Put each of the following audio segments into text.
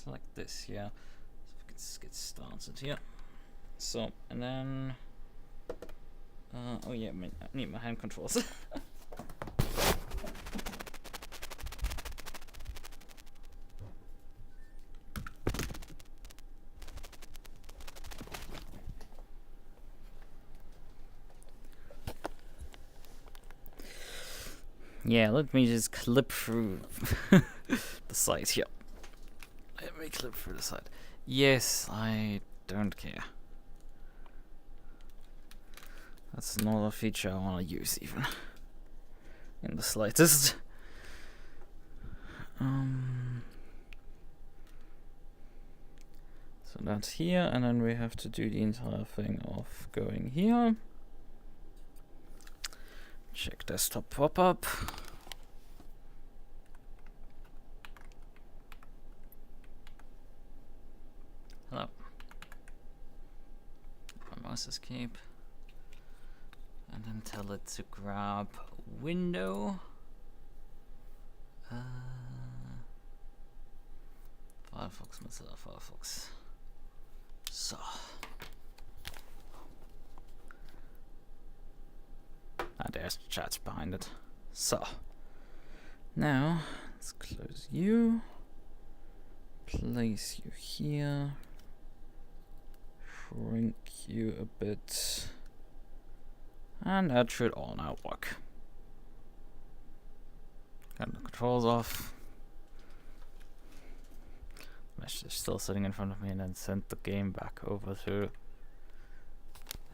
Select this, yeah. So let's get started here. So, and then... oh yeah, I need my hand controls. Yeah, let me just clip through the side here. Let me clip through the side. Yes, I don't care. That's not a feature I want to use even. In the slightest. So that's here, and then we have to do the entire thing of going here. Check desktop pop-up. Hello. My mouse escape. And then tell it to grab a window. Firefox, Mozilla Firefox. So. There's the chat behind it. So, now let's close you, place you here, shrink you a bit, and that should all now work. Got the controls off. Mesh is still sitting in front of me, and then sent the game back over to.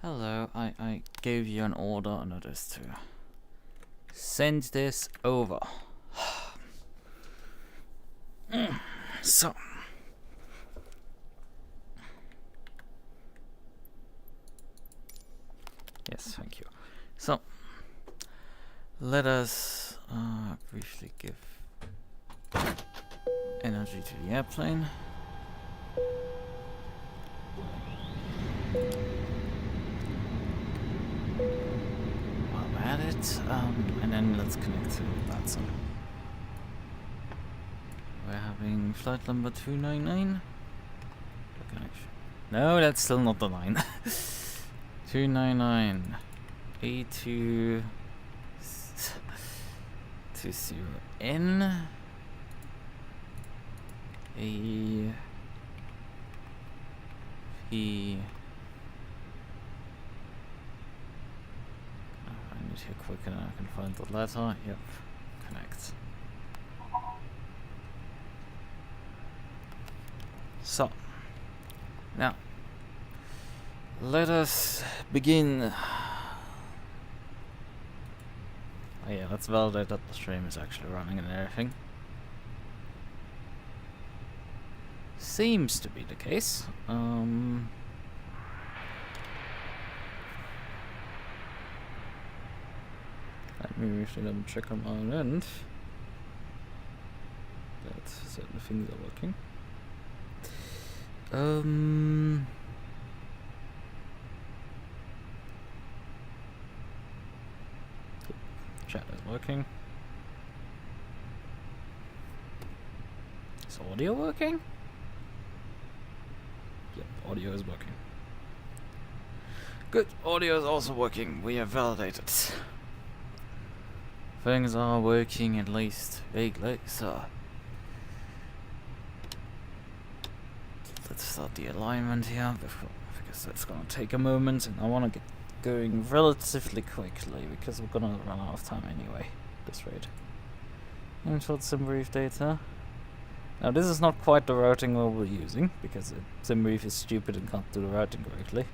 Hello, I gave you an order on this to send this over. So. Yes, thank you. So, let us briefly give energy to the airplane. While we're at it, and then let's connect to VatSim. We're having flight number 299. The connection. No, that's still not the 9. 299 A2 20N A P. I need here quick and I can find the letter. Yep, connect. So now let us begin. Oh yeah, let's validate that the stream is actually running and everything. Seems to be the case. Let me briefly double check on my end that certain things are working. Chat is working. Is audio working? Yep, audio is working. Good, audio is also working. We have validated. Things are working at least vaguely, so let's start the alignment here because that's gonna take a moment and I wanna get going relatively quickly because we're gonna run out of time anyway at this rate. Insert some brief data. Now this is not quite the routing we're using because SimBrief is stupid and can't do the routing correctly.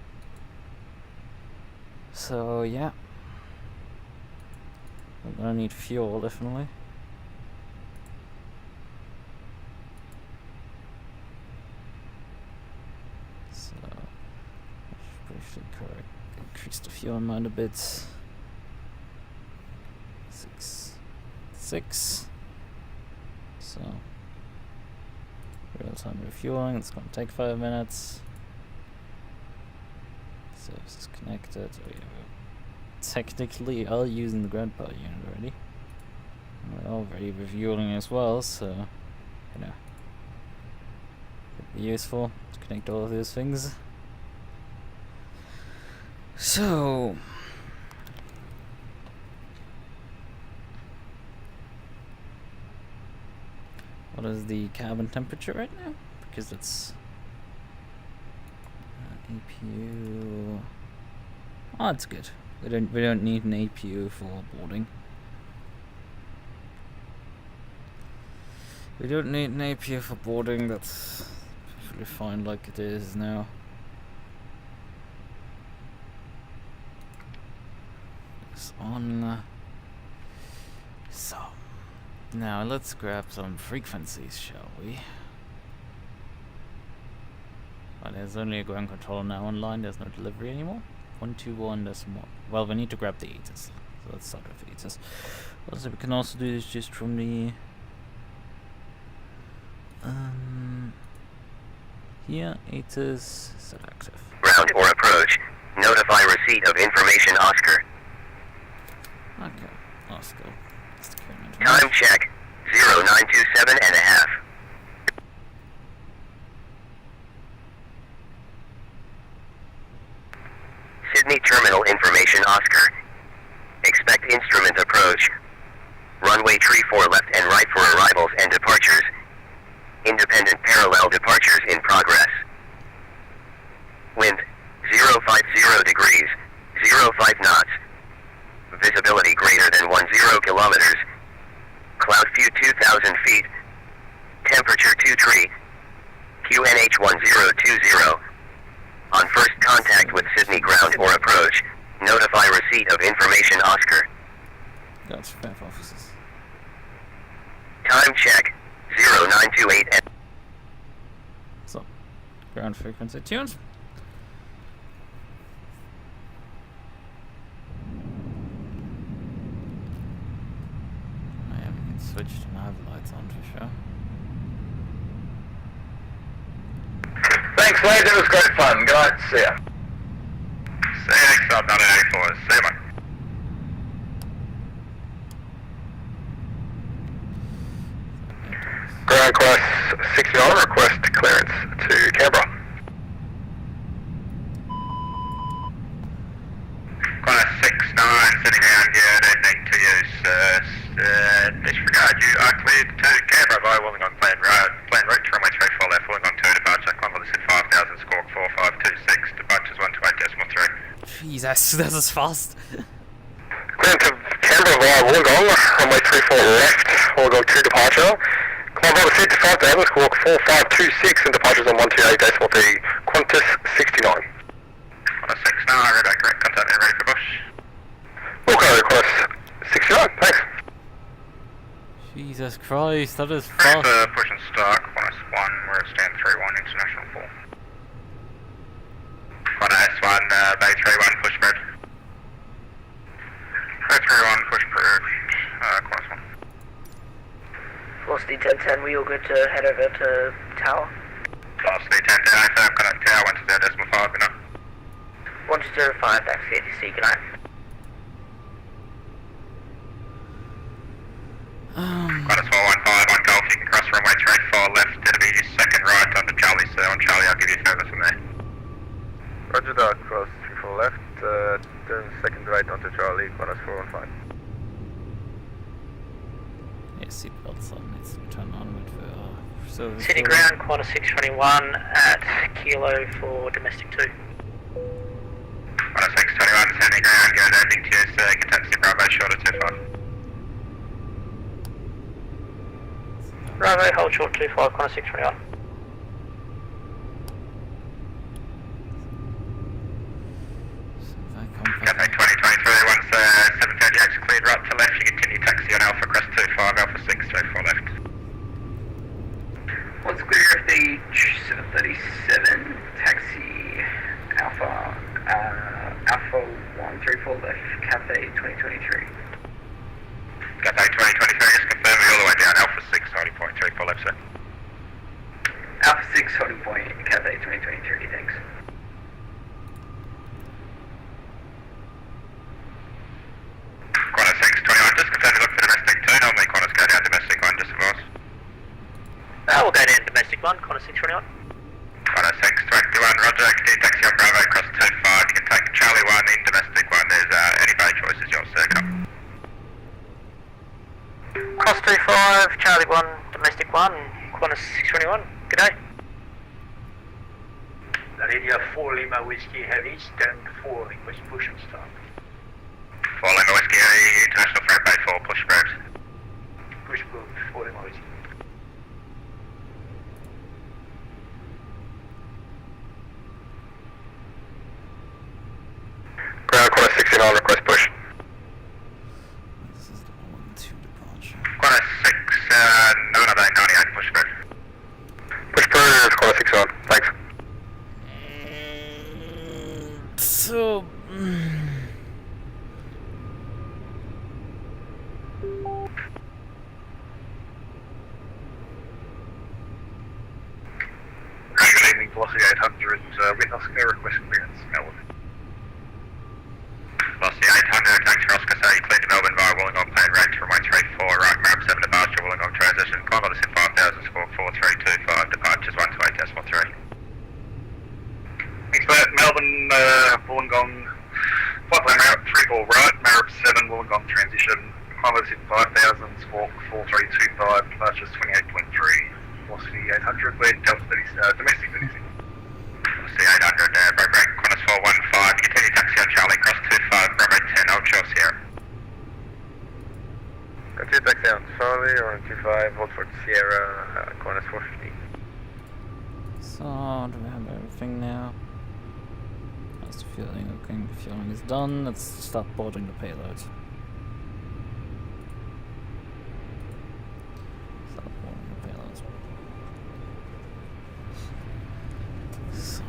So yeah, we're gonna need fuel definitely. So briefly correct. Increase the fuel amount a bit. 6. So real-time refueling. It's gonna take 5 minutes. Service is connected. Oh yeah, we're technically all using the ground power unit already. And we're already refueling as well, so you know. be useful to connect all of those things. So what is the cabin temperature right now? Because it's APU. Oh, it's good. We don't need an APU for boarding. We don't need an APU for boarding. That's perfectly fine like it is now. It's on. So now let's grab some frequencies, shall we? Well, there's only a ground controller now online. There's no delivery anymore. 121. There's more. Well, we need to grab the ATIS. So let's start with ATIS. Also, we can also do this just from the here, ATIS set active. Ground or approach. Notify receipt of information, Oscar. Okay, Oscar. Time check. 0927.5. Sydney terminal information, Oscar. Expect instrument approach. Runway 34 left and right for arrivals and departures. Independent parallel departures in progress. Wind 050 degrees, 05 knots. Visibility greater than 10 kilometers. Cloud view 2,000 feet. Temperature 23. QNH 1020. On first contact with Sydney ground or approach, notify receipt of information, Oscar. That's FAF offices. Time check. 0928 and So, ground frequency tunes. Oh yeah, we can switch to nav lights on for sure. Thanks, lads. It was great fun. Good night. See ya. See you next time, 1984. See you, mate. Ground Quest 69, request clearance to Canberra. Class 69, sitting around, yeah, don't need to use, disregard, you are cleared to Canberra by Wollongong Plan route, runway 34 left, Wollongong 2 departure, climb listed 5,000, squawk 4526, departures 128.3. Jesus, this is fast. Clearance to Canberra via Wollongong, runway 34 left, Wollongong 2 departure. Climb over 55,000, squawk 4526, and departures on 128.3, Qantas 69. Class 69, radar correct, contact me, ready for Bush. Okay, request 69, thanks. Jesus Christ, that is Correct, fast. push and start, Qantas 1, we're at stand 31, international 4. Qantas 1, bay 31, push bridge. Bay 31, push bridge, Qantas 1. Velocity 1010, we all good to head over to Tower? Velocity 10 down, so I'm connect tower, 120.5, you know. 1205, taxi ATC, good night. Qantas 415 on Golf, you can cross runway 34 left, it'll be second right onto Charlie, so on Charlie I'll give you further from there. Roger that, cross 34 left, turn second right onto Charlie, Qantas 415. Yeah, seatbelts on, needs to be turned on with service. Sydney ground, Qantas 621 at Kilo for domestic 2. Qantas 621, Sydney ground, go landing to use Kentucky Bravo, short of 25. Bravo, hold short 25, Qantas 621. Cafe 2023, once 730 X cleared right to left, you continue taxi on Alpha Crest 25, Alpha 6, 34 left. What's clear of the 737, taxi Alpha, Alpha 134 left, Cafe 2023. Cafe 2023, just confirm me all the way down, Alpha 6, holding point 34 left, sir. Alpha 6 holding point, Cafe 2023, thanks. Qantas 621, just confirm you look for domestic 2, normally Qantas go down domestic 1, just advise. We'll go down domestic 1, Qantas 621. Roger, continue taxi on Bravo, cross 25. You can take Charlie 1 in domestic 1. There's any bay choices, yours, sir. Cross 25, Charlie 1, domestic 1, Qantas 621. Good day. Radio 4 Lima Whiskey Heavy, stand 4 English push and start. 4 Lima Whiskey, international front bay 4, push approach. Push move, 4 Lima Whiskey. Ground Qantas 69, request push. This is the 1-2 departure. Qantas 6, 98, push approach. Push through, Qantas 69, thanks. So... Good evening, Velocity 800, with Oscar, request clearance, Melbourne. Velocity 800, thanks for Oscar, so you cleared to Melbourne via Wollongong, plane range from 134, right, Marab 7 departure, Wollongong transition, climb on the SIM 5000, squawk 4325, departures 128.3. Thanks for that, Melbourne, Wollongong, flight plan route 34 right, Marab 7, Wollongong transition, climb on the SIM 5000, squawk 4325, departures 28.3. Velocity 800, we're Delta 30, domestic 36. Velocity 800, Bravo Break, Qantas 415, continue taxi on Charlie, cross 25, Bravo 10, Old Shore Sierra. Continue taxi on Charlie, or on 25, Oxford Sierra, Qantas 450. So, do we have everything now? That's the fueling. Okay, the fueling is done. Let's start boarding the payload. Start boarding the payload. So.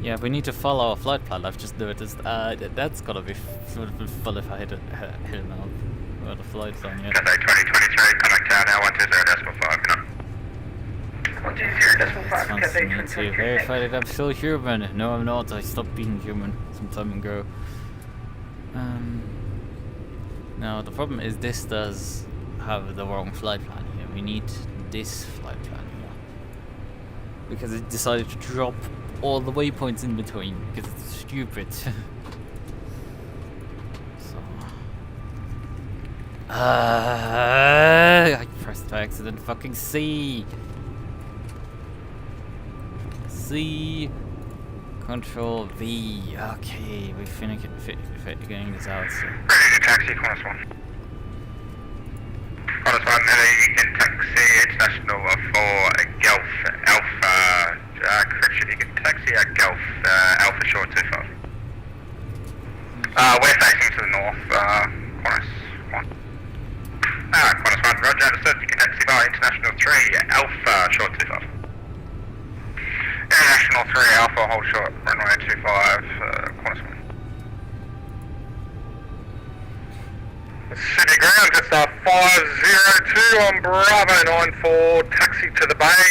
Yeah, we need to follow our flight plan. I've just noticed. That's gotta be full if I hit him out. Where the flight's on yet. Cathay 2023, contact tower now 120.5, good 120.5, It's Cathay me to 2023. verify that I'm still human. No, I'm not. I stopped being human some time ago. Now the problem is this does have the wrong flight plan here. We need this flight plan here because it decided to drop all the waypoints in between because it's stupid. So. I pressed by accident. Fucking C. C. Control V. Okay, we finished figuring this out. So. Ready to taxi, Qantas 1. Qantas 1, you can taxi international for Gulf Alpha. Correction, you can taxi Gulf Alpha Short 25. We're facing to the north, Qantas 1. Qantas 1, roger, understood. You can taxi via international 3 Alpha Short 25. International 3 Alpha, hold short, runway 25, Qantas 1. City ground, just 502 on Bravo 94, taxi to the bay,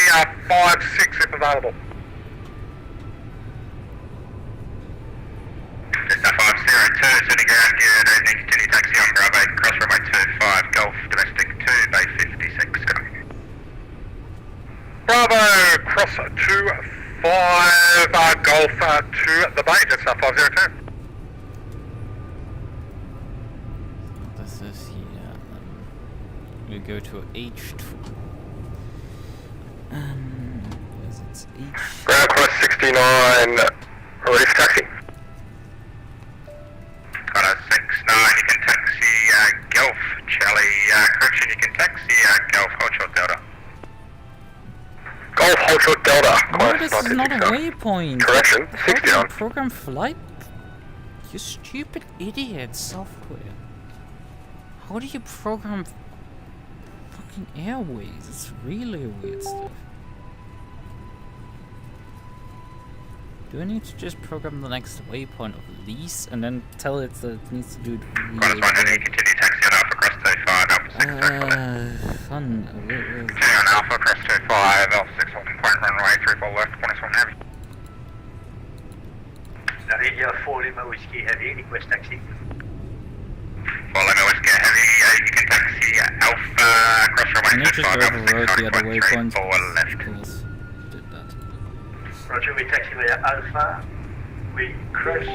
56 if available. Just 502, City ground, good evening, continue taxi on Bravo, cross runway 25, Gulf, domestic 2, bay 56, go. Bravo, cross 25, Golf to the bay, just 502. This is here. We go to H2. Yes, it's H. Ground cross 69, ready for taxi. Qantas 69, you can taxi Gulf, Charlie, correction, you can taxi Gulf, hold short Delta. Golf, hold short Delta. No, this is not a waypoint. Correction, How do 69. you program flight? You stupid idiot software. How do you program fucking airways? It's really weird stuff. Do I need to just program the next waypoint of lease and then tell it that it needs to do it really Qantas 1, you continue taxi on Alpha cross 25, Alpha 6, fun. continue on Alpha cross 25, Alpha 6, holding point runway 34 left, Qantas 1 heavy. Radio 4 Lima Whiskey Heavy, request taxi. 4 Lima Whiskey Heavy, you can taxi Alpha cross runway I need just overrode the other waypoint. 4 left. Of course, did that. Roger, we taxi via Alpha. We cross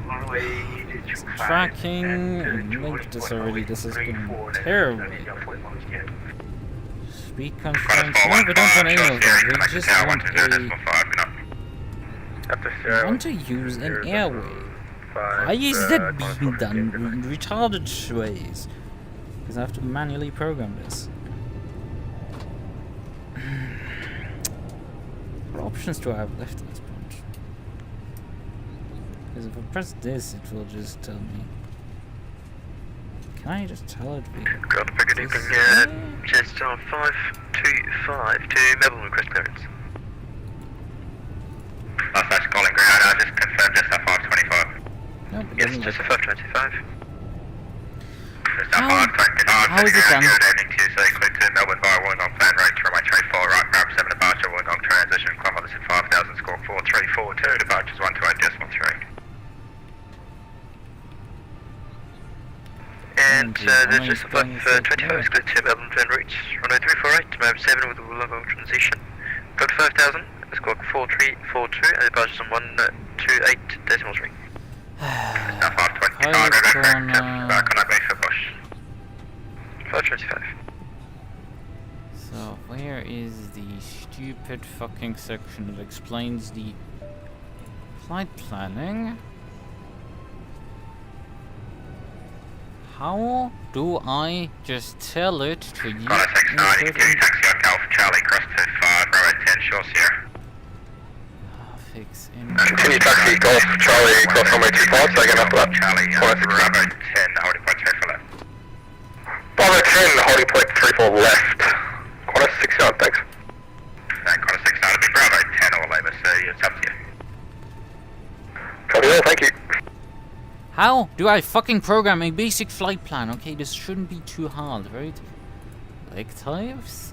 runway 25. Tracking and linked this already. This is going terribly. Speed constraints. No, we don't want any of that. We just want to use an airway. Why is that being done in retarded ways? Because I have to manually program this. What options do I have left at this point? Because if I press this, it will just tell me. Can I just tell it? Got the figure deep in just on 525 to Melbourne request clearance. That's calling ground, I just confirmed just at 525. No, Yes, just a 525. Just at 525, how is it done? Good evening to you, so clear to Melbourne via Wollongong plan right to runway 34 right, Marab 7 departure, Wollongong transition, climb on this at 5,000, score 4342, departures 128.3. And there's just a 525 is clear to Melbourne plan route, runway 348, Marab 7 with a Wollongong transition. Got 5,000, score 4342, and departures on 128.3. Now 525, contact me for push. 525. So, where is the stupid fucking section that explains the flight planning? How do I just tell it to you? Got a 69, you can taxi on Alpha Charlie, cross to 5, runway 10, short Sierra. Fix Continue taxi Golf Charlie cross runway 25, so again after that. Charlie, Bravo 10, holding point 34 left. Bravo 10, holding point 34 left. Qantas 69, thanks. Qantas 69, it'll be Bravo 10 or later, so it's up to you. Copy all, thank you. How do I fucking program a basic flight plan? Okay, this shouldn't be too hard, right? Leg types?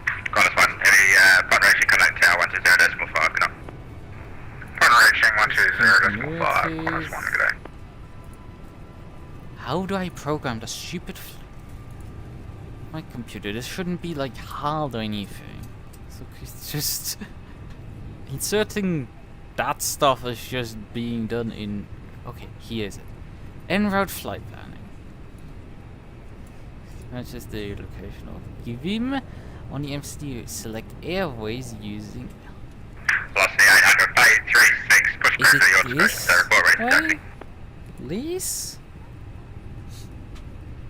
Qantas 1, heavy, front racing connect tower 120.5, good up. Front racing 120.5, Qantas 1, good day. How do I program the stupid my computer? This shouldn't be like hard or anything. So it's just inserting that stuff is just being done in. Okay, here's it. En route flight planning. That's just the location of GVIM on the MCD. Select airways using. Velocity 800, bay 36, push Is clear to it your this space, report ready for taxi. way? Lease?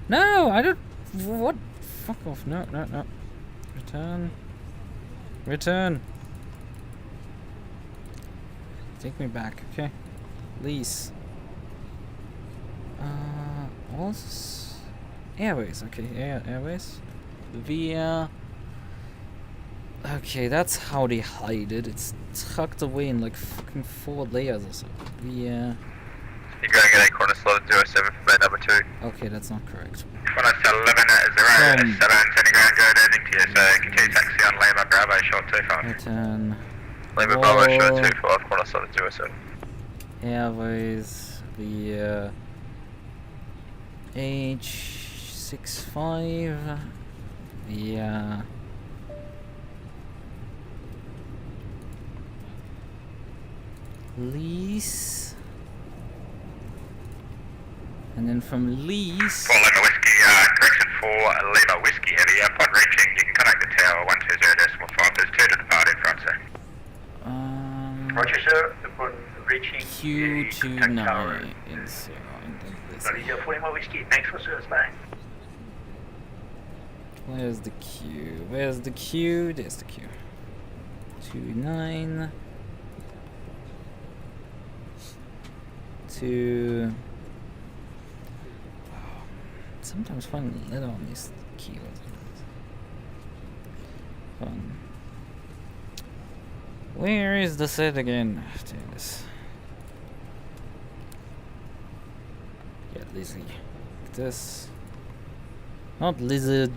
No, I don't. What? Fuck off. No, no, no. Return. Return. Take me back, okay? Lease. What's airways? Okay, airways. Via. Okay, that's how they hide it. It's tucked away in like fucking 4 layers or so. Via. You're going to get a corner slot at 07 for bay number 2. Okay, that's not correct. Qantas 11 at 0, 7, sending ground, good evening to you, so continue taxi on Lima, Bravo, short 25. Return. Lima Bravo, short 25, corner slot at 07. Airways via H65 via lease, and then from lease 4 Lima Whiskey, correction 4 Lima Whiskey heavy, upon reaching you can contact the tower 120.5, there's 2 to depart in front, sir. Roger, sir. Upon reaching Q29 in 0 and then this. Radeon 40 more whiskey. Thanks for service, bye. Where's the Q? Where's the Q? There's the Q. 29 to. Sometimes find a letter on these keywords. Fun. Where is the set again? There it is. Yeah, Lizzie. This. Not lizard.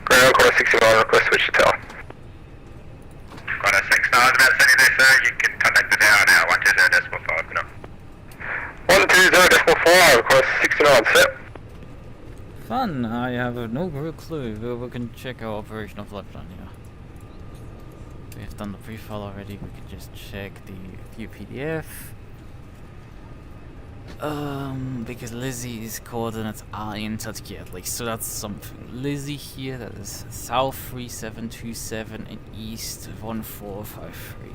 Ground corner 69, request switch to tower. Qantas 69 is about sending this, sir, you can contact the tower now 120.5, good up. 120.5, corner 69, set. Fun. I have no real clue. We can check our operation of Lichten here. We have done the pre-file already. We can just check the view PDF. Because Lizzie's coordinates are entered here at least, so that's something. Lizzie here, that is south 3727 and east 1453.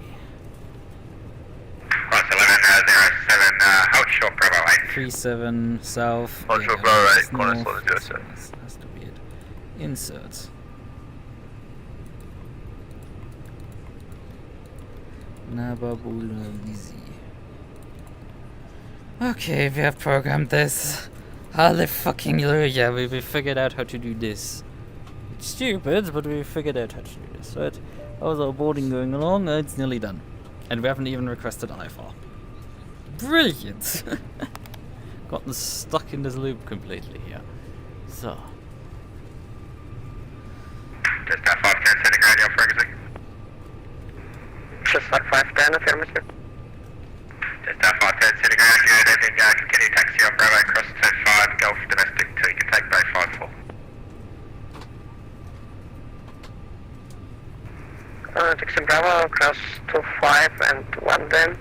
Cross 1107, hold short Bravo 8. 37 south. Hold short yeah, Bravo 8, that's corner north, slot 07. so that has to be it. Insert. Nababula Lizzie. Okay, we have programmed this. Hallelujah, we figured out how to do this. It's stupid, but we figured out how to do this, right? How's our boarding going along? It's nearly done. And we haven't even requested IFR. Brilliant! Gotten stuck in this loop completely here. So. Just 510 centigrade, your frequency. Just like 510, affirmative. Just 510 centigrade, good evening, continue taxi on Bravo, cross 25, Gulf domestic 2, you can take Bay 54. Taxi Bravo, cross 25 and 1 then.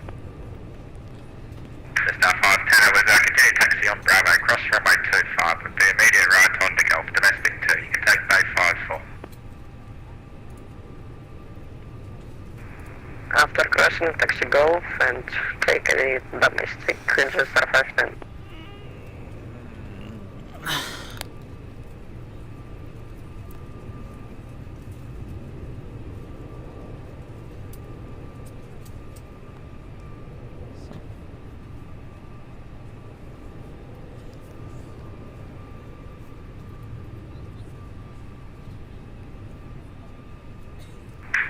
Just 510, with continue taxi on Bravo, cross runway 25, with the immediate right on to Gulf domestic 2, you can take Bay 54. After crossing taxi Golf and take any domestic just 510.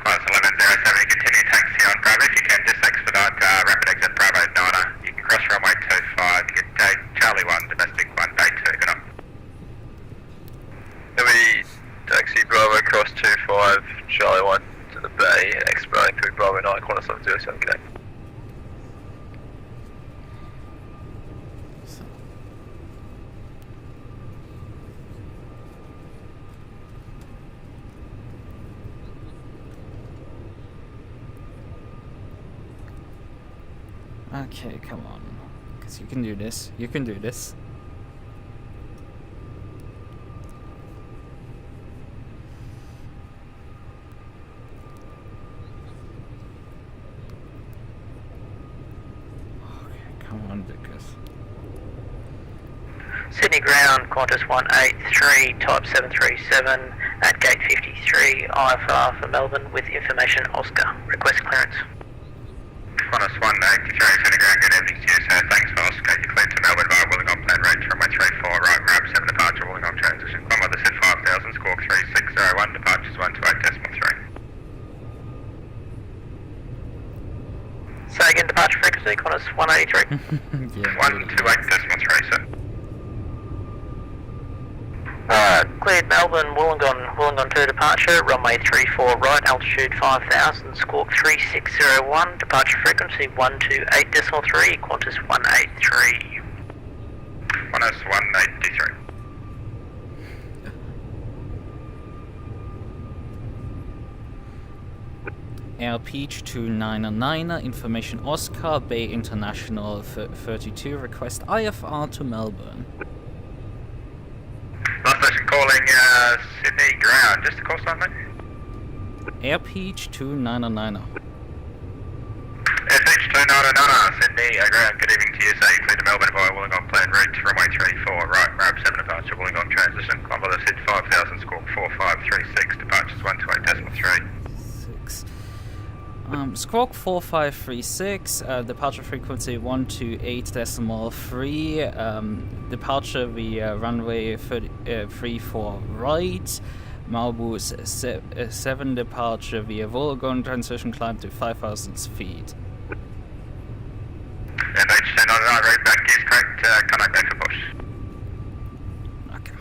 Cross 1107, continue taxi on Bravo, if you can just expedite rapid exit Bravo 9, you can cross runway 25, you can take Charlie 1, domestic 1, Bay 2, good on. Can we taxi Bravo cross 25, Charlie 1 to the bay and expediting through Bravo 9, corner slot 07, connect. Okay, come on. Because you can do this. You can do this. Okay, come on, Lukas. Sydney ground, Qantas 183, type 737, at gate 53, IFR for Melbourne with information Oscar. Request clearance. Qantas 183, Sydney ground, good evening to you, sir. Thanks for Oscar. You cleared to Melbourne via Wollongong plan range runway 34, right, ramp 7 departure, Wollongong transition. Climb on the SID 5000, squawk 3601, departures 128.3. Say again, departure frequency, Qantas 183. Yeah. 128.3, sir. Cleared Melbourne, Wollongong 2 departure, runway 34 right, altitude 5000, squawk 3601, departure frequency 128.3, Qantas 183. Qantas 183. Air Peach 299, information Oscar, Bay International 32, request IFR to Melbourne. Last station calling Sydney ground, just a call sign, mate. Air Peach 299. SH299, Sydney ground, good evening to you, sir. You cleared to Melbourne via Wollongong plan route, runway 34, right, ramp 7 departure, Wollongong transition, climb by the SID 5000, squawk 4536, departures 128.3. Squawk 4536, departure frequency 128.3, departure via runway 34 right, Malibu 7 departure via Wollongong transition climb to 5,000 feet. And H1099, route back is correct, contact back for push. Okay.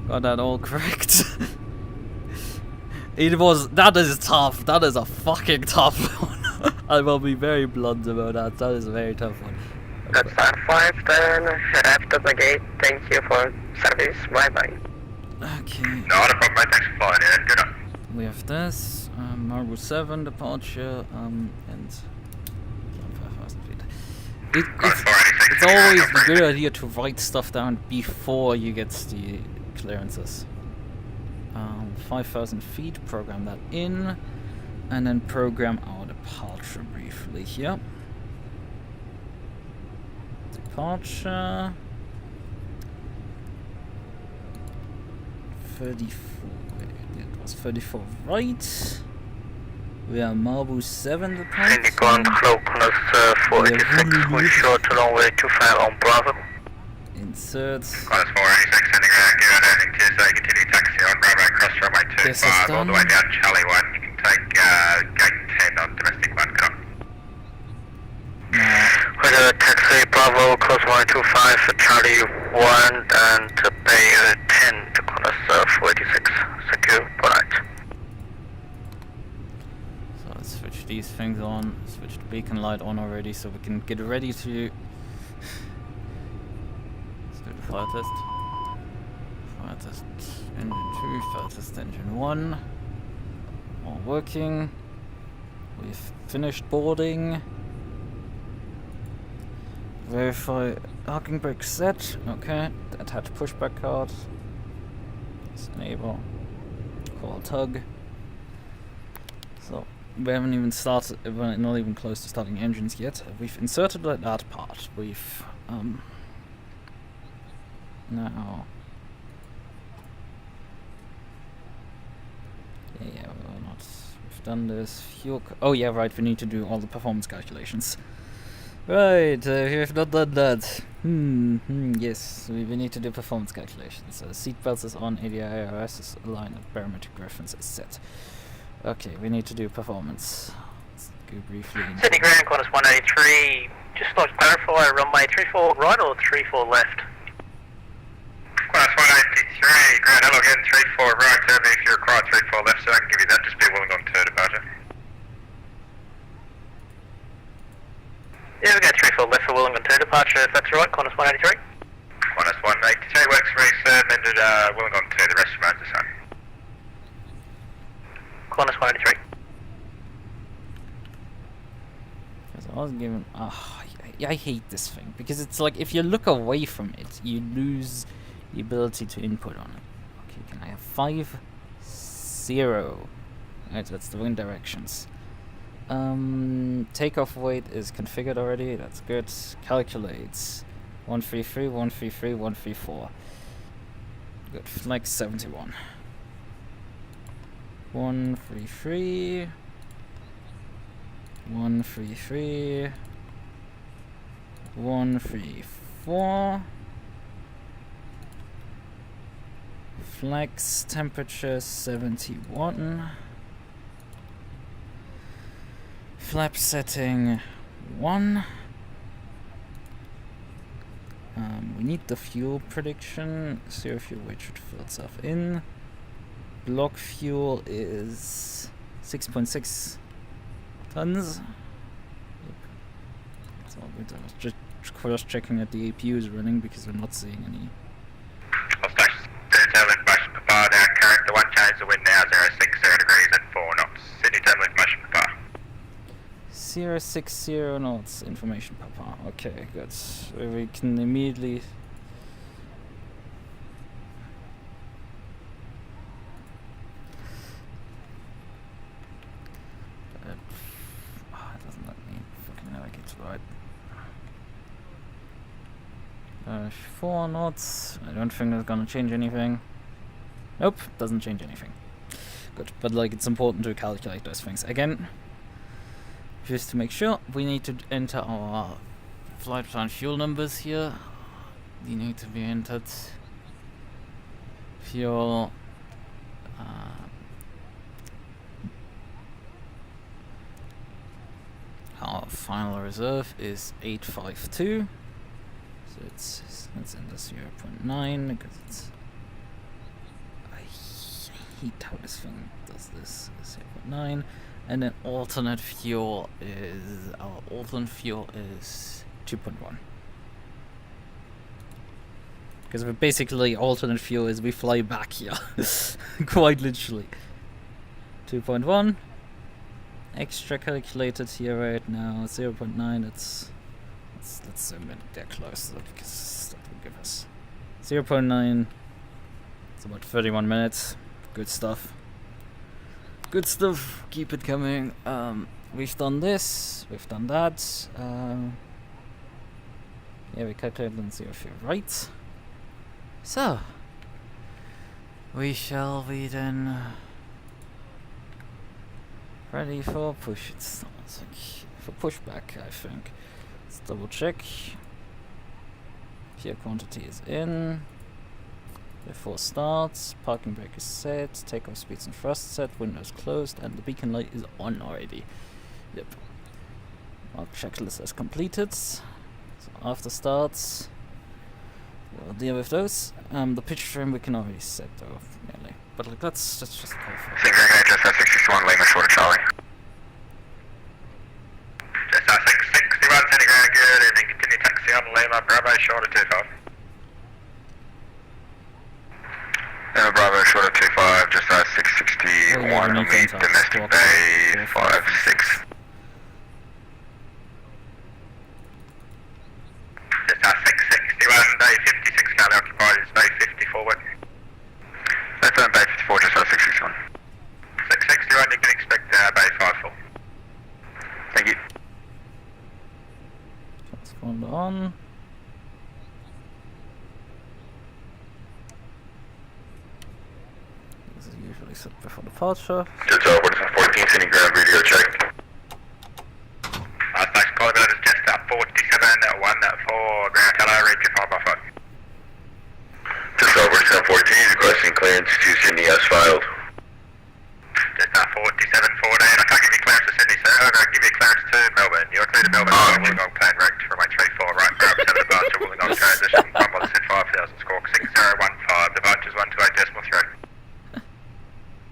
Got that all correct. That is tough. That is a fucking tough one. I will be very blunt about that. That is a very tough one. That's R5 then, head after the gate, thank you for service, bye bye. Okay. Not a problem, mate. Thanks for flying in. Good night. We have this, Marble 7 departure, and 5,000 feet. It's always a good idea to write stuff down before you get the clearances. 5,000 feet, program that in, and then program our departure briefly here. Departure 34. It was 34 right. We are Marble 7 departure. Indigo on flow, Connors 486, we're short to runway 25 on Bravo. Insert. Connors 486, sending around, give out anything to say, continue taxi on Bravo, cross runway 25, all the way down Charlie 1. You can take gate 10 on domestic 1, come. We're taxi Bravo, close 125 for Charlie 1 and Bay 10 to Connors 486, secure, polite. So let's switch these things on, switch the beacon light on already so we can get ready to... Let's do the fire test. Fire test engine 2, fire test engine 1. All working. We've finished boarding. Verify arcing brake set. Okay. Attach pushback card. Let's enable. Call tug. So we haven't even started. We're not even close to starting engines yet. We've inserted that part. We've now. Yeah, we're not. We've done this. Fuel. Oh yeah, right. We need to do all the performance calculations. Right, we have not done that. Yes, we need to do performance calculations. So seatbelts is on, ADIRS is aligned, and barometric reference is set. Okay, we need to do performance. Let's go briefly. Sydney Ground, Qantas 183, just like to clarify, runway 34 right or 34 left? Qantas 183, ground hello again, 34 right, tell me if you require 34 left, so I can give you that, just be willing on 2 departure. Yeah, we go 34 left for Wollongong 2 departure, if that's right, Qantas 183. Qantas 183 works for me, sir, amended Wollongong 2, the rest remains the same. Qantas 183. Because I was given... I hate this thing, because it's like, if you look away from it, you lose the ability to input on it. Okay, can I have 5, 0? Right, that's the wind directions. Takeoff weight is configured already, that's good. Calculates 133, 133, 134. Good, flex 71. 133, 133, 134. Flex temperature 71. Flap setting 1. We need the fuel prediction. Zero fuel weight should fill itself in. Block fuel is 6.6 tons. That's all good. I was just cross-checking that the APU is running because I'm not seeing any. All stations, terminal information per bar now, current, the one change, the wind now, 060 degrees and 4 knots. Sydney terminal information per bar. 060 knots information per bar. Okay, good. So we can immediately... it doesn't let me fucking navigate to the right. 4 knots. I don't think that's gonna change anything. Nope, doesn't change anything. Good, but like it's important to calculate those things again. Just to make sure, we need to enter our flight plan fuel numbers here. They need to be entered. Fuel. Our final reserve is 852. So let's enter 0.9 because it's. I hate how this thing does this. 0.9. And then alternate fuel is 2.1. Because we're basically alternate fuel as we fly back here. Quite literally. 2.1. Extra calculated here right now. 0.9. Let's zoom in there close because that will give us 0.9. It's about 31 minutes. Good stuff. Good stuff. Keep it coming. We've done this. We've done that. Yeah, we calculated and see if you're right. So, we shall be then ready for push. It sounds like for pushback, I think. Let's double check. Here quantity is in. Before starts, parking brake is set, takeoff speeds and thrust set, windows closed, and the beacon light is on already. Yep. Our checklist is completed. So after starts, we'll deal with those. The pitch frame we can already set though, nearly. But like that's just a call for it. Singer just at 61 Lima short of Charlie. Just 661 centigrade, good evening. Continue taxi on Lima, Bravo short of 25. Lima Bravo short of 25, just at 661, meet domestic bay 56. Just 661, bay 56 currently occupied, is bay 54 working. That's on bay 54, just at 661. 661, you can expect bay 54. Thank you. Transponder on. This is usually set before departure. Just what is 14, sending ground radio check. Thanks, Colin, is just 47, 1 for ground hello, read your 5 by 5. Just over 1014, requesting clearance to Sydney as filed. Just 4714, I can't give you clearance to Sydney, sir. I'm going to give you clearance to Melbourne. You're clear to Melbourne, Wollongong plan rate for my 34, right, grab 7 departure, Wollongong transition, 1 squawk 6015, departures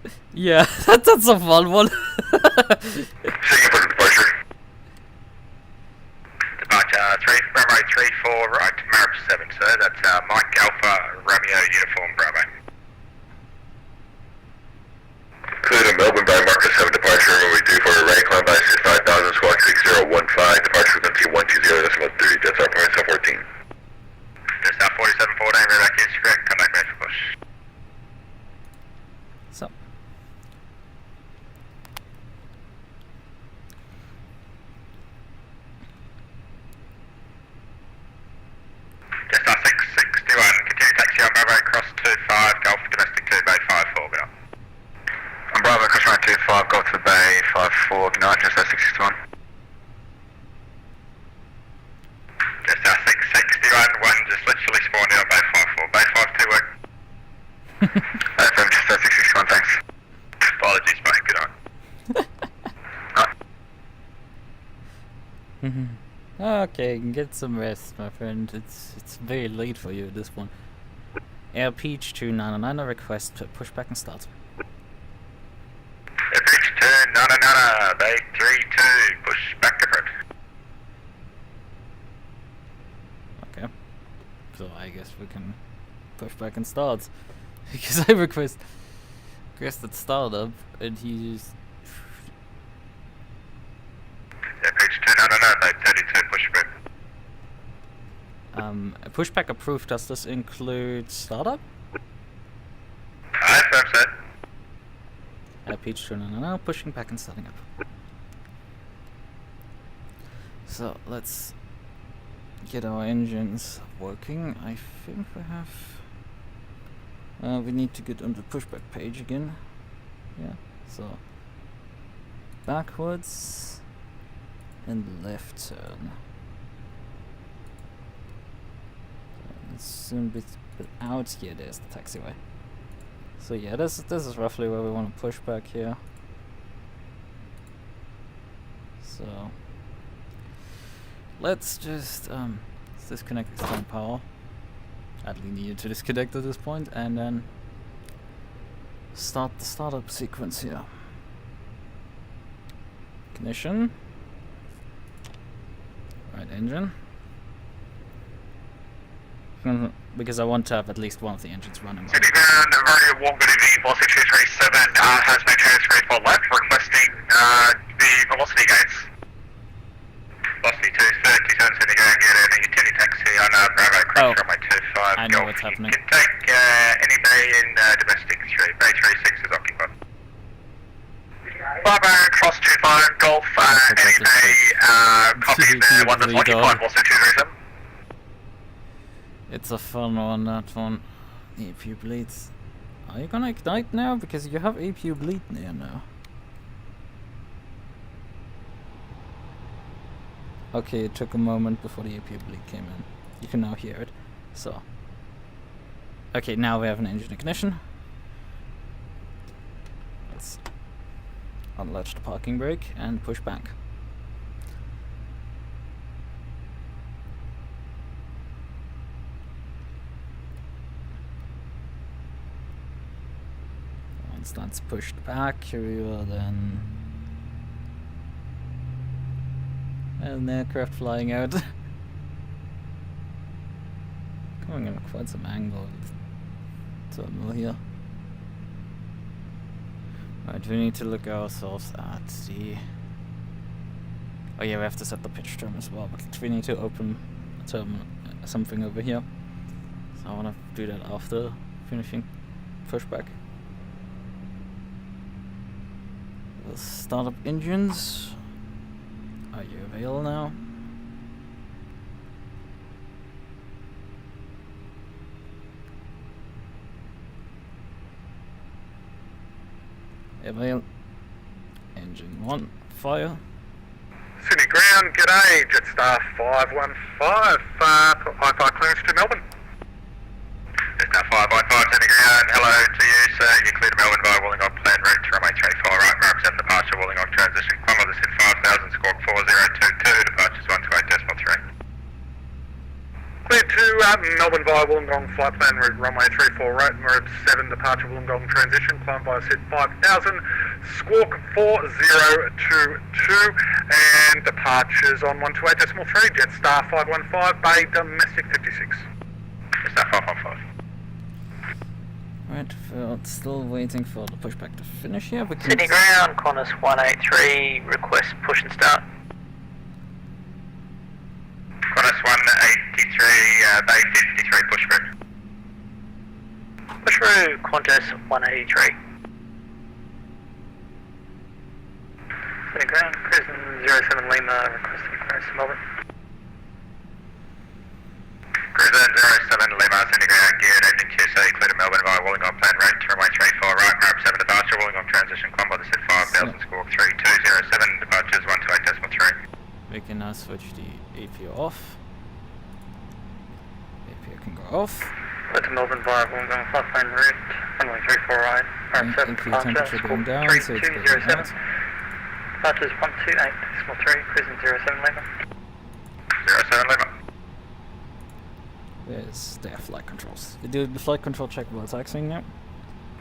128.3. Yeah, that's a fun one. Second for departure. Departure 34 right, Marab 7, sir. That's Mike Alpha Romeo Uniform Bravo. Clear to Melbourne by Marcus 7 departure, when we do for a right climb by 5000, squawk 6015, departure frequency 120.3, that's our point 14. Just 4714, reback is correct, contact ready for push. So. Just 661, continue taxi on Bravo, cross 25, Golf domestic 2, bay 54, good on. On Bravo, cross round 25, go to the bay 54, good night, just at 661. Just 661, 1 just literally spawned in on bay 54, bay 52 work. FM, just at 661, thanks. Apologies, mate, good on. Okay, get some rest, my friend. It's very late for you at this point. Air Peach 299, request to push back and start. Air Peach 299, bay 32, push back to front. Okay. So I guess we can push back and start. Because I requested startup and he just Page 299, bay 32, push back. pushback approved. Does this include startup? Aye, firm set. Page 299, pushing back and starting up. So let's get our engines working. I think we have. We need to get on the pushback page again. Yeah. So backwards and left turn. Let's soon be out here. There's the taxiway. So yeah, this is roughly where we want to push back here. So let's just disconnect external power. Badly needed to disconnect at this point, and then start the startup sequence here. Ignition. Right engine. because I want to have at least one of the engines running. City ground, Radeon 1, good evening, Velocity 237 has been transferred for left, requesting the velocity gates. Velocity 237, City ground, get in a utility taxi on Bravo, cross runway 25. I know what's happening. You can take any bay in domestic 3, bay 36 is occupied. Bravo, cross 25, Golf, any bay, copy the one that's occupied, Velocity 237. It's a fun one, that one. APU bleeds. Are you gonna ignite now? Because you have APU bleed near now. Okay, it took a moment before the APU bleed came in. You can now hear it. So. Okay, now we have an engine ignition. Let's unlatch the parking brake and push back. Once that's pushed back, we will then have an aircraft flying out. Coming in quite some angle terminal here. Right, we need to look ourselves at the... Oh yeah, we have to set the pitch term as well, but we need to open a terminal, something over here. So I want to do that after finishing pushback. We'll start up engines. Are you available now? Avail. Engine 1, fire. Sydney ground, g'day, Jetstar 515, Hi-Fi clearance to Melbourne. Jetstar 515, Sydney ground, hello to you, sir. You're clear to Melbourne via Wollongong plan route, runway 34 right, Mark 7 departure, Wollongong transition, climb this at 5,000, squawk 4022, departures 128.3. Clear to Melbourne via Wollongong flight plan route, runway 34 right, Mark 7 departure, Wollongong transition, climb via set 5,000, squawk 4022, and departures on 128.3, Jetstar 515, Bay domestic 56. Jetstar 515. Right, we're still waiting for the pushback to finish here. We can Sydney ground, Qantas 183, request push and start. Qantas 183, Bay 53, push through. Push through, Qantas 183. Sydney ground, Cruisin 07 Lima, requesting clearance to Melbourne. Cruisin 07 Lima, Sydney ground, gear engine QC, clear to Melbourne via Wollongong plan route, runway 34 right, Mark 7 departure, Wollongong transition, climb by the set 5,000, squawk 3207, departures 128.3. We can now switch the APU off. APU can go off. Go to Melbourne via Wollongong flight plan route, runway 34 right, Mark 7 APU departure, temperature squawk going down, so it's going 3207. out. Departures 128.3, Cruisin 07 Lima. 07 Lima. There's their flight controls. We do the flight control check while taxiing now.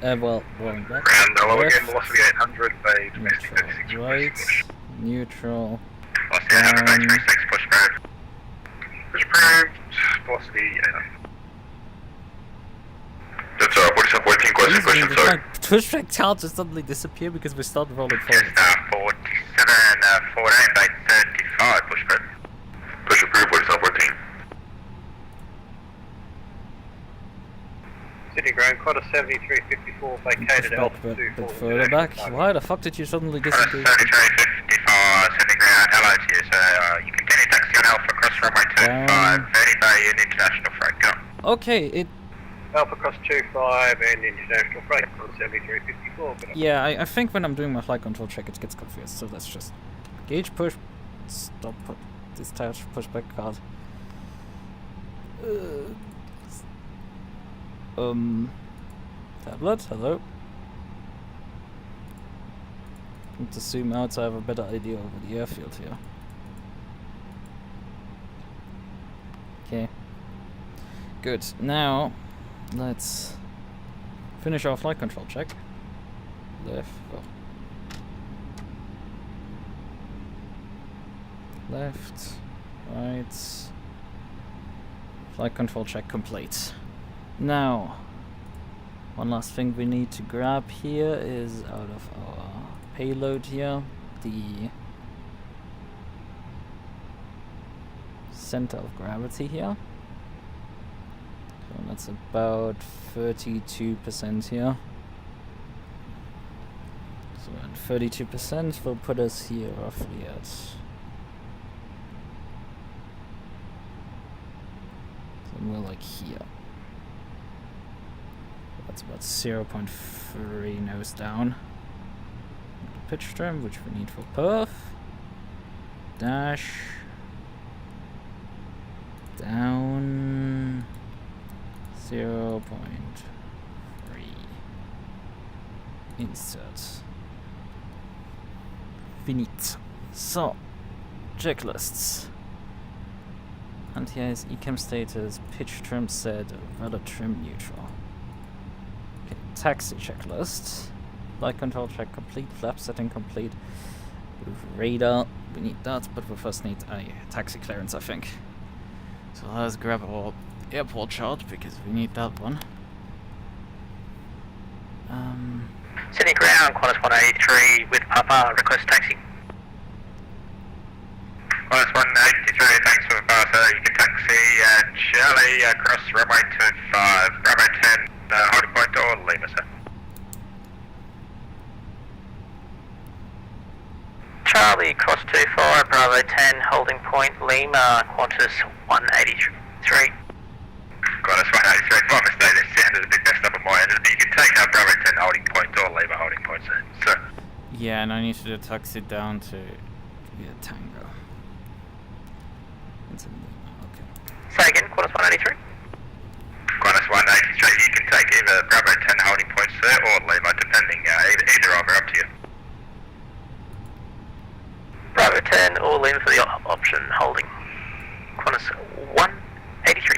Well, rolling back. Ground, hello Left. again, velocity 800, Bay domestic Neutral 36. right. Neutral. Velocity 800, Bay 36, push through. Push approved, velocity 800. That's what is up, waiting question, My sorry. pushback chart just suddenly disappear because we started rolling forward. Jetstar 47, 14, Bay 35, push through. Push approved, what is up, 14. Sydney ground, Qantas 7354, vacated Push Alpha back a 24. bit further back. Why the fuck did you suddenly Qantas disappear? 7354, Sydney ground, hello to you, sir. You continue taxi on Alpha, cross runway 25, 30 Bay in international freight, go. Okay, it... Alpha cross 25 and international freight, Qantas 7354. Yeah, I think when I'm doing my flight control check it gets confused, so let's just... Gauge push... Stop, discharge, pushback card. Tablet, hello. Need to zoom out so I have a better idea over the airfield here. Okay. Good. Now, let's finish our flight control check. Left. Oh. Left. Right. Flight control check complete. Now, one last thing we need to grab here is out of our payload here, the center of gravity here. So that's about 32% here. So at 32% will put us here roughly at somewhere like here. That's about 0.3 nose down. Pitch trim, which we need for perf. Dash. Down. 0.3. Insert. Finite. So, checklists. And here is ecam status, pitch trim set, rudder trim neutral. Okay, taxi checklist. Flight control check complete, flap setting complete. Radar, we need that, but we first need a taxi clearance, I think. So let's grab our airport chart because we need that one. Sydney ground, Qantas 183 with Papa, request taxi. Qantas 183, thanks for the pass. You can taxi Charlie across runway 25, runway 10, holding point or Lima, sir. Charlie, cross 24, Bravo 10, holding point Lima, Qantas 183. Qantas 183, my mistake, this sounded a bit messed up on my end, but you can take Bravo 10 holding point or Lima holding point, sir. Yeah, and I need to do taxi down to Tango. It's in Lima, okay. Say again, Qantas 183? Qantas 183, you can take either Bravo 10 holding point, sir, or Lima, depending, either of are up to you. Bravo 10, all in for the option holding. Qantas 183.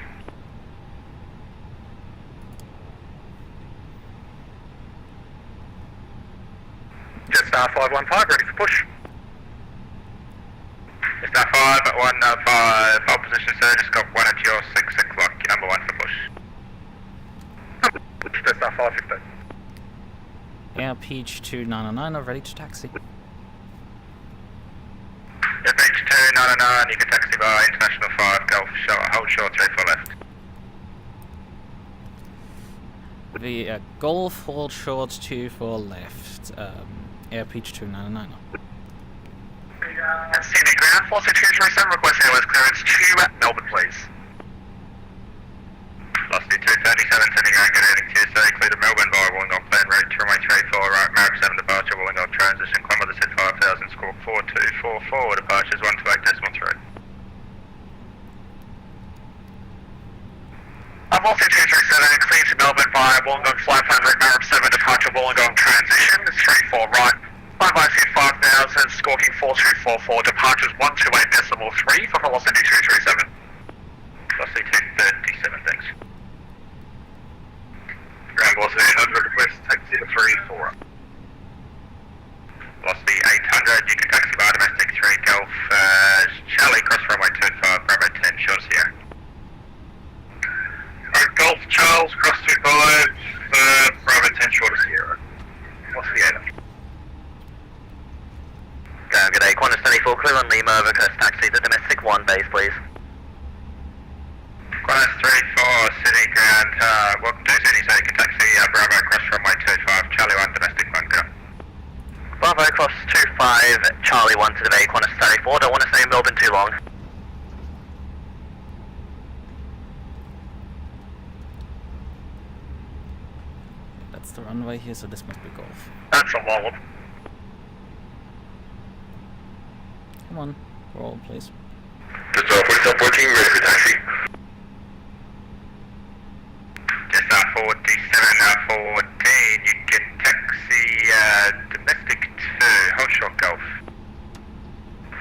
Jetstar 515, ready for push. Jetstar 515, hold position, sir, just got one at your 6 o'clock, your number 1 for push. Jetstar 515. Air Peach 299 are ready to taxi. Yeah, Beach 299, you can taxi by International 5, Golf, hold short 34 left. The Golf, hold short 24 left. Air Peach 299. Sydney ground, 46237, request airways clearance to Melbourne, please. Velocity 237, sending ground, good evening to you, sir. Clear to Melbourne via Wollongong plan route, runway 34, right, Marriott 7 departure, Wollongong transition, climb with the set 5000, squawk 4244, departures 128.3. I'm also 237, clear to Melbourne via Wollongong flight plan route, Marriott 7 departure, Wollongong transition, 34 right, 5000, squawking 4244, departures 128.3 for velocity 237. Velocity 237, thanks. Ground velocity 800, request taxi to 34. Velocity 800, you can taxi by domestic 3 Golf, Charlie, cross runway 25, Bravo 10, short Sierra. Golf Charles, cross 25, Bravo 10, short Sierra. Velocity 800. Good day, Qantas 24, clear on Lima, request taxi to domestic 1 base, please. Qantas 34, Sydney ground, welcome to Sydney, so you can taxi Bravo cross runway 25, Charlie 1, domestic 1, go. Bravo cross 25, Charlie 1 to the bay, Qantas 34, don't want to stay in Melbourne too long. That's the runway here, so this must be Golf. That's a long one. Come on, roll, please. Jetstar 4714, ready for taxi. Jetstar 4714, you can taxi domestic 2, hold short Golf.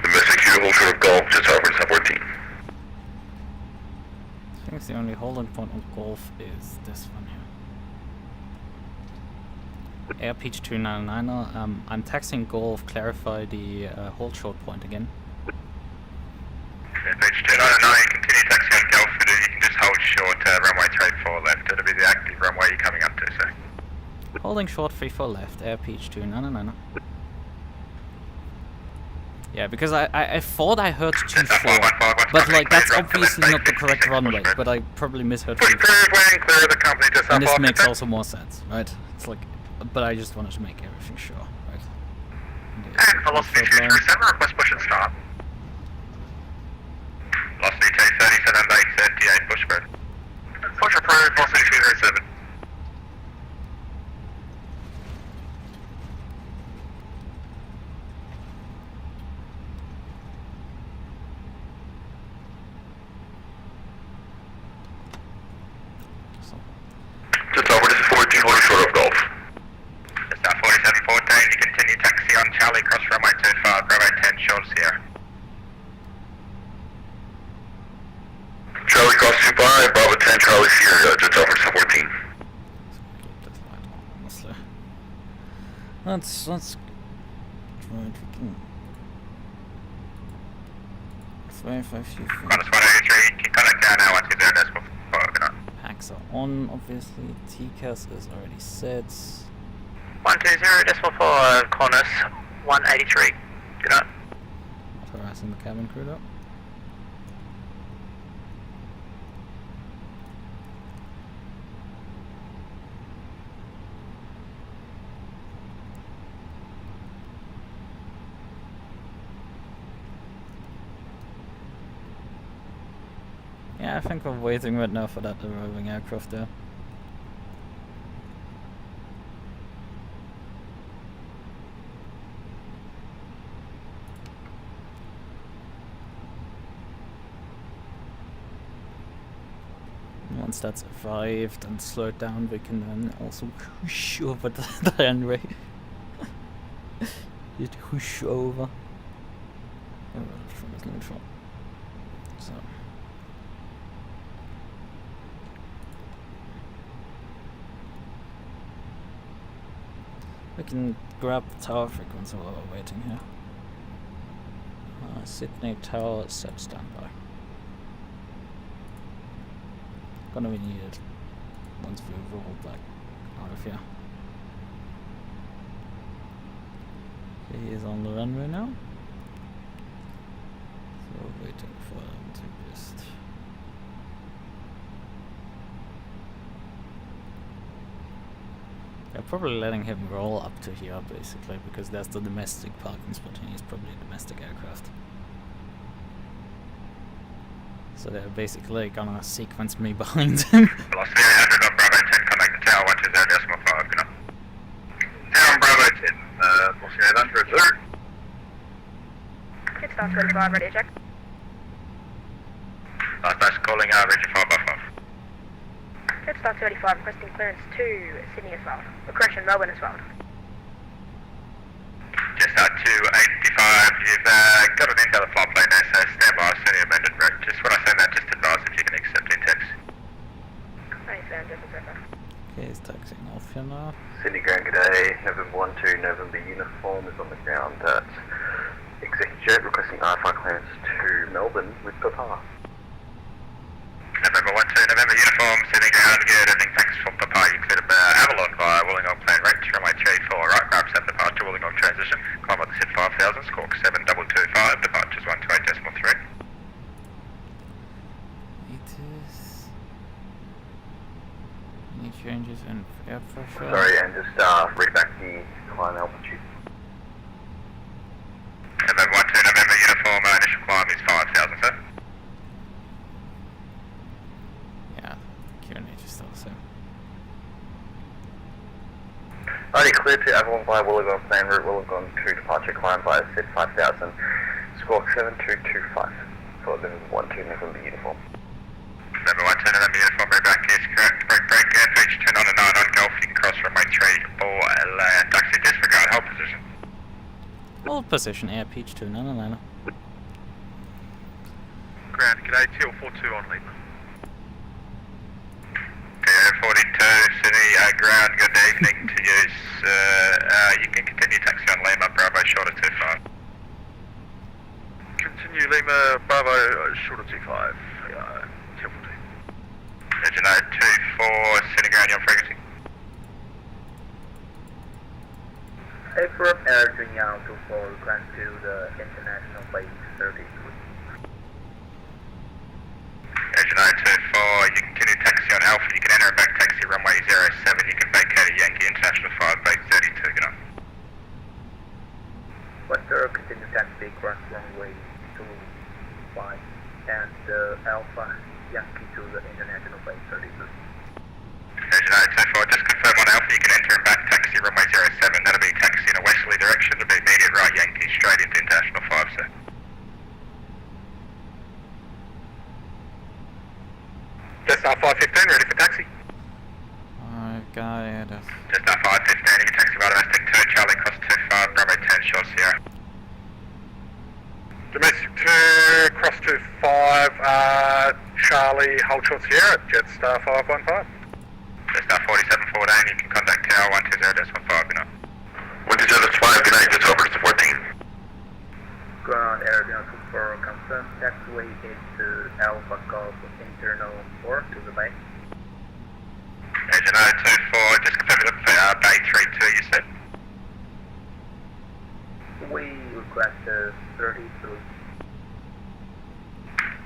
Domestic 2, hold short Golf, Jetstar 4714. I think the only holding point on Golf is this one here. Air Peach 299, I'm taxiing Golf, clarify the hold short point again. Air Peach 299, you continue taxiing Golf, you can just hold runway 34 left. It'll be the active runway you're coming up to, sir. Holding short 34 left, air peach 2, no. Yeah, because I thought I heard 24, but like that's obviously not the correct runway, but I probably misheard 24. Clear the company to And this makes also more sense, right? It's like, but I just wanted to make everything sure, right? And velocity 237, request push and start. Velocity 237, base 38, push spread. Push approved, velocity 237. Just over, this is 14, holding short of Golf. It's now 4714, you continue taxi on Charlie, cross runway 25, Bravo 10, short Sierra. Charlie cross 25, Bravo 10, Charlie Sierra, just over, this is 14. Honestly. Let's try it. We can 5 few feet. Minus 183, keep connect down now once you're there, decimal 4, good night. Packs are on, obviously. TCAS is already set. 120.4, corners 183. Good night. Not harassing the cabin crew though. Yeah, I think we're waiting right now for that arriving aircraft there. Once that's arrived and slowed down, we can then also whoosh over the runway. Just whoosh over. Oh, that's neutral. So. We can grab the tower frequency while we're waiting here. Sydney Tower set standby. Gonna be needed once we roll back out of here. Okay, he is on the runway now. So we're waiting for him to just. They're probably letting him roll up to here basically because there's the domestic parking spot and he's probably a domestic aircraft. So they're basically gonna sequence me behind him. Velocity 800 on Bravo 10, connect the tower 120 decimal 5, good night. Tower on Bravo 10, velocity 800, sir. Good start 25, ready to check. Last bus calling region 5 by 5. Good start 35, requesting clearance to Sydney as well. Correction, Melbourne as well. Just out 285, you've got an inbound flight plane there, so stand by, send you amended route. Just when I send that, just advise if you can accept intent. Okay, he's taxiing off here now. Sydney Grand G'day, November 12, November uniform is on the ground at Executive Jet, requesting IFI clearance to Melbourne with Papa. November 12, November uniform, Sydney Ground, good evening, thanks for Papa. You cleared Avalon via Wollongong plane rate, runway 34, right, Barb 7 departure, Wollongong transition, climb up the SID 5000, squawk 7225, departures 128.3. Any changes in air pressure? Sorry, and just read back the climb altitude. November 12, November uniform, initial climb is 5000, sir. Yeah, QNH is still the same. Alrighty, clear to Avalon via Wollongong plane route, Wollongong 2 departure climb via SID 5000, squawk 7225 for the 12 November uniform. November 12, November uniform, read back is correct, break, airpage 299 on Golf, you can cross runway 34, taxi, disregard, hold position. Hold position, air peach 2, no. Ground, g'day, TL42 on Lima. Okay, 42, Sydney, ground, good evening to you. You can continue taxi on Lima, Bravo, short of 25. Continue Lima, Bravo, short of 25, TL14. It's Engine 024, sending ground your frequency. April Air Junior 24, request to the International Base 33. Engine 024, you continue taxi on Alpha, you can enter and back taxi runway 07, you can vacate at Yankee International 5, base 32, good on. Western continue taxi cross runway 25 and Alpha Yankee to the International Base 33. Engine 024, just confirm on Alpha, you can enter and back taxi runway 07, that'll be taxi in a westerly direction, it'll be immediate right Yankee straight into International 5, sir. Cessna 515, ready for taxi. Alright, Cessna 515, you can taxi via domestic 2, Charlie cross 25, Bravo 10, short Sierra. Domestic 2, cross 25, Charlie, hold short Sierra, Jetstar 515. Jetstar 4714, you can contact Tower 120.15, good night. 120.5, good night, just over to 14. Ground Air 24, confirm taxiway is Alpha Golf Internal 4 to the bay. Engine 024, just confirm it up for Bay 32, you said. We request 33.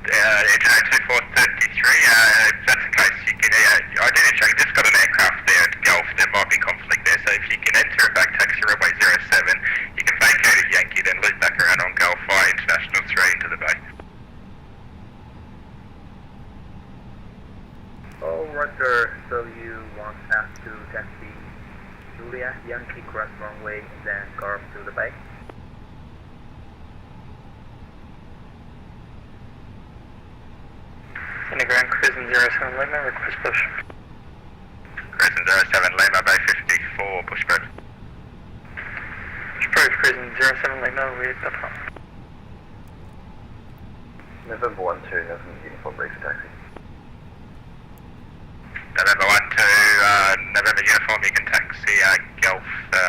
Engine 024, 33, if that's the case, you can, I didn't check, just got an aircraft there at Gulf, there might be conflict there, so if you can enter and back taxi runway 07, you can vacate at Yankee, then loop back around on Gulf via International 3 into the bay. Oh, Roger, so you want us to taxi Julia, Yankee cross runway, then Golf to the bay? Underground Cruising 07 Lima, request push. Cruising 07 Lima, Bay 54, push bridge. Approve Cruising 07 Lima with the pump. November 12, have a uniform brief for taxi. November 12, November uniform, you can taxi Gulf,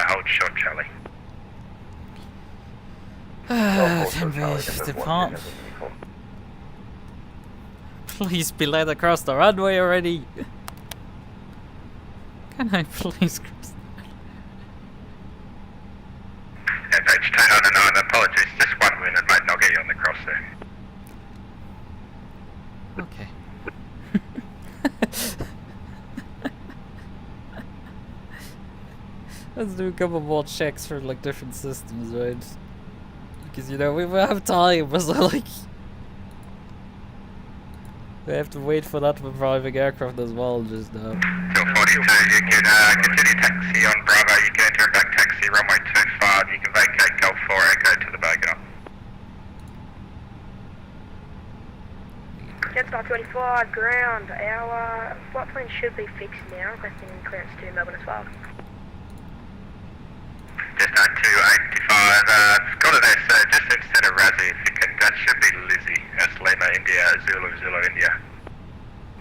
hold short Charlie. Tempest pump. Please be let across the runway already. Can I please cross? FH 1099, apologies, just 1 minute mate, and I'll get you on the cross there. Okay. Let's do a couple more checks for like different systems, right? Because you know we will have time, so like we have to wait for that arriving aircraft as well just now. Till 42, you can continue taxi on Bravo, you can enter and back taxi runway 25, you can vacate Gulf 4 Echo to the bay, go. Jetstar 25, ground. Our flight plan should be fixed now, requesting clearance to Melbourne as well. Just 285, got it there, sir, just instead of Razzie, if you can, that should be Lizzie, that's Lima, India, Zulu, India.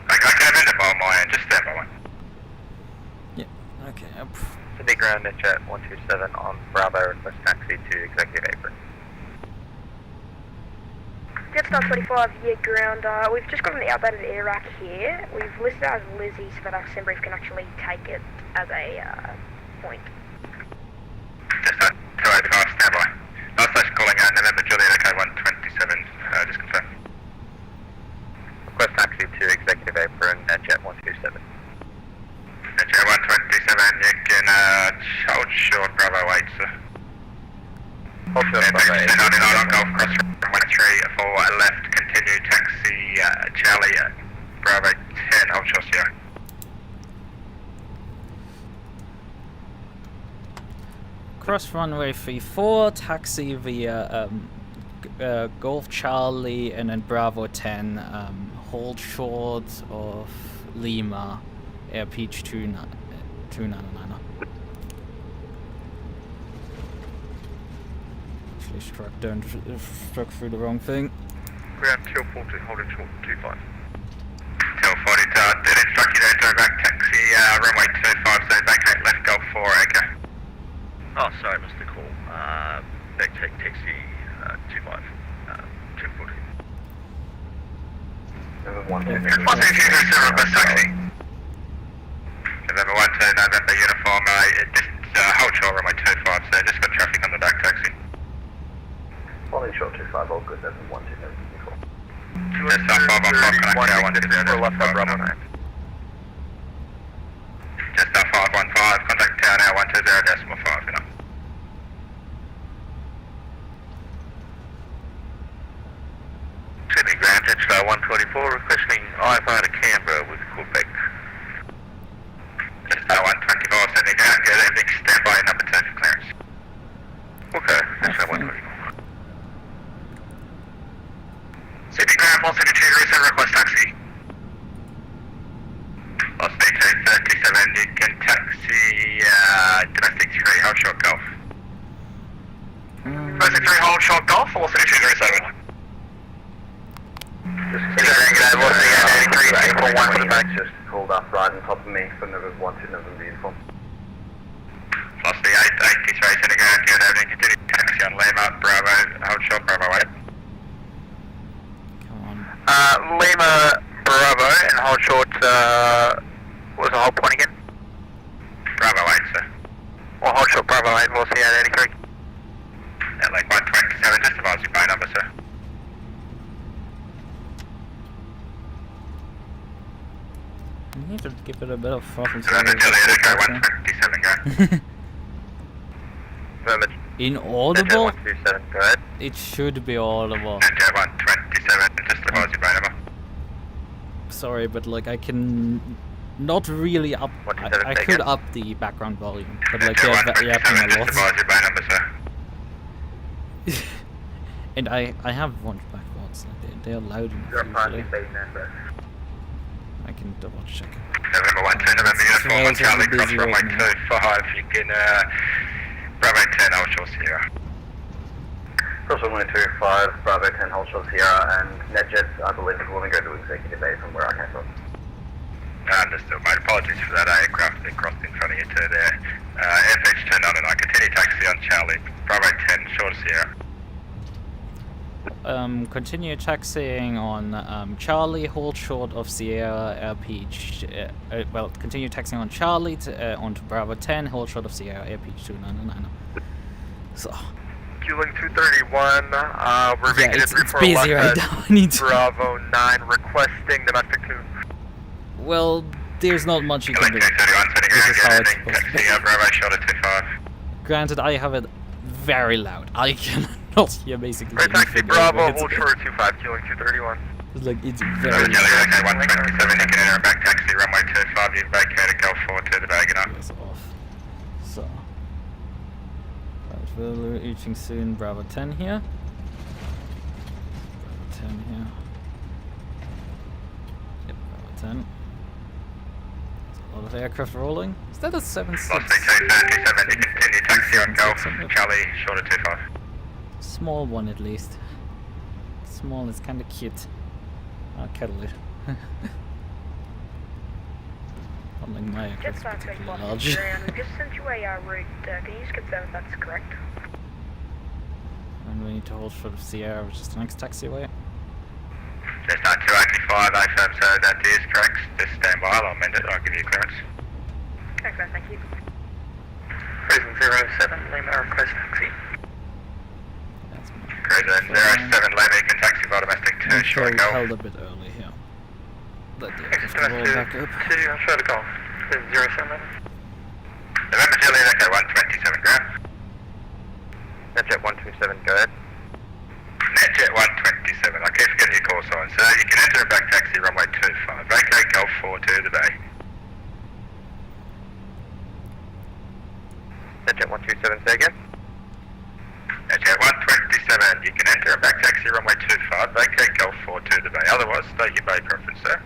I came in by my end, just stand by one. Yeah, okay, up. Sydney ground at jet 127 on Bravo, request taxi to Executive Apron. Jetstar 25, yeah, ground. We've just got an outdated air rack here. We've listed it as Lizzie so that our sim brief can actually take it as a point. Just 285, stand by. Last station calling out November Juliet, OK 127, just confirm. Request taxi to Executive Apron at jet 127. At jet 127, you can hold short Bravo 8, sir. Hold short Bravo 8. 99 on Golf Cross runway 3 for left, continue taxi Charlie, Bravo 10, hold short Sierra. Cross runway 34, taxi via Golf Charlie and then Bravo 10, hold short of Lima, Air Peach 299. Actually struck through the wrong thing. Ground till 40, holding short 25. Till 40, did instruct you there to back taxi runway 25, so vacate left Golf 4, Echo. Oh, sorry, missed the call. Back take taxi 25, 240. 12207 request taxi. November 12, November uniform, hold short runway 25, so just got traffic on the back taxi. Holding short 25, all good, 712 uniform. Just 515, connect tower 120, left side Bravo 9. Just 515, contact tower now 120.5, you know. Sydney Grand, Star 124, requesting IFR to Canberra with Quebec. Just 124, Sydney Ground, get everything standby number 2 for clearance. Okay, that's 124. Sydney Ground, 172, request taxi. Lost D2 37, you can taxi domestic 3, hold short golf. Domestic 3, hold short golf, 17207. Just pulled up right on top of me for November 12 November uniform. Lost the 883, Sydney Ground, get everything, continue taxi on Lima, Bravo, hold short, Bravo 8. Come on. Lima Bravo and hold short, what was the whole point again? Bravo 8, sir. Well, hold short Bravo 8, we'll see at 83. At like 127, just advise your phone number, sir. I need to give it a bit of throttle. November Juliet, Echo 127, go. Inaudible? 127, go ahead. It should be audible. Echo 127, just advise your phone number. Sorry, but like I can not really up. I could up the background volume, but like Echo they're yapping 127, a just lot. advise your phone number, sir. And I have one backwards. Like they're loud enough Your party usually. bay number. I can double check. November 12, November uniform on Charlie, cross busy runway right now. 25, you can, Bravo 10, hold short Sierra. Cross runway 25, Bravo 10, hold short Sierra, and NetJets, I believe, will only go to executive A from where I came from. Understood, mate. Apologies for that aircraft that crossed in front of you two there. FH 299, continue taxi on Charlie, Bravo 10, short Sierra. Continue taxiing on Charlie, hold short of Sierra LPH. Well, continue taxiing on Charlie onto Bravo 10, hold short of Sierra LPH 299. So. Fueling 231, we're Yeah, it's busy right now. I need to. Bravo 9 requesting domestic 2. Well, there's not much you can do. 231, Sydney This Ground, is how get it's everything, supposed to be. taxi Bravo short at 25. Granted, I have it very loud. I cannot hear basically Right, taxi anything. Bravo, It's- hold short 25, fueling 231. It's like it's November very Juliet, loud. okay, 127, you can enter a back taxi, runway 25, you've vacated Gulf 4 to the Bagana. Goes off. So. Right, we're reaching soon. Bravo 10 here. Bravo 10 here. Yep, Bravo 10. There's a lot of aircraft rolling. Is that a 7.6? Lost D237, you continue taxi on Gulf, 7.6? Charlie short at 25. Small one at least. Small is kind of cute. I'll cuddle it. Unlike my aircraft, Just start taking particularly off large. ground. We've just sent you a route. Can you just confirm if that's correct? And we need to hold short of Sierra, which is the next taxiway. Just 285, I confirm, so that is correct. Just stand by, I'll amend it, I'll give you clearance. Excellent, thank you. Reason 07, Lima request taxi. That's my Cruiser 07, Lima, you can taxi by domestic 2, I'm sure short we Gulf. held a bit early here. Let the aircraft roll Domestic back up. 2, I'll try to go. 07. November Juliet, okay, 127, ground. NetJet 127, go ahead. NetJet 127, I keep forgetting your call sign, sir. You can enter a back taxi, runway 25, vacate Gulf 4 to the bay. NetJet 127, say again. NetJet 127, you can enter a back taxi, runway 25, vacate Gulf 4 to the bay. Otherwise, state your bay preference, sir.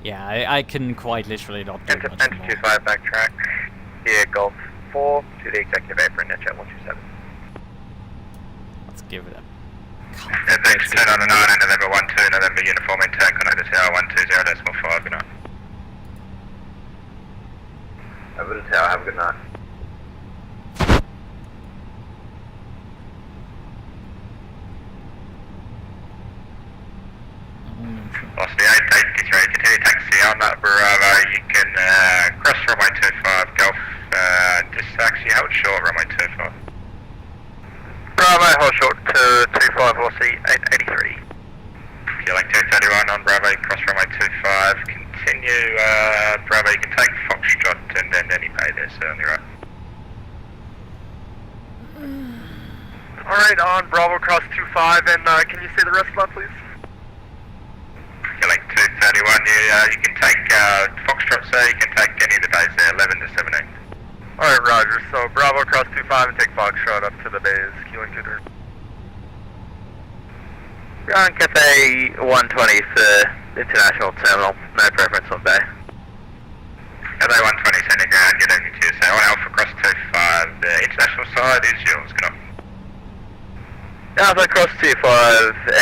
Yeah, I can quite literally not do Enter much more. 25, backtrack. Here, Golf 4 to the executive apron, NetJet 127. Let's give it a FH 299 and November 12, November uniform in turn, connect to tower 120.5, good night. Over to tower, have a good night. Lost the Bravo, you can cross runway 25 Golf, just actually hold short runway 25. Bravo, hold short to 25 velocity 883. Fueling 231 on Bravo, cross runway 25, continue, Bravo, you can take Foxtrot and then any pay there, so on your right. Alright, on Bravo, cross 25, and can you say the rest of that, please? Fueling 231, you can take Foxtrot, so you can take any of the bays there, 11 to 17. Alright, Roger, so Bravo, cross 25 and take Foxtrot up to the bays, Q1 230. Ground Cafe 120 for International Terminal, no preference on bay. Cafe 120 sending ground, get over to you, so on Alpha cross 25, the international side is yours, good on. Alpha cross 25,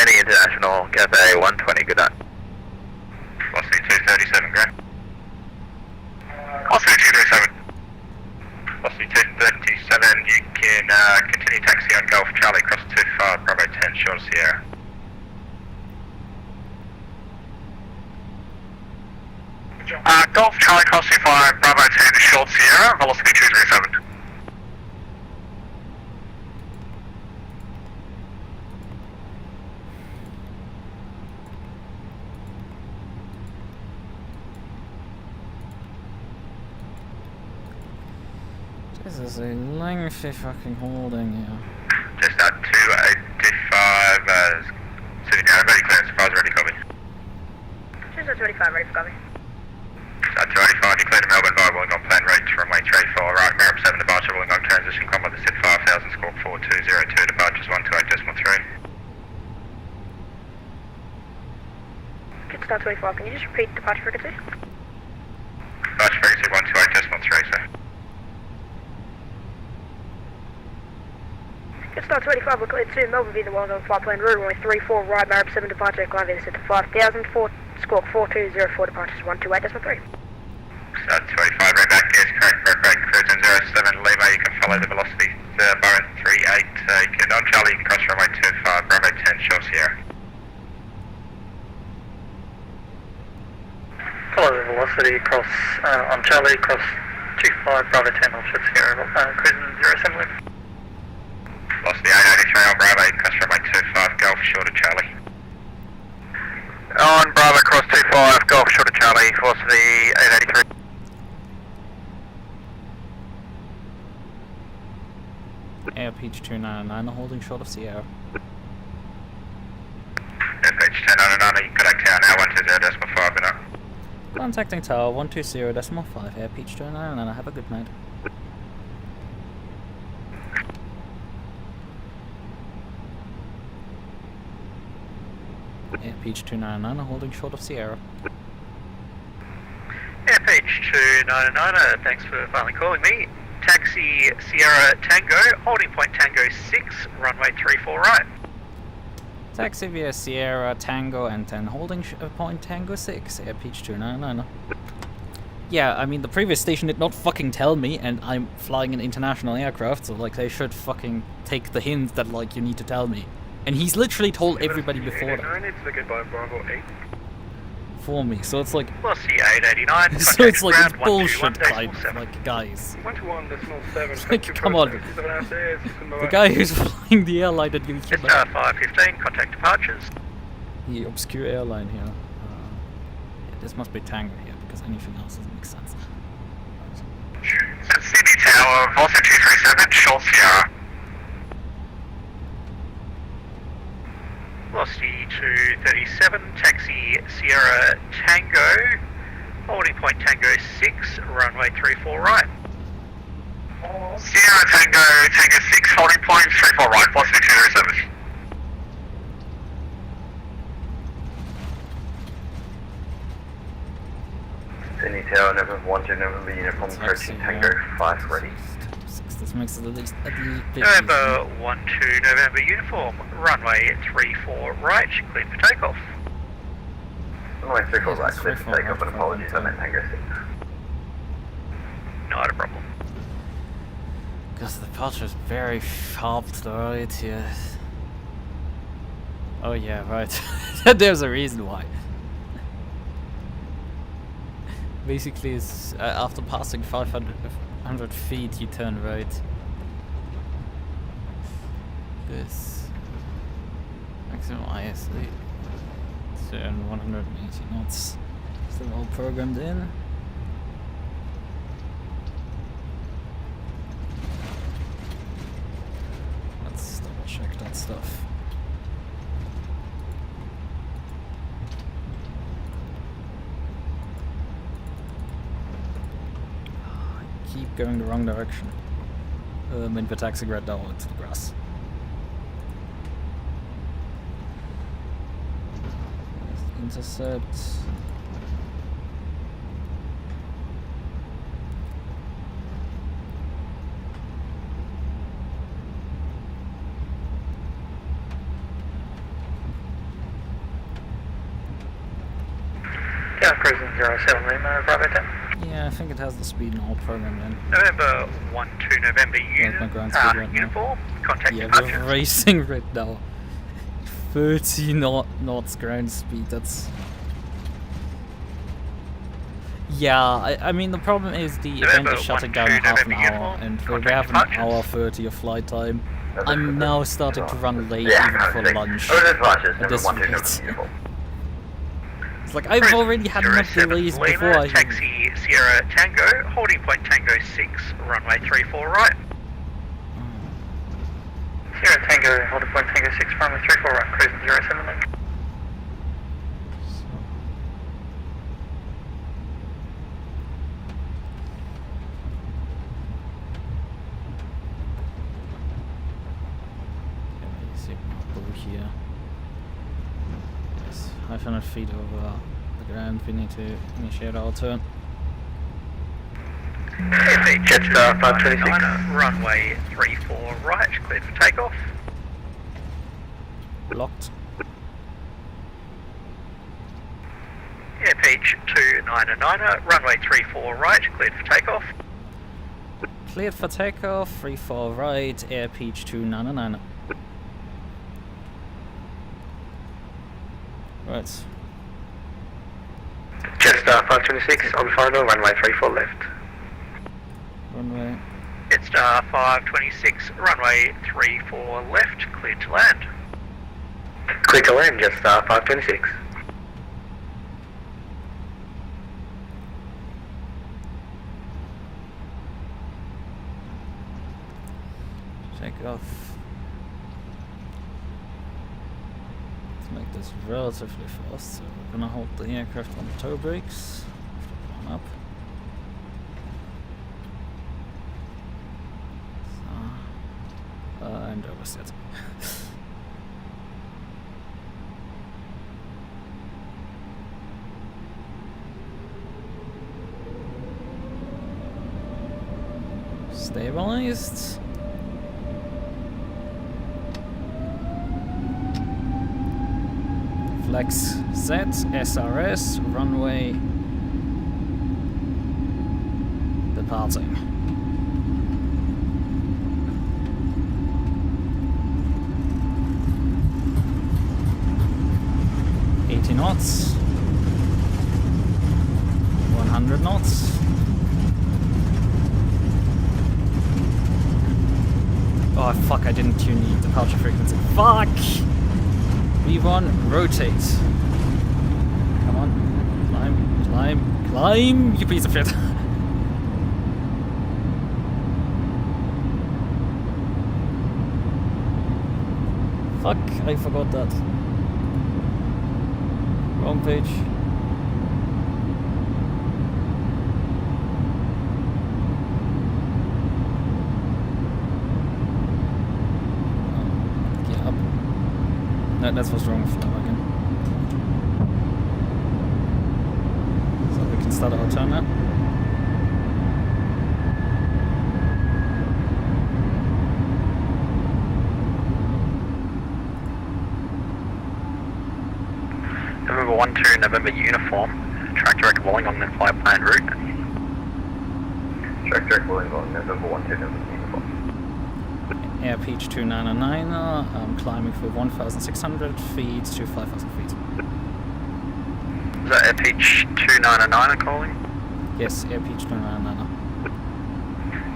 any international, Cafe 120, good night. Velocity 237, ground. Velocity 237. Velocity 237, you can continue taxi on Golf Charlie cross 25, Bravo 10, short Sierra. Golf Charlie cross 25, Bravo 10, short Sierra, velocity 237. This is a lengthy fucking holding here. Just at 285, sitting down, ready clearance, files ready, copy. Just at 25, ready for copy. At 285, declare to Melbourne via Wollongong plan rate, runway 34, right, Merritt 7 departure, Wollongong transition, combat the SID 5000, squawk 4202, departures 128.3. Good start 25, can you just repeat departure frequency? Departure frequency 128.3, sir. Good start 25, we're cleared to Melbourne via the Wollongong flight plan route, runway 34, right, Merritt 7 departure, climb via the SID 5000, squawk 4204, departures 128.3. At 25, right back, gears correct, cruising 07, Lima, you can follow the velocity, Boeing 38, you can, on Charlie, you can cross runway 25, Bravo 10, short Sierra. Follow the velocity across, on Charlie, cross 25, Bravo 10, offshore Sierra, cruising 07 Lima. Velocity 883 on Bravo, you can cross runway 25, Golf, short of Charlie. On Bravo, cross 25, Golf, short of Charlie, velocity 883. Air Peach 299 holding short of Sierra. Page 1099, you contact tower now, 120.5, good night. Contacting tower 120.5, Air Peach 299, have a good night. Air Peach 299 holding short of Sierra. Airpage 299, thanks for finally calling me. Taxi Sierra Tango, holding point Tango 6, runway 34 right. Taxi via Sierra Tango and 10 holding point Tango 6, Air Peach 299. Yeah, I mean the previous station did not fucking tell me, and I'm flying an international aircraft, so like they should fucking take the hint that like you need to tell me. And he's literally told everybody before that. It's the goodbye Bravo 8. For me, so it's like Velocity 889, so it's like it's ground bullshit 121.7. kind of, like guys. 121.7. Like come on. The guy who's flying the airline that you Star 515, contact departures. the obscure airline here. Yeah, this must be Tango here because anything else doesn't make sense. Sydney Tower, velocity 237, short Sierra. Velocity 237, taxi Sierra Tango, holding point Tango 6, runway 34 right. Sierra Tango, Tango 6, holding point 34 right, velocity 237. Sydney Tower, November 1 to November Uniform 13 Tango 5 ready. This makes it at least November 1 to November uniform, runway 34 right, cleared for takeoff. Runway 34 right, clear for takeoff, and apologies, I meant Tango 6. Not a problem. Because the departure is very sharp to the right here. Oh yeah, right. There's a reason why. basically is after passing 500 feet, you turn right. This maximum ISA turn 180 knots. Still all programmed in. Let's double check that stuff. Keep going the wrong direction. In the taxi right now into the grass. Intercept. Yeah, cruising 07 Lima, Bravo 10. Yeah, I think it has the speed and all programmed in. November 1-2 November Like my ground speed right uniform. Contact Yeah, departure. we're racing right now. 30 knots ground speed, that's... Yeah, I mean the problem is the event is shutting down in half an hour and we have an hour 30 of flight time. I'm now starting to run late even for lunch at this rate. It's like I've already had enough delays before I... Taxi Sierra Tango, holding point Tango 6, runway 34 right. Sierra Tango, holding point Tango 6, runway 34 right, cruising 07 Lima. Here. Yes, 500 feet over the ground, we need to initiate our turn. Jetstar 526. Runway 34 right, cleared for takeoff. Locked. Air Peach 299, runway 34 right, cleared for takeoff. Cleared for takeoff, 34 right, Air Peach 299. Right. Jetstar 526 on final, runway 34 left. Runway. Jetstar 526, runway 34 left, cleared to land. Clear to land, Jetstar 526. Take off. Make this relatively fast, so we're gonna hold the aircraft on the tow brakes. One up. So, and overset. Stabilized. Flex set, SRS, runway departing. Knots, 100 knots. Oh fuck, I didn't tune the departure frequency. Fuck! V1, rotate. Come on. Climb, climb, climb, you piece of shit. Fuck, I forgot that. Wrong page. Get up. No, that's what's wrong with flow again. So we can start our turn now. November 1-2 November uniform. Track direct Wollongong and fly planned route. Track direct Wollongong, November 1-2 November uniform. Air Peach 299, I'm climbing for 1,600 feet to 5,000 feet. Is that Air Peach 299 calling? Yes, AirPeach 299.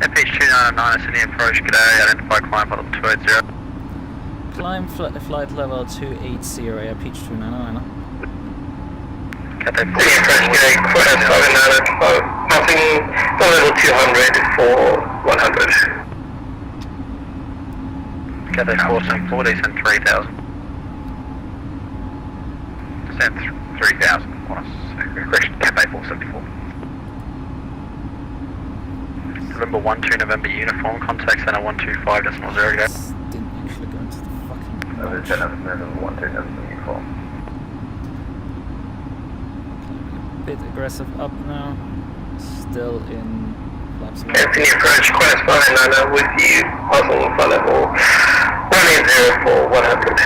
AirPeach 299 is in the approach, g'day, identify climb level 280. Climb flight level 280, AirPeach 299. Cathay City approach, g'day, Qantas 599, passing the level 200 for 100. Cathay 474, descend 3000. Descend 3000, correction, Cathay 474. November 12 November uniform, contact center 125.0, Didn't actually go into the fucking November 10 November 12 November uniform. bit aggressive up now. Still in flaps. Anthony approach, Qantas 599 with you, passing flight level 180 for 100.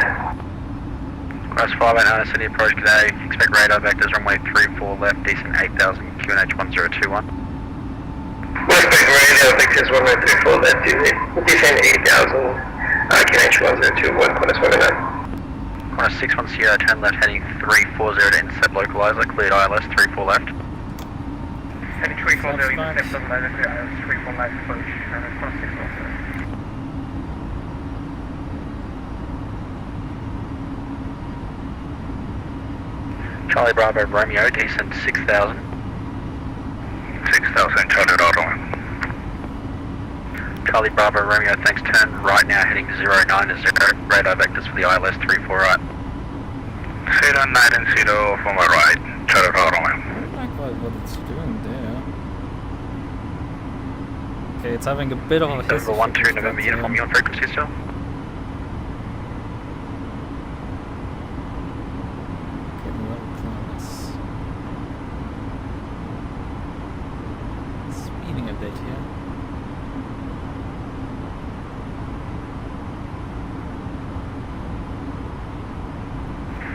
Cross 589 City approach today. Expect radar vectors runway 34 left, decent 8000 QNH 1021. Westback radio vectors 134 left, descend 8000, QNH 1021, Qantas 599. Qantas 610, turn left heading 340 to intercept localizer, cleared ILS 34 left. Heading 340, intercept localizer, cleared ILS 34 left, approach, Qantas 610. Charlie Bravo Romeo, descent 6000. 6000, Charlie Bravo. Charlie Bravo Romeo, thanks, turn right now heading 090, radar vectors for the ILS 34 right. 090 for my right, Charlie Bravo. I like what it's doing there. Okay, it's having a bit of a hiss. November 12 November uniform, you on frequency still? Speeding a bit here.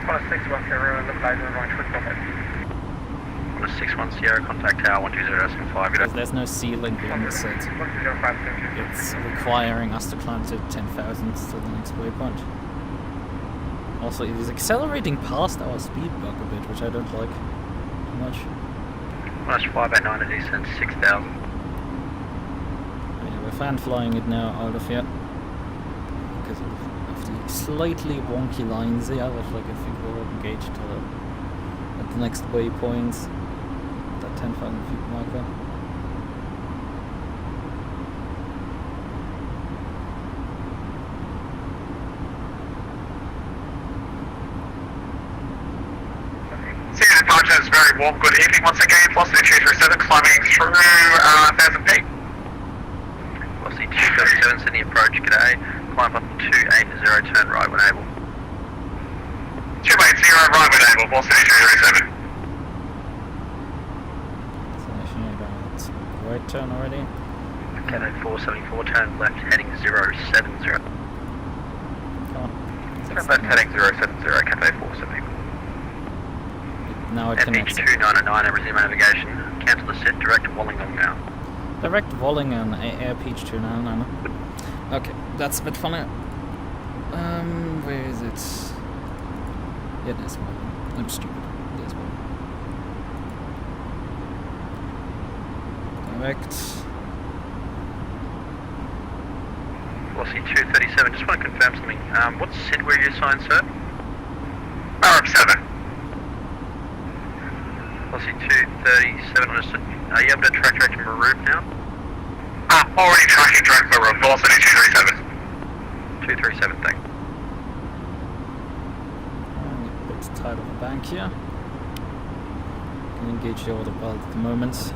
Qantas 610, localizer, runway 34 left. Qantas 610, contact tower 120.5, Because there's no ceiling on the set. 120.5. It's requiring us to climb to 10,000 to the next waypoint. Also, it is accelerating past our speed bug a bit, which I don't like too much. Qantas 589 descent 6000. Yeah, we're fan flying it now out of here. Because of the slightly wonky lines here, which like I think we'll engage to at the next waypoint, that 10,000 feet marker. Senior departure is very warm. Good evening once again. Velocity 237 climbing through 1000 feet. Velocity 237, Sydney approach, g'day. Climb up 280, turn right when able. 280 right when able. Velocity 237. Destination about right turn already. Cathay 474, turn left heading 070. Come on. Turn left heading 070, Cathay 474. Now it MH connects. 299 and resume navigation. Cancel the set, direct to Wollongong now. Direct Volling on AirPeach 299. Okay, that's a bit funny. Where is it? Yeah, there's one. I'm stupid. There's one. Direct. Velocity 237, just want to confirm something. What SID were you assigned, sir? Arab 7. Velocity 237, understood. Are you able to track direct to Maroop now? Already tracking direct for velocity 237. 237, thanks. A bit tight of the bank here. Can engage the autopilot at the moment.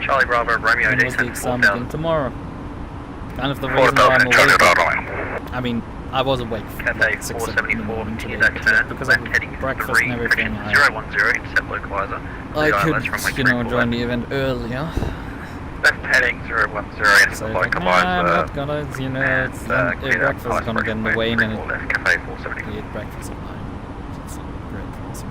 Charlie Bravo Romeo, When was the descent exam 4000. again tomorrow? Kind of the reason why I'm 4000, Charlie awake. Bravo. I mean, I was awake for Cathay like 6 7 in the 474, morning continue today, that turn. because Left of heading breakfast 3, and everything. correction 010, intercept localizer. I ILS could, runway you know, 34 join left. the event earlier. Left heading 010, So intercept like, nah, I'm localizer. not gonna, you know, it's breakfast is gonna get in the way, and then it, left, Cathay we 474. eat breakfast at 9. So it's not great for us. So.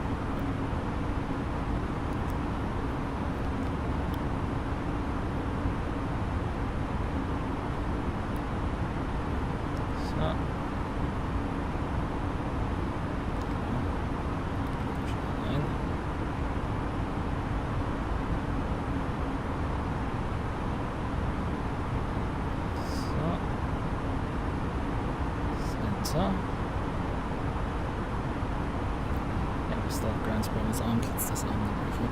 So. Ja, we still have ground spoilers armed. Let's disarm them briefly.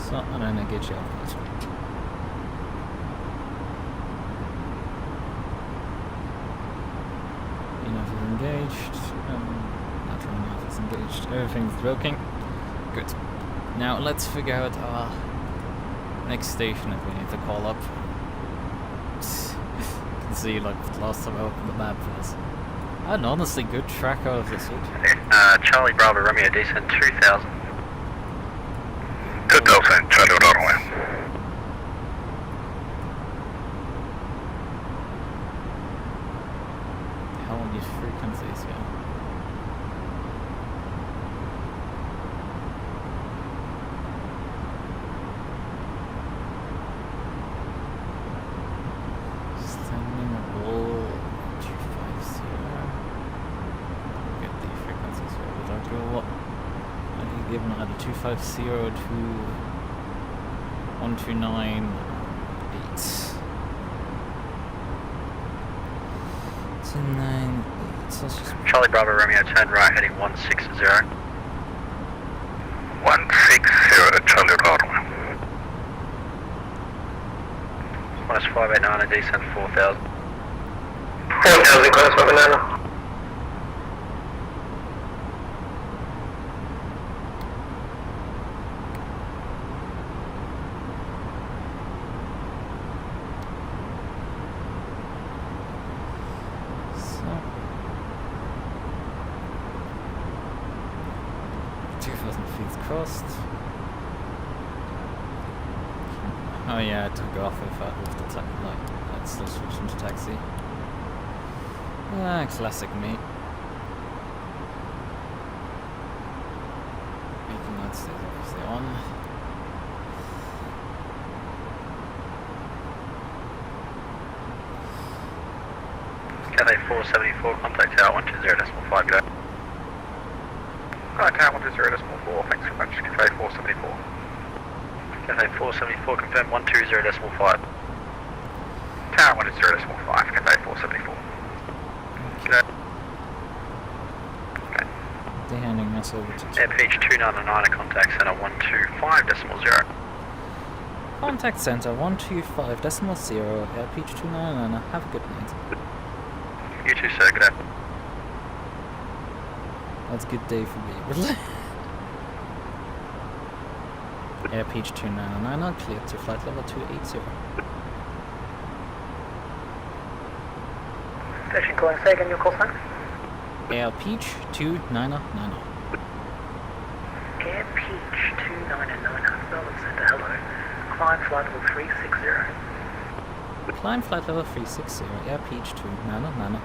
So, and then engage the output. Enough is engaged. Not really enough is engaged. Everything's working. Good. Now let's figure out our next station that we need to call up. You can see, like, last time I opened the map for this. I had an honestly good track out of this route. Charlie Bravo Romeo descent 2000. 2000, Charlie Bravo. How are these frequencies here? Standing wall 250. Get the frequencies here. Would I go what? I think given either 250 to 1298. 298. So let's just Charlie Bravo Romeo, turn right heading 160. 160, Charlie Bravo. Minus 589 descent 4000. 4000, class 589. so 2000 feet crossed. Oh yeah, I took off with the like let's still switch into taxi. Ah, classic me. Making light stays obviously on. Cathay 474, contact tower 120.5, go. Hi, tower 120.4, thanks very much. Cathay 474. Cathay 474, confirm 120.5. Tower 120.5, Cathay 474. Okay. They're handing us over to Airpage 299, contact center 125.0. contact center 125.0, airpage 299. Have a good night. You too, sir, good afternoon. That's a good day for me. Airpage 299 cleared to flight level 280. Station calling, say again your call sign. Airpage 299. Air Peach 299, Melbourne Centre, hello. Climb flight level 360. Climb flight level 360, Airpage 299.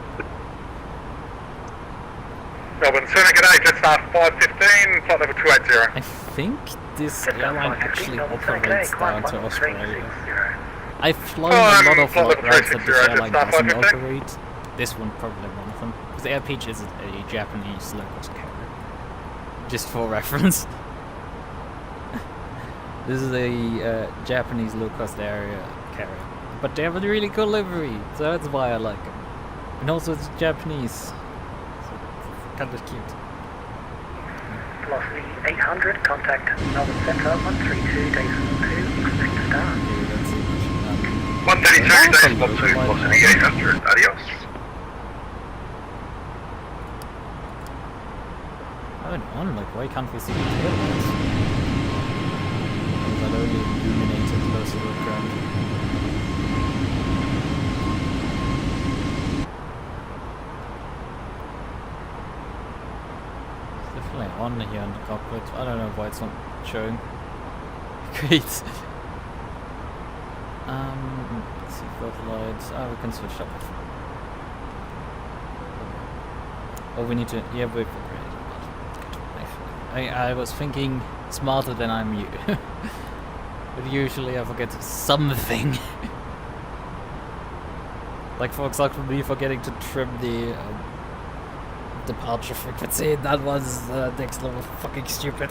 Melbourne Centre, g'day, Jetstar 515, flight level 280. I think this airline actually operates down to Australia. I've flown a lot of flight level routes that this 360, airline Jetstar doesn't 515. operate. This one probably one of them. Because the Airpeach is a Japanese low-cost carrier. Just for reference. This is a Japanese low-cost area carrier. But they have a really cool livery, so that's why I like them. And also it's Japanese. So it's kind of cute. Velocity 800, contact Melbourne Centre 132, days 2, expect to start. 132, decimal 2, velocity 800, adios. Going on, like, why can't we see the tail lights? That only illuminated close to the ground. It's definitely on here in the cockpit. I don't know why it's not showing. Great. Let's see, floodlights. Ah, we can switch up. Oh, we need to. Yeah, wait for grading. I was thinking smarter than I'm you. But usually I forget something. Like, for example, me forgetting to trim the departure frequency. That was next level fucking stupid.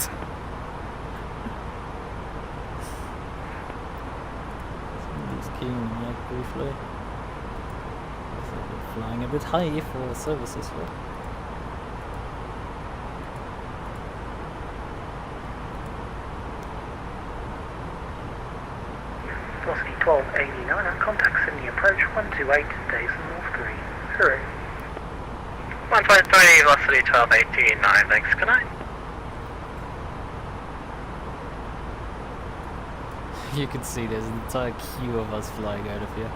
These looking like briefly. So we're flying a bit high for services here. Velocity 1289, contact Sydney approach 128 days north 3. Hooray. 153, velocity 1289, thanks, good night. You can see there's an entire queue of us flying out of here.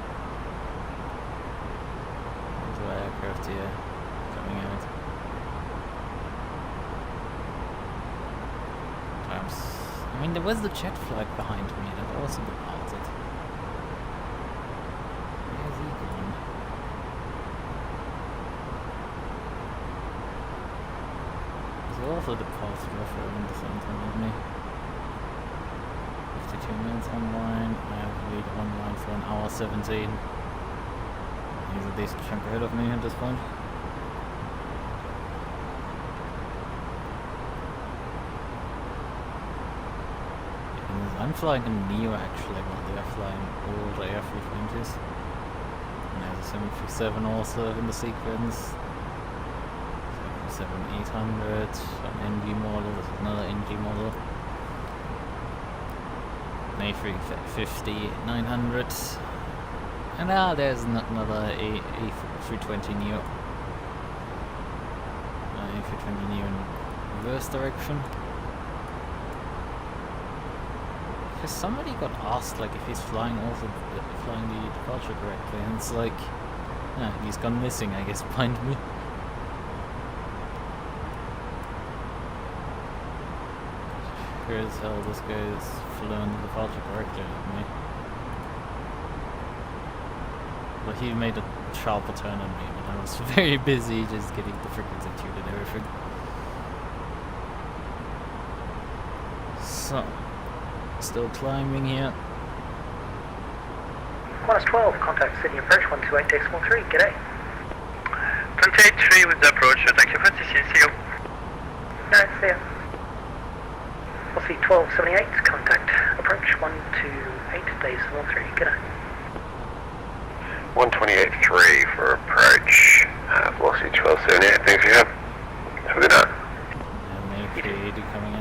There's our aircraft here coming out. I mean, there was the jet flag behind me that also departed. Where's he gone? He's also departed roughly around the same time as me. 52 minutes online. I have lead online for an hour 17. He's a decent chunk ahead of me at this point. I'm flying a Neo actually, while they are flying all the A320s. And there's a 737 also in the sequence. 737-800, an NG model, this is another NG model. An A350-900. And now there's another A320 Neo. A320 Neo in reverse direction. Because somebody got asked like if he's flying the departure correctly, and it's like, yeah, he's gone missing, I guess, behind me. Sure as hell this guy's flown the departure correctly with me. But he made a sharper turn on me, but I was very busy just getting the frequency tuned and everything. So, still climbing here. Qantas 12, contact Sydney approach 128.3, g'day. 28.3 with the approach, thank you for this, see you. No, see ya. Velocity 1278, contact approach 128 days 3, g'day. 128.3 for approach, velocity 1278, thanks for your help. Have a good night. And A380 coming in.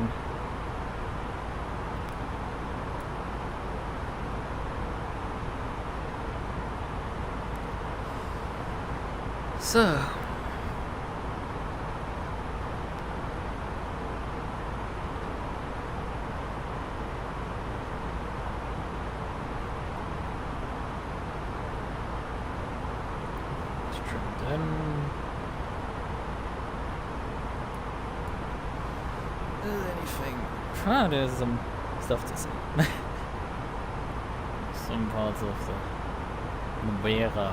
So, let's trim them. Is anything? Ah, there's some stuff to see. Some parts of the Vera.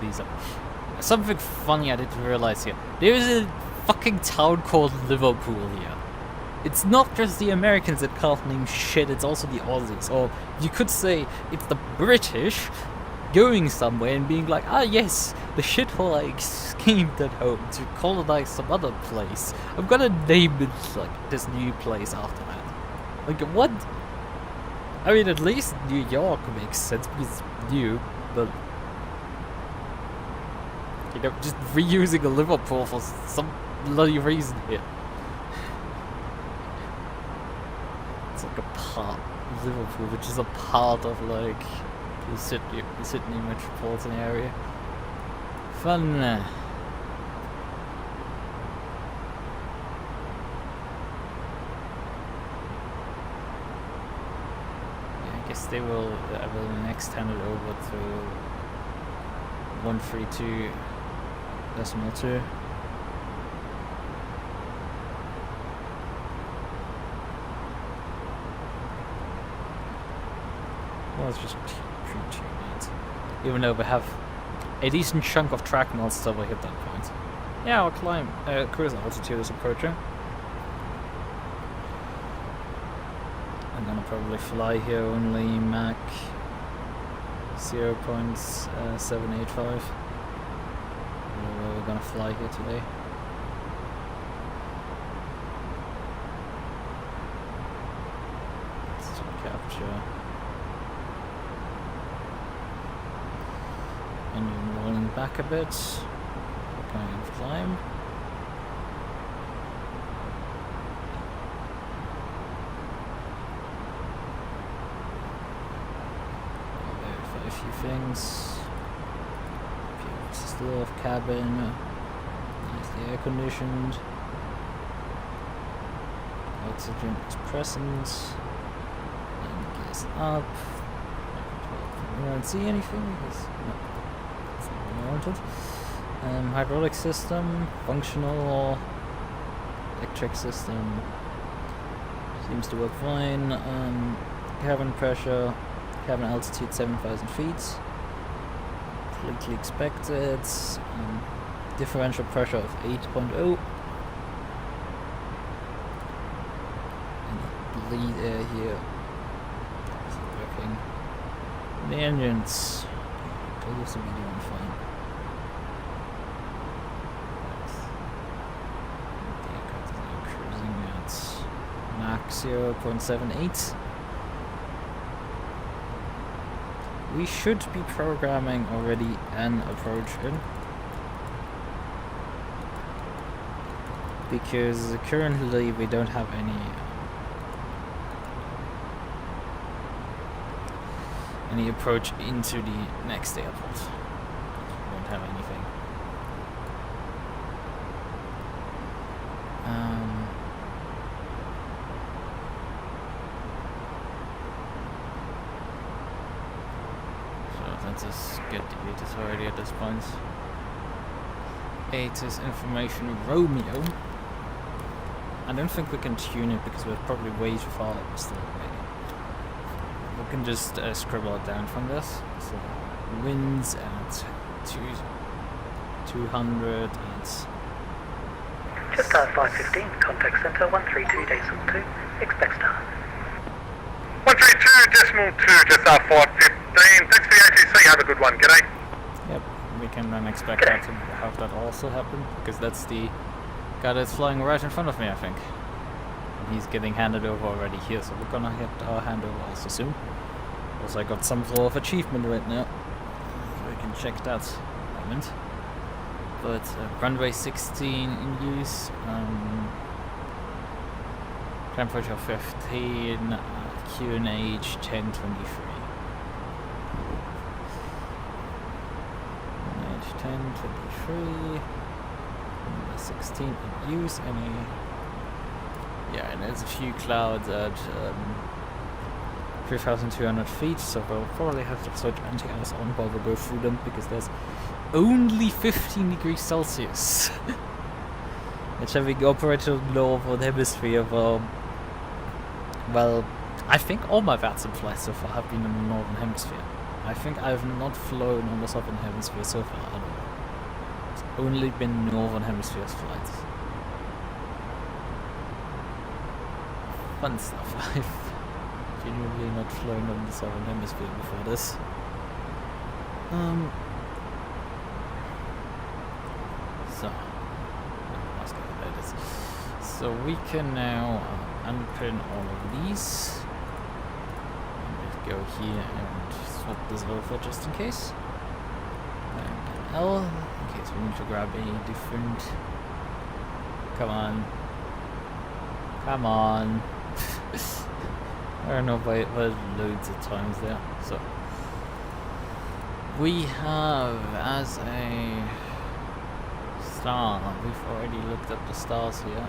These are. Something funny I didn't realize here. There is a fucking town called Liverpool here. It's not just the Americans that can't name shit, it's also the Aussies. Or you could say it's the British going somewhere and being like, ah yes, the shithole I escaped at home to colonize some other place. I'm gonna name it like this new place after that. Like what? I mean, at least New York makes sense because it's new, but you know, just reusing a Liverpool for some bloody reason here. It's like a part of Liverpool, which is a part of like the Sydney metropolitan area. Fun. Yeah, I guess they will next hand it over to 132.2. Well, it's just pre-tuned it. Even though we have a decent chunk of track miles till we hit that point. Yeah, our cruise altitude is approaching. I'm gonna probably fly here only Mach 0.785. Where we're gonna fly here today. Let's capture. Engine rolling back a bit. Going of climb. Verify a few things. Still off cabin. Nicely air conditioned. Oxygen is present. And gas up. We don't see anything because no, it's not warranted. Hydraulic system, functional. Electric system seems to work fine. Cabin pressure, cabin altitude 7,000 feet. Completely expected. Differential pressure of 8.0. And bleed air here. Is it working? The engines appear to be doing fine. Cruising at Mach 0.78. We should be programming already an approach in, because currently we don't have any approach into the next airport. We don't have anything. So let's get the ATIS already at this point. ATIS information Romeo. I don't think we can tune it because we're probably way too far still away. We can just scribble it down from this. So winds at 200 and just 515, contact center 132.2, expect start. 132.2, just 515. Thanks for the ATC, have a good one, g'day. Yep, we can then expect that to have that also happen, because that's the guy that's flying right in front of me, I think. And he's getting handed over already here, so we're gonna get our handover also soon. Also, I got some sort of achievement right now, so we can check that moment. But runway 16 in use, temperature 15, QNH 1023. QNH 1023, runway 16 in use, yeah, and there's a few clouds at 3,200 feet, so we'll probably have to switch anti-ice on while we go through them, because there's only 15 degrees Celsius. It's having operated in the Northern Hemisphere for, well, I think all my VatSim flights so far have been in the Northern Hemisphere. I think I've not flown on the Southern Hemisphere so far at all. It's only been Northern Hemisphere's flights. Fun stuff. I've genuinely not flown on the Southern Hemisphere before this. So we can now unpin all of these. And go here and swap this over just in case. And L, in case we need to grab a different. Come on. Come on. I don't know why loads of times there. So we have as a star, we've already looked up the stars here.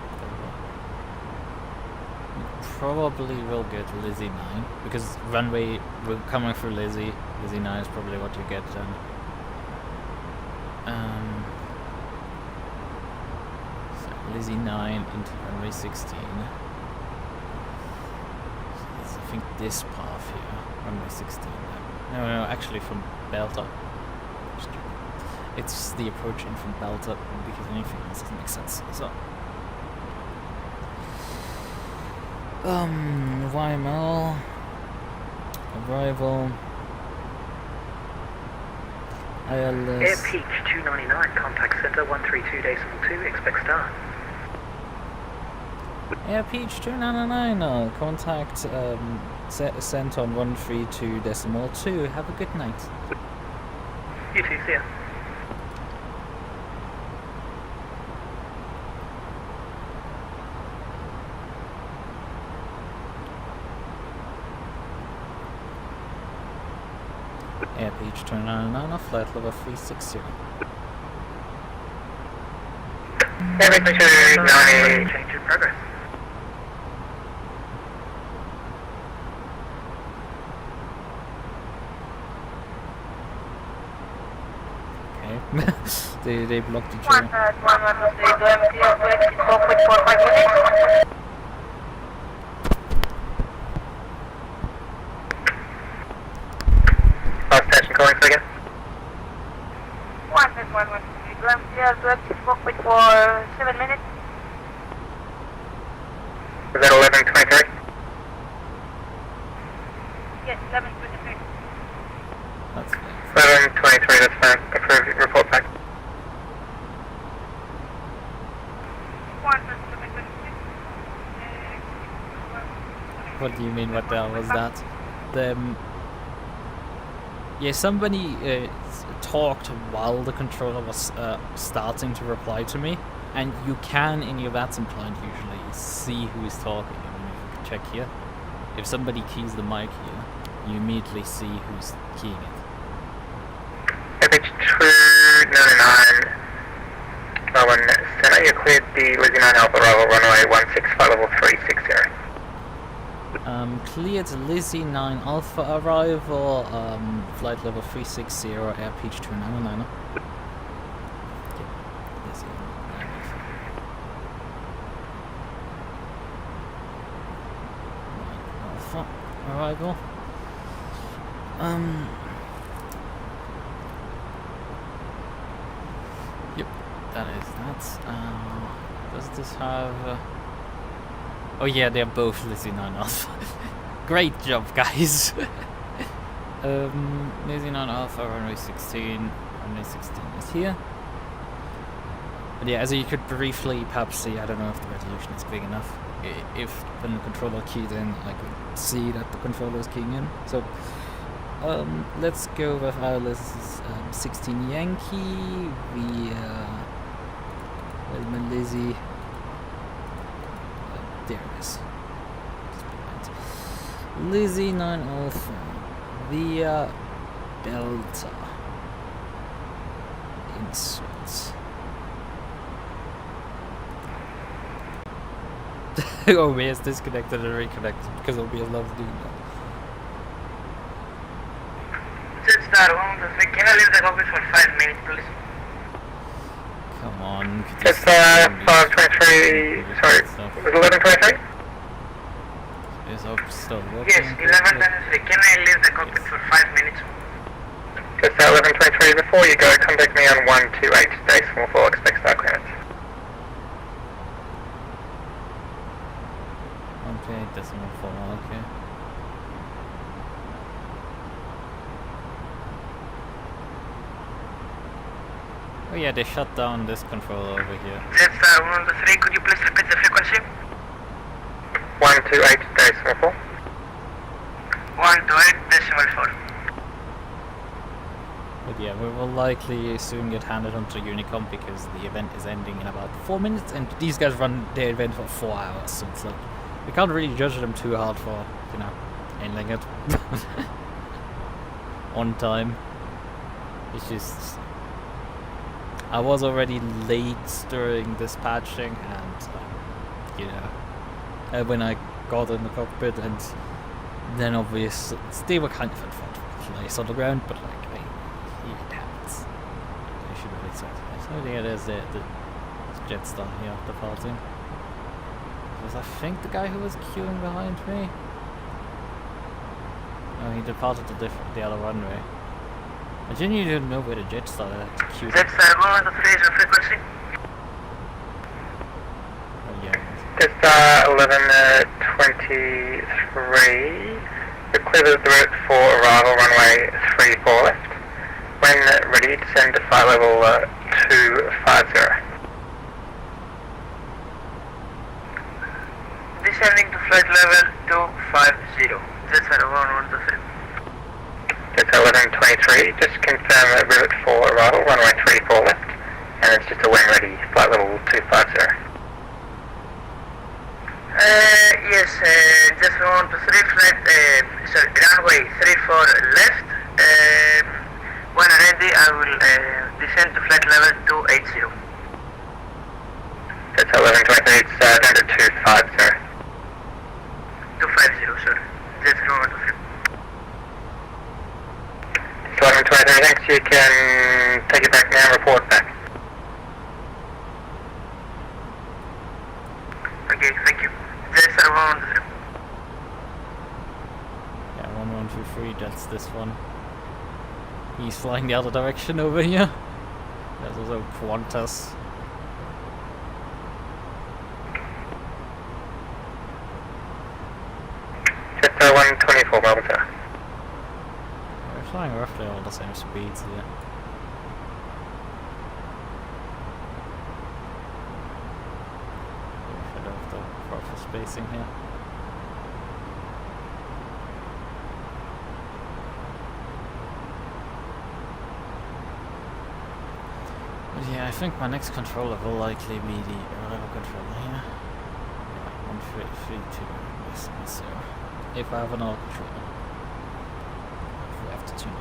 We probably will get Lizzie 9 because runway, we're coming through Lizzie 9 is probably what you get then. So Lizzie 9 into runway 16. So I think this path here, runway 16. No, actually from Belta. It's the approach in from Belta because anything else doesn't make sense. So YML arrival ILS Air Peach 299, contact center 132.2, expect start. Air Peach 299, contact sent on 132.2. Have a good night. You too, see ya. Airpage 299, flight level 360. Airpage 290. Change in progress. Okay. they blocked each other. Station calling again. 7 minutes. Is that 11:23? Yes, 11:23. That's fine. 11:23, that's fine. Approved, report back. What do you mean, what the hell was that? Yeah, somebody talked while the controller was starting to reply to me, and you can, in your VatSim client, usually see who is talking. I mean, if you can check here. If somebody keys the mic here, you immediately see who's keying it. Airpage 299, Melbourne Center, you cleared the Lizzie 9 Alpha arrival runway 16 flight level 360. Cleared Lizzie 9 Alpha arrival, flight level 360, airpage 299. Yeah, Lizzie 9 Alpha arrival. Yep, that is that. Does this have... Oh yeah, they're both Lizzie 9 Alpha. Great job, guys. Lizzie 9 Alpha, runway 16. Runway 16 is here. But yeah, as you could briefly perhaps see, I don't know if the resolution is big enough. If when the controller keyed in, I could see that the controller is keying in. So let's go with our list 16 Yankee via Lizzie. There it is. Lizzie 9 Alpha via Delta. Inserts. Oh, we has disconnected and reconnected because it'll be a love doing that. Jetstar 123, can I leave the office for 5 minutes, please? Come on. Jetstar 523, sorry, was it 11:23? Is Hope still working? Yes, 11:23, can I leave the cockpit for 5 minutes? Jetstar 11:23, before you go, contact me on 128.4, expect start clearance. 128.4, okay. Oh yeah, they shut down this controller over here. Jetstar 123, could you please repeat the frequency? 128.4. 128.4. But yeah, we will likely soon get handed onto Unicom because the event is ending in about 4 minutes, and these guys run their event for 4 hours, so it's like, we can't really judge them too hard for, you know, ending it on time. It's just, I was already late during dispatching, and you know, when I got in the cockpit, and then obviously they were kind of in front of the place on the ground, but like, it happens. I should have expected that. So yeah, there's the Jetstar here departing. Was I think the guy who was queuing behind me? Oh, he departed to the other runway. I genuinely didn't know where the Jetstar queued. Jetstar 123 is your frequency? Oh yeah. Jetstar 11:23. You clear the route for arrival runway 34 left. When ready, descend to flight level 250. Descending to flight level 250. Jetstar 1123. Jetstar 1123, just confirm a rivet for arrival, runway 34 left, and it's just a when ready, flight level 250. Yes, just want to reflect, runway 34 left. When ready, I will descend to flight level 280. That's 1123, it's down to 250. 250, sir. Just want to flip. 1123, thanks, you can take it back now, report back. Okay, thank you. Just around. Yeah, 1123, that's this one. He's flying the other direction over here. There's also Qantas. Just 124, Melbourne, sir. We're flying roughly all the same speeds here. Should have the proper spacing here. But yeah, I think my next controller will likely be the reliable controller here. Yeah, 132 so if I have another controller. If we have to tune it.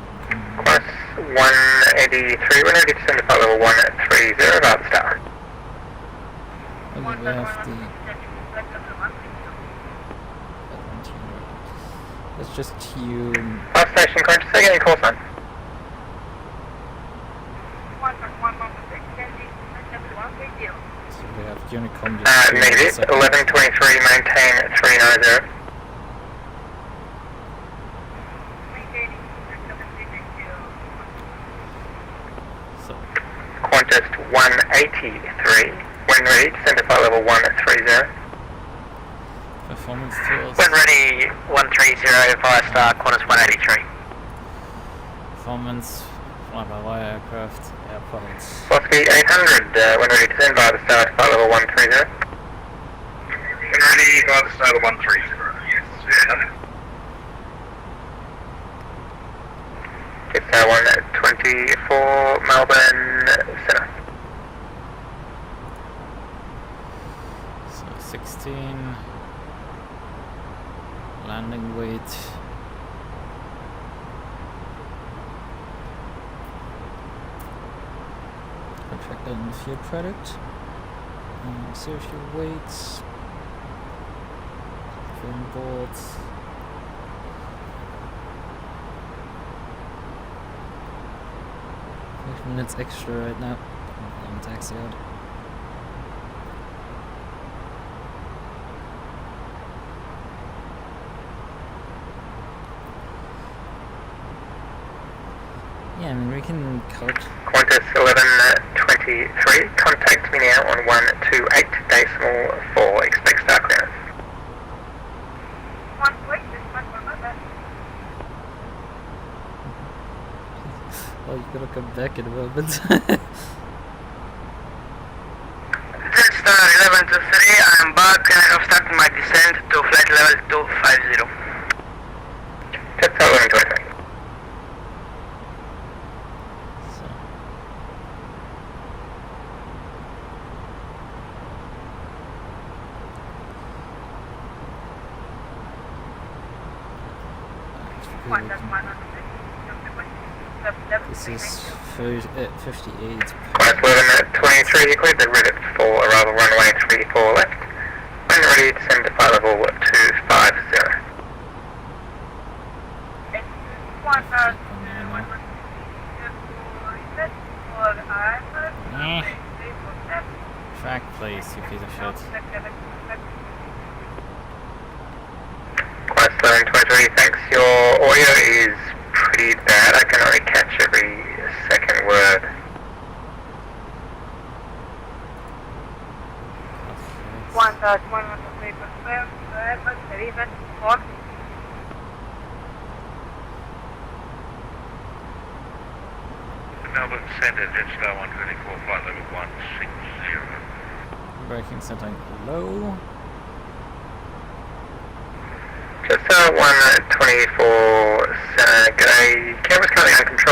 Plus 183, when ready to send to flight level 130 about the star. Okay, we have the... Let's just tune... Flight station, Qantas, say again, call sign. So we have Unicom... Negative, 1123, maintain 390. So, Qantas 183, when ready, descend to flight level 130. performance tools. When ready, 130 via star, Qantas 183. Performance, fly by wire aircraft, airports. Philosophy 800, when ready, descend via the star to flight level 130. When ready, by the start of 130. Yes, yeah. It's 124, Melbourne Centre. So 16. Landing weight. Contract and fuel product. Social weights. Phone boards. 5 minutes extra right now. I'm taxi out. Yeah, I mean, we can cut. Qantas 1123, contact me now on 128.4, expect star clearance. Oh, you gotta come back in a moment. Jetstar 1123, I'm back and I have started my descent to flight level 250. Jetstar 1123. So. This is 58. Qantas 1123, you cleared the rivet for arrival runway 34 left. When ready, descend to flight level 250. Track, please, you piece of shit. Qantas 1123, thanks. Your audio is pretty bad. I can only catch every second word. Melbourne Centre, Jetstar 124, flight level 160. Braking setting low. Just 124, g'day. Camera's currently uncontrolled.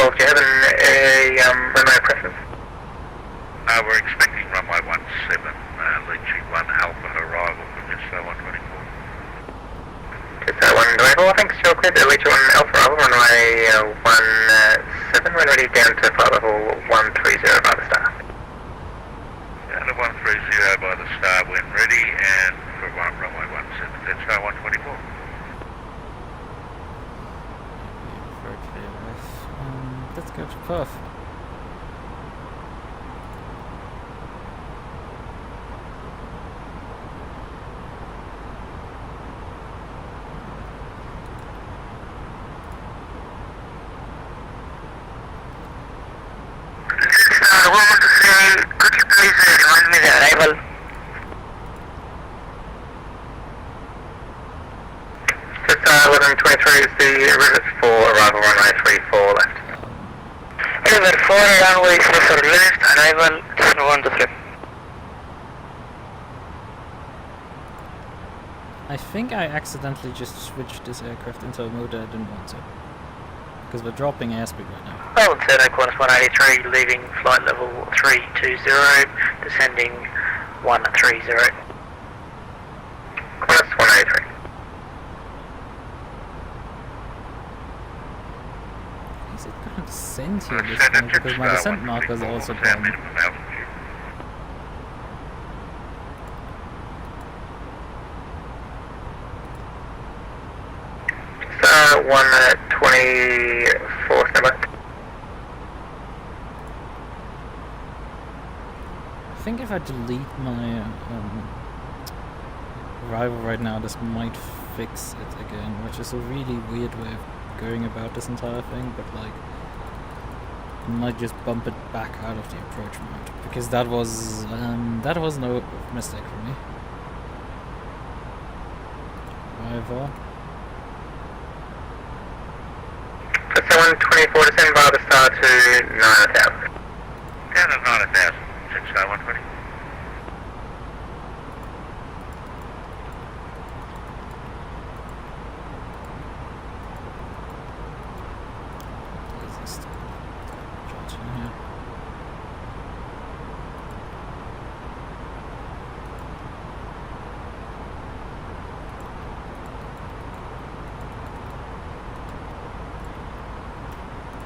when ready, down to flight level 130 by the star. Down to 130 by the star when ready, and for runway 17, Jetstar 124. Very clear. Let's go to Perth. Could you please remind me the arrival? Just 1123 is the rivet for arrival runway 34 left. River 4, runway 34 left, arrival 123. I think I accidentally just switched this aircraft into a mode I didn't want to. Because we're dropping airspeed right now. Melbourne Turno, Qantas 183, leaving flight level 320, descending 130. Qantas 183. Is it going to descend here this time? Because my descent marker is also gone. Minimum altitude. So 124 number. I think if I delete my arrival right now, this might fix it again, which is a really weird way of going about this entire thing, but like, it might just bump it back out of the approach mode, because that was no mistake for me. Arrival. So 124 descend via the star to 9000. Down to 9000, Jetstar 120. Is this the Johnson here?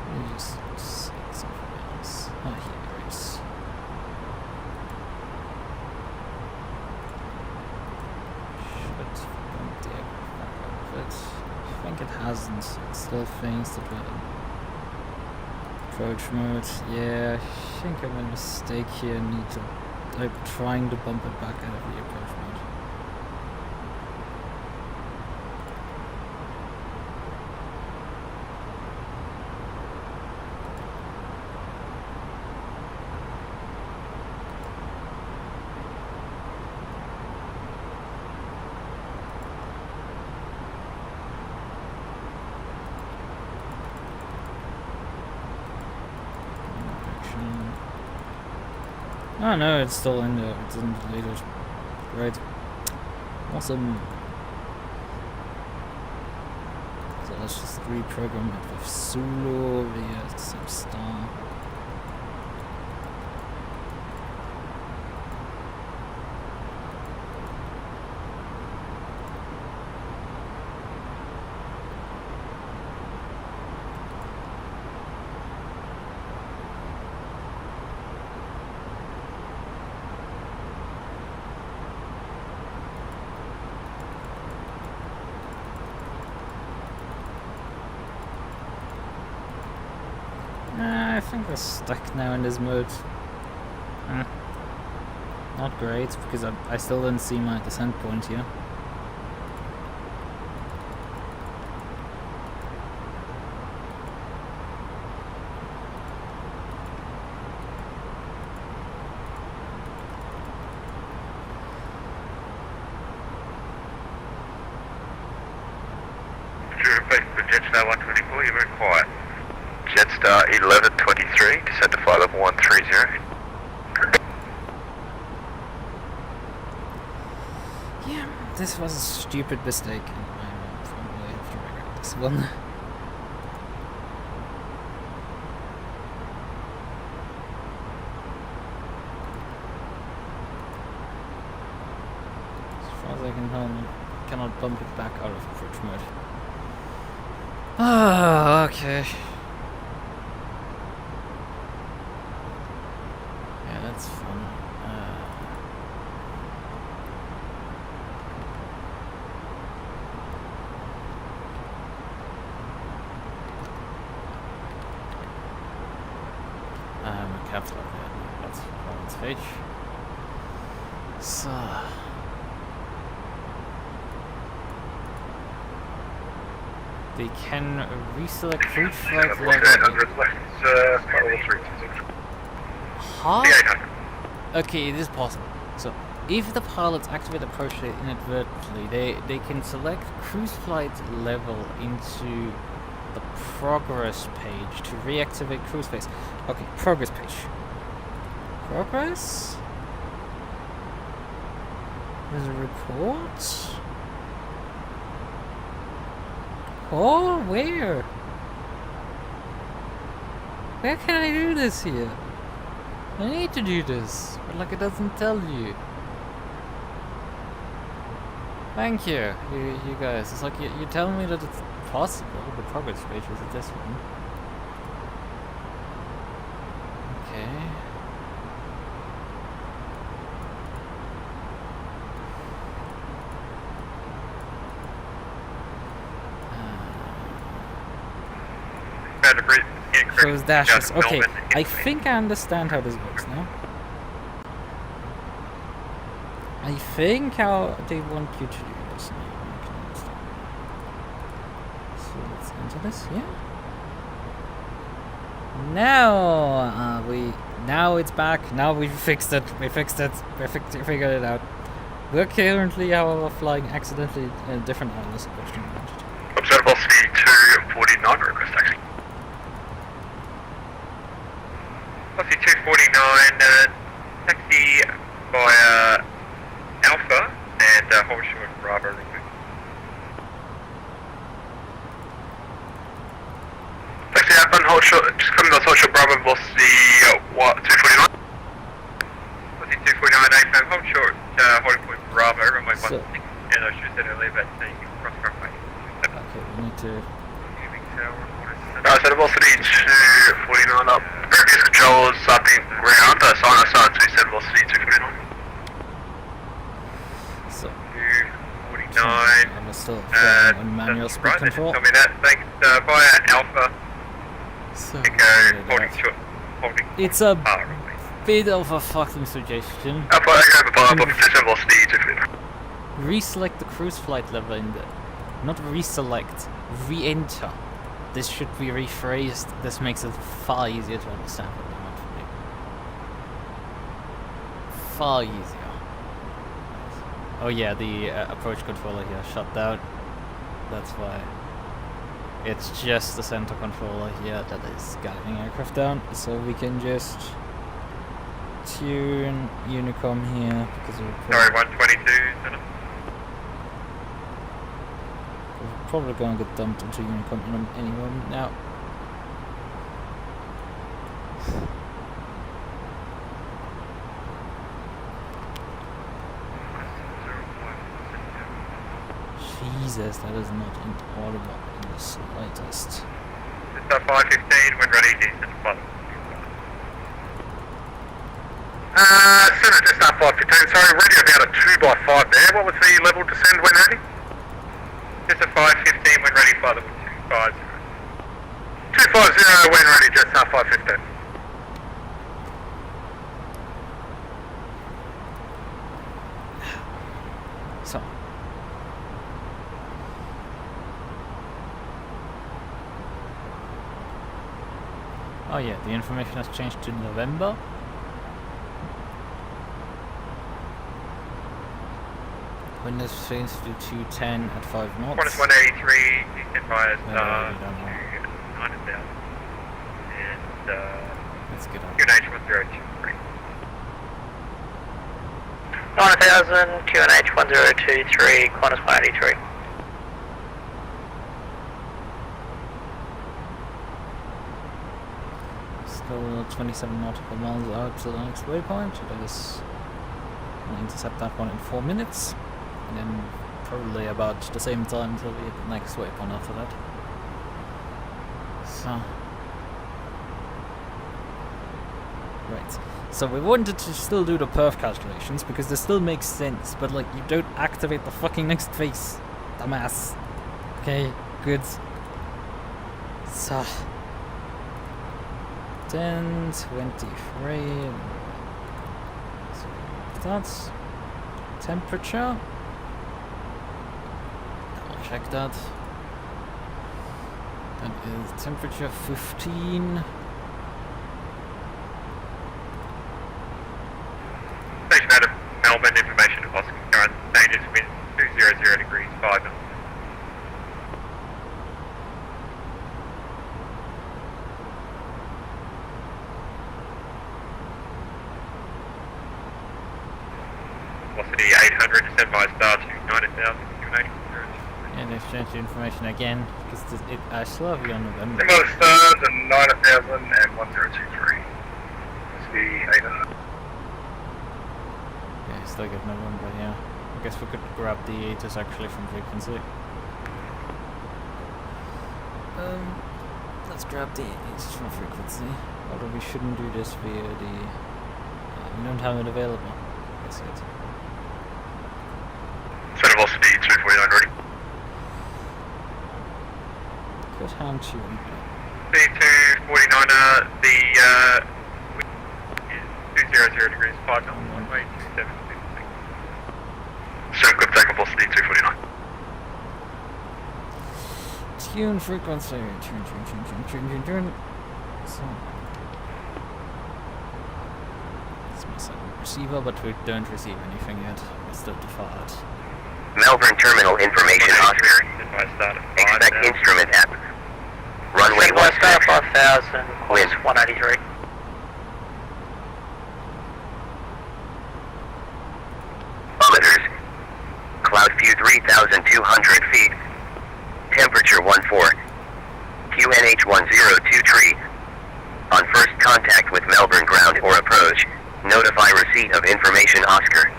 Let me just see something else. Oh, here it is. Should bump the aircraft back out of it. I think it hasn't. It still thinks that we're in approach mode. Yeah, I think I made a mistake here. I'm trying to bump it back out of the approach mode. Oh no, it's still in there. It's in deleted. Great. Awesome. So let's just reprogram it with Zulu via the same star. I think we're stuck now in this mode. Not great, because I still don't see my descent point here. Could you repeat for Jetstar 124? You're very quiet. Jetstar 1123, descend to flight level 130. Yeah, this was a stupid mistake, and I will probably have to regret this one. As far as I can tell, I cannot bump it back out of approach mode. Ah, okay. caps lock there. That's performance page. So. They can reselect cruise flight level. Huh? Okay, it is possible. So, if the pilots activate approach rate inadvertently, they can select cruise flight level into the progress page to reactivate cruise phase. Okay, progress page. Progress? There's a report? Oh, where? Where can I do this here? I need to do this, but like it doesn't tell you. Thank you, you guys. It's like you're telling me that it's possible. The progress page is this one. Okay. Shows dashes. Okay, I think I understand how this works now. I think how they want you to do this now. I can understand. So let's enter this, yeah. Now it's back. Now we fixed it. We fixed it. We figured it out. We're currently, however, flying accidentally in different islands. Observe velocity 249 request taxi. Velocity 249, taxi via Alpha and hold short Bravo. Taxi Alpha and hold short, just come to hold short Bravo velocity 249. Velocity 249, AFM, hold short, holding point Bravo, runway 16. Yeah, no, should have said earlier about taking cross runway. Okay, we need to. So the velocity 249 up. Previous controls up in ground, sign to velocity 249. So. 249. I'm still flying on manual speed right, control. Tell me that, thanks. Via Alpha. So. Holding short. Holding. It's a bit of a fucking suggestion. Alpha, I go Papa, velocity 249. Reselect the cruise flight level in the. Not reselect, re-enter. This should be rephrased. This makes it far easier to understand what they want from me. Far easier. Oh yeah, the approach controller here shut down. That's why. It's just the center controller here that is guiding aircraft down. So we can just tune Unicom here because we're sorry, 122. probably going to get dumped into Unicom in any moment now. Jesus, that is not inaudible in the slightest. Just 515 when ready, decent flight. Center just up 515, sorry, ready about a 2x5 there. What was the level descend when ready? Just a 515 when ready, flight level 250. 250 when ready, just 515. So. Oh yeah, the information has changed to November. Windows changed to 210 at 5 knots. Qantas 183, decent via star we don't know. 9,000. And Let's get on. QNH 1023. 9000, QNH 1023, Qantas 183. Still 27 nautical miles out to the next waypoint. That is, we'll intercept that one in 4 minutes. And then probably about the same time till we hit the next waypoint after that. So. Right. So we wanted to still do the perf calculations because this still makes sense, but like you don't activate the fucking next phase. Dumbass. Okay, good. So. 10, 23. So that's temperature. I'll check that. That is temperature 15. Station out of Melbourne, information of Oscar. Current changes wind 200 degrees 5 knots. Velocity 800, descend by star to 90,000. And exchange the information again because I still have you on November. Similar stars and 9000 and 1023. That's the 800. Yeah, I still get November, yeah. I guess we could grab the ATIS actually from frequency. Let's grab the ATIS from frequency. Although we shouldn't do this via the... we don't have it available. That's it. Center velocity 249 ready. Good hand tune. C249, the wind is 200 degrees 5 knots. Runway 27. So good take on velocity 249. Tune frequency. Tune. So. It's my second receiver, but we don't receive anything yet. We're still defiant. Melbourne Terminal Information Oscar. Expect instrument app. Runway 16. 5000, course 183. Kilometers. Cloud view 3,200 feet. Temperature 14. QNH 1023. On first contact with Melbourne ground or approach, notify receipt of information Oscar.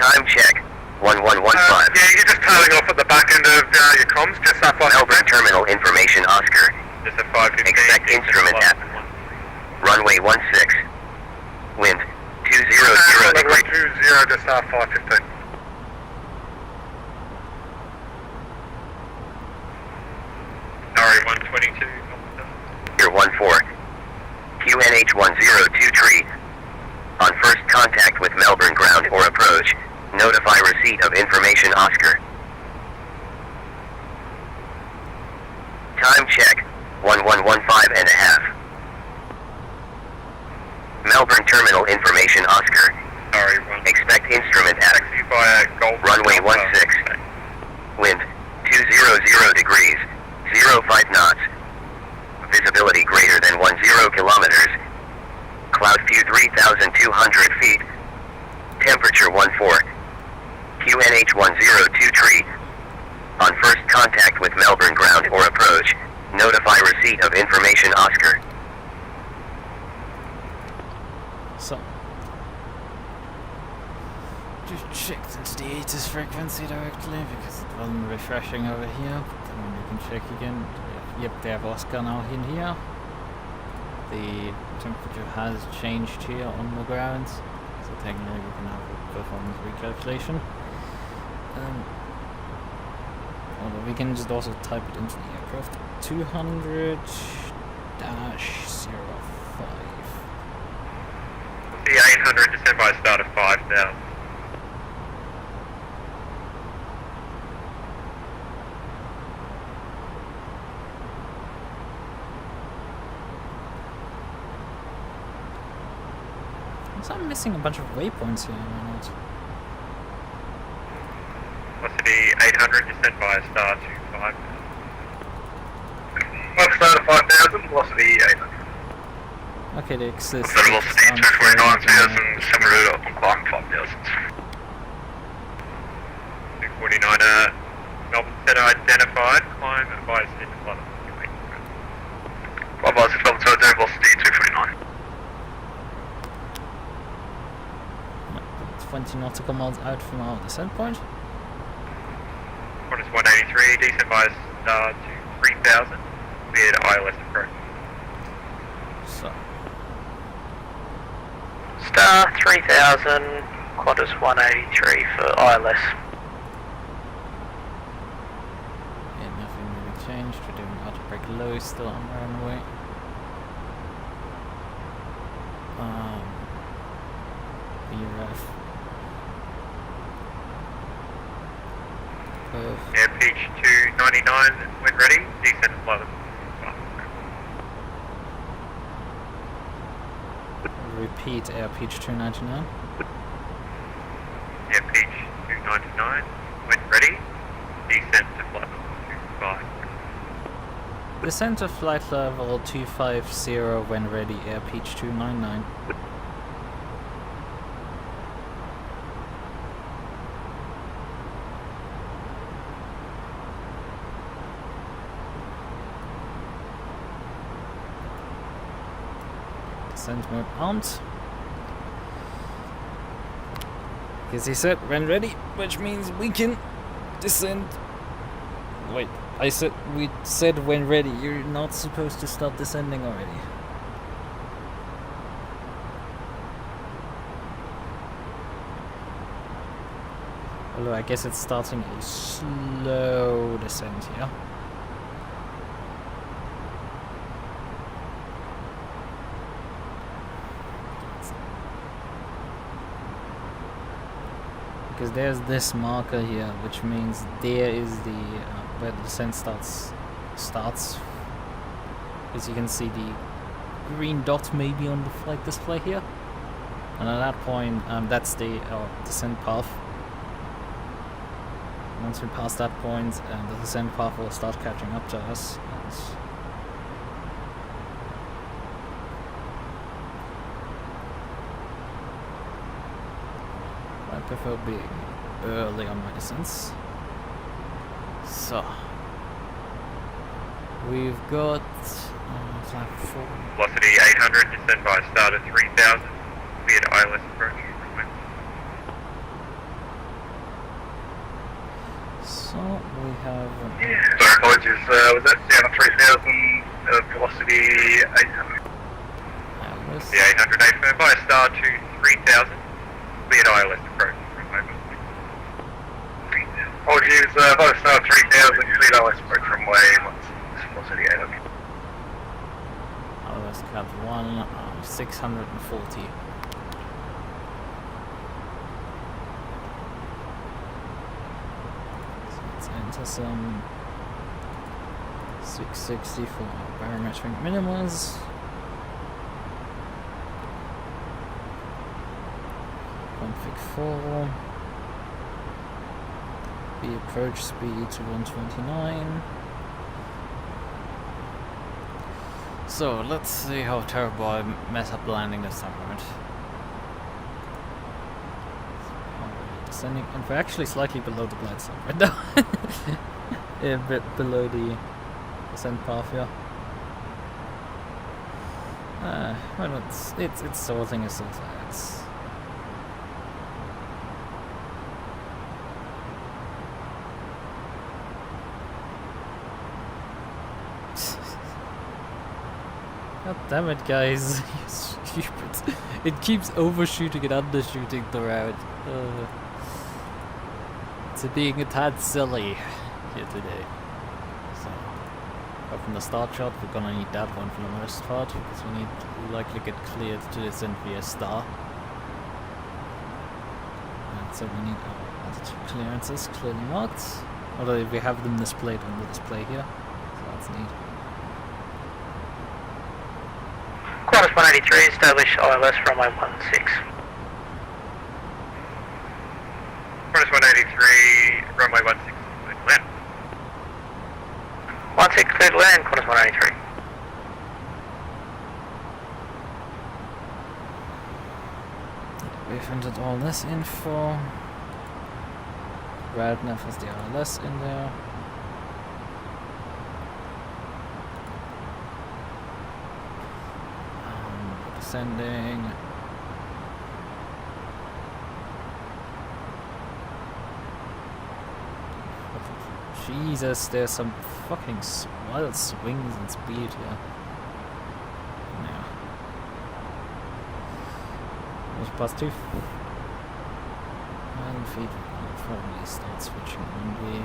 Time check 1115. Yeah, you're just tailing off at the back end of your comms, just up on Melbourne Terminal Information Oscar. Just a 515. Expect instrument app. Runway 16. Wind 200 degrees. 20, just 515. Sorry, 122. Year 14. QNH 1023. On first contact with Melbourne ground or approach, notify receipt of information Oscar. Time check 1115 and a half. Melbourne Terminal Information Oscar. Sorry, Expect instrument app. taxi via Gold. Runway 16. Wind 200 degrees, 05 knots. Visibility greater than 10 kilometers. Cloud view 3,200 feet. Temperature 14. QNH 1023. On first contact with Melbourne ground or approach, notify receipt of information Oscar. So, just checked into the ATIS frequency directly because it wasn't refreshing over here. But then you can check again. Yep, they have Oscar now in here. The temperature has changed here on the ground, so technically we can have a performance recalculation. Although we can just also type it into the aircraft. 200-05. The 800, descend by start of 5,000. So I'm missing a bunch of waypoints here, am I not? Velocity 800, descend by star to 5,000. One star to 5000, velocity 800. Okay, they exist. Center velocity 249,000, semi route up on climb 5000. 249, Melbourne Center identified, climb by Sydney. Bye bye, Melbourne Center, velocity 249. 20 nautical miles out from our descent point. Qantas 183, descend by star to 3,000, via ILS approach. So, Star 3000, Qantas 183 for ILS. yeah, nothing really changed. We're doing auto brake low, still on runway. BRF. Air pitch 299 when ready, descend flight level. Repeat air pitch 299. Air pitch 299 when ready, descend to flight level 25. Descend to flight level 250 when ready, air pitch 299. Descent mode armed. Because he said when ready, which means we can descend. Wait, we said when ready. You're not supposed to start descending already. Although I guess it's starting a slow descent here. Because there's this marker here, which means there is the where the descent starts. As you can see, the green dot maybe on the flight display here, and at that point, that's the descent path. Once we pass that point, the descent path will start catching up to us. I prefer being early on my descents. So, we've got flight 4. Velocity 800, descend by start at 3000, be at ILS approach. So, we have... Sorry, apologies, was that down at 3000, velocity 800? ILS. The 800 firm by start to 3000, be at ILS approach. Apologies, by start 3000, complete ILS approach from way, velocity 800. ILS cap 1, 640. Enter some 660 for barometric minimals. Config 4. The approach speed to 129. So let's see how terrible I mess up landing this time around. Descending, and we're actually slightly below the glide slope right now. A bit below the descent path here. Well, it's sorting as sorting. God damn it, guys! You stupid! It keeps overshooting and undershooting the route. It's being a tad silly here today. So, from the start shot, we're gonna need that one for the most part, because we need to likely get cleared to descend via star. And so we need our altitude clearances clearly marked. Although we have them displayed on the display here, so that's neat. Qantas 183, establish ILS runway 16. Qantas 183, runway 16, cleared to land. 16 cleared to land, Qantas 183. We've entered all this info. Radeon has the ILS in there. Descending. Jesus, there's some fucking wild swings in speed here. Yeah. Just past 2 feet. I'll probably start switching only.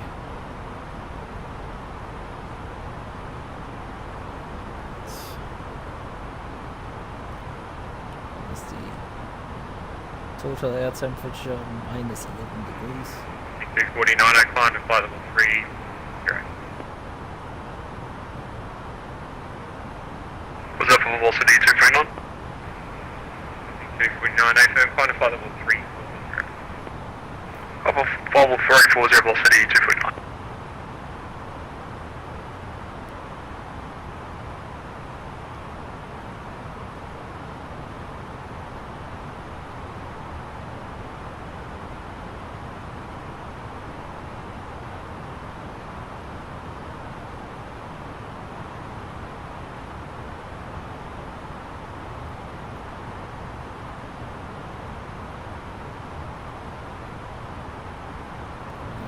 Total air temperature minus 11 degrees. 249, I climbed to flight level 3. Great. Was that for velocity 239? 249, I climbed to flight level 3. Up off level 340 velocity 249.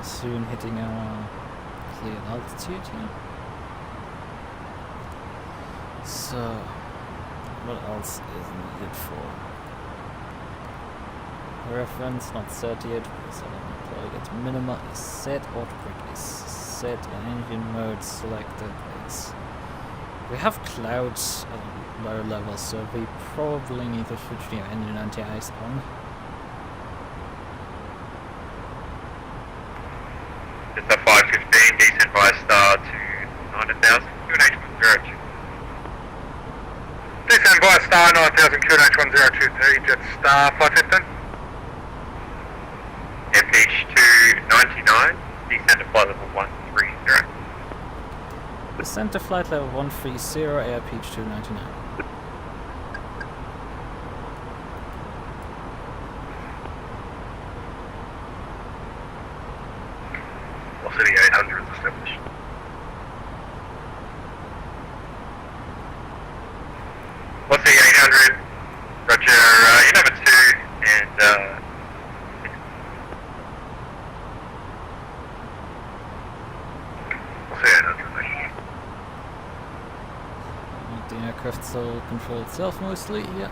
Soon hitting our cleared altitude here. So, what else is needed for reference? Not set yet because I don't plug it. Minima is set, autobrake is set, engine mode selected is. We have clouds at lower levels, so we probably need to switch the engine anti-ice on. It's a 515, descent by star to 9,000, QNH102. Descend by star 9000 QNH102P, jet star 515. MPH 299, descend to flight level 130. Descent to flight level 130, air pitch 299. Velocity 800 is established. Velocity 800, roger, you number 2, and Velocity 800, thank you. The aircraft still control itself mostly, yeah.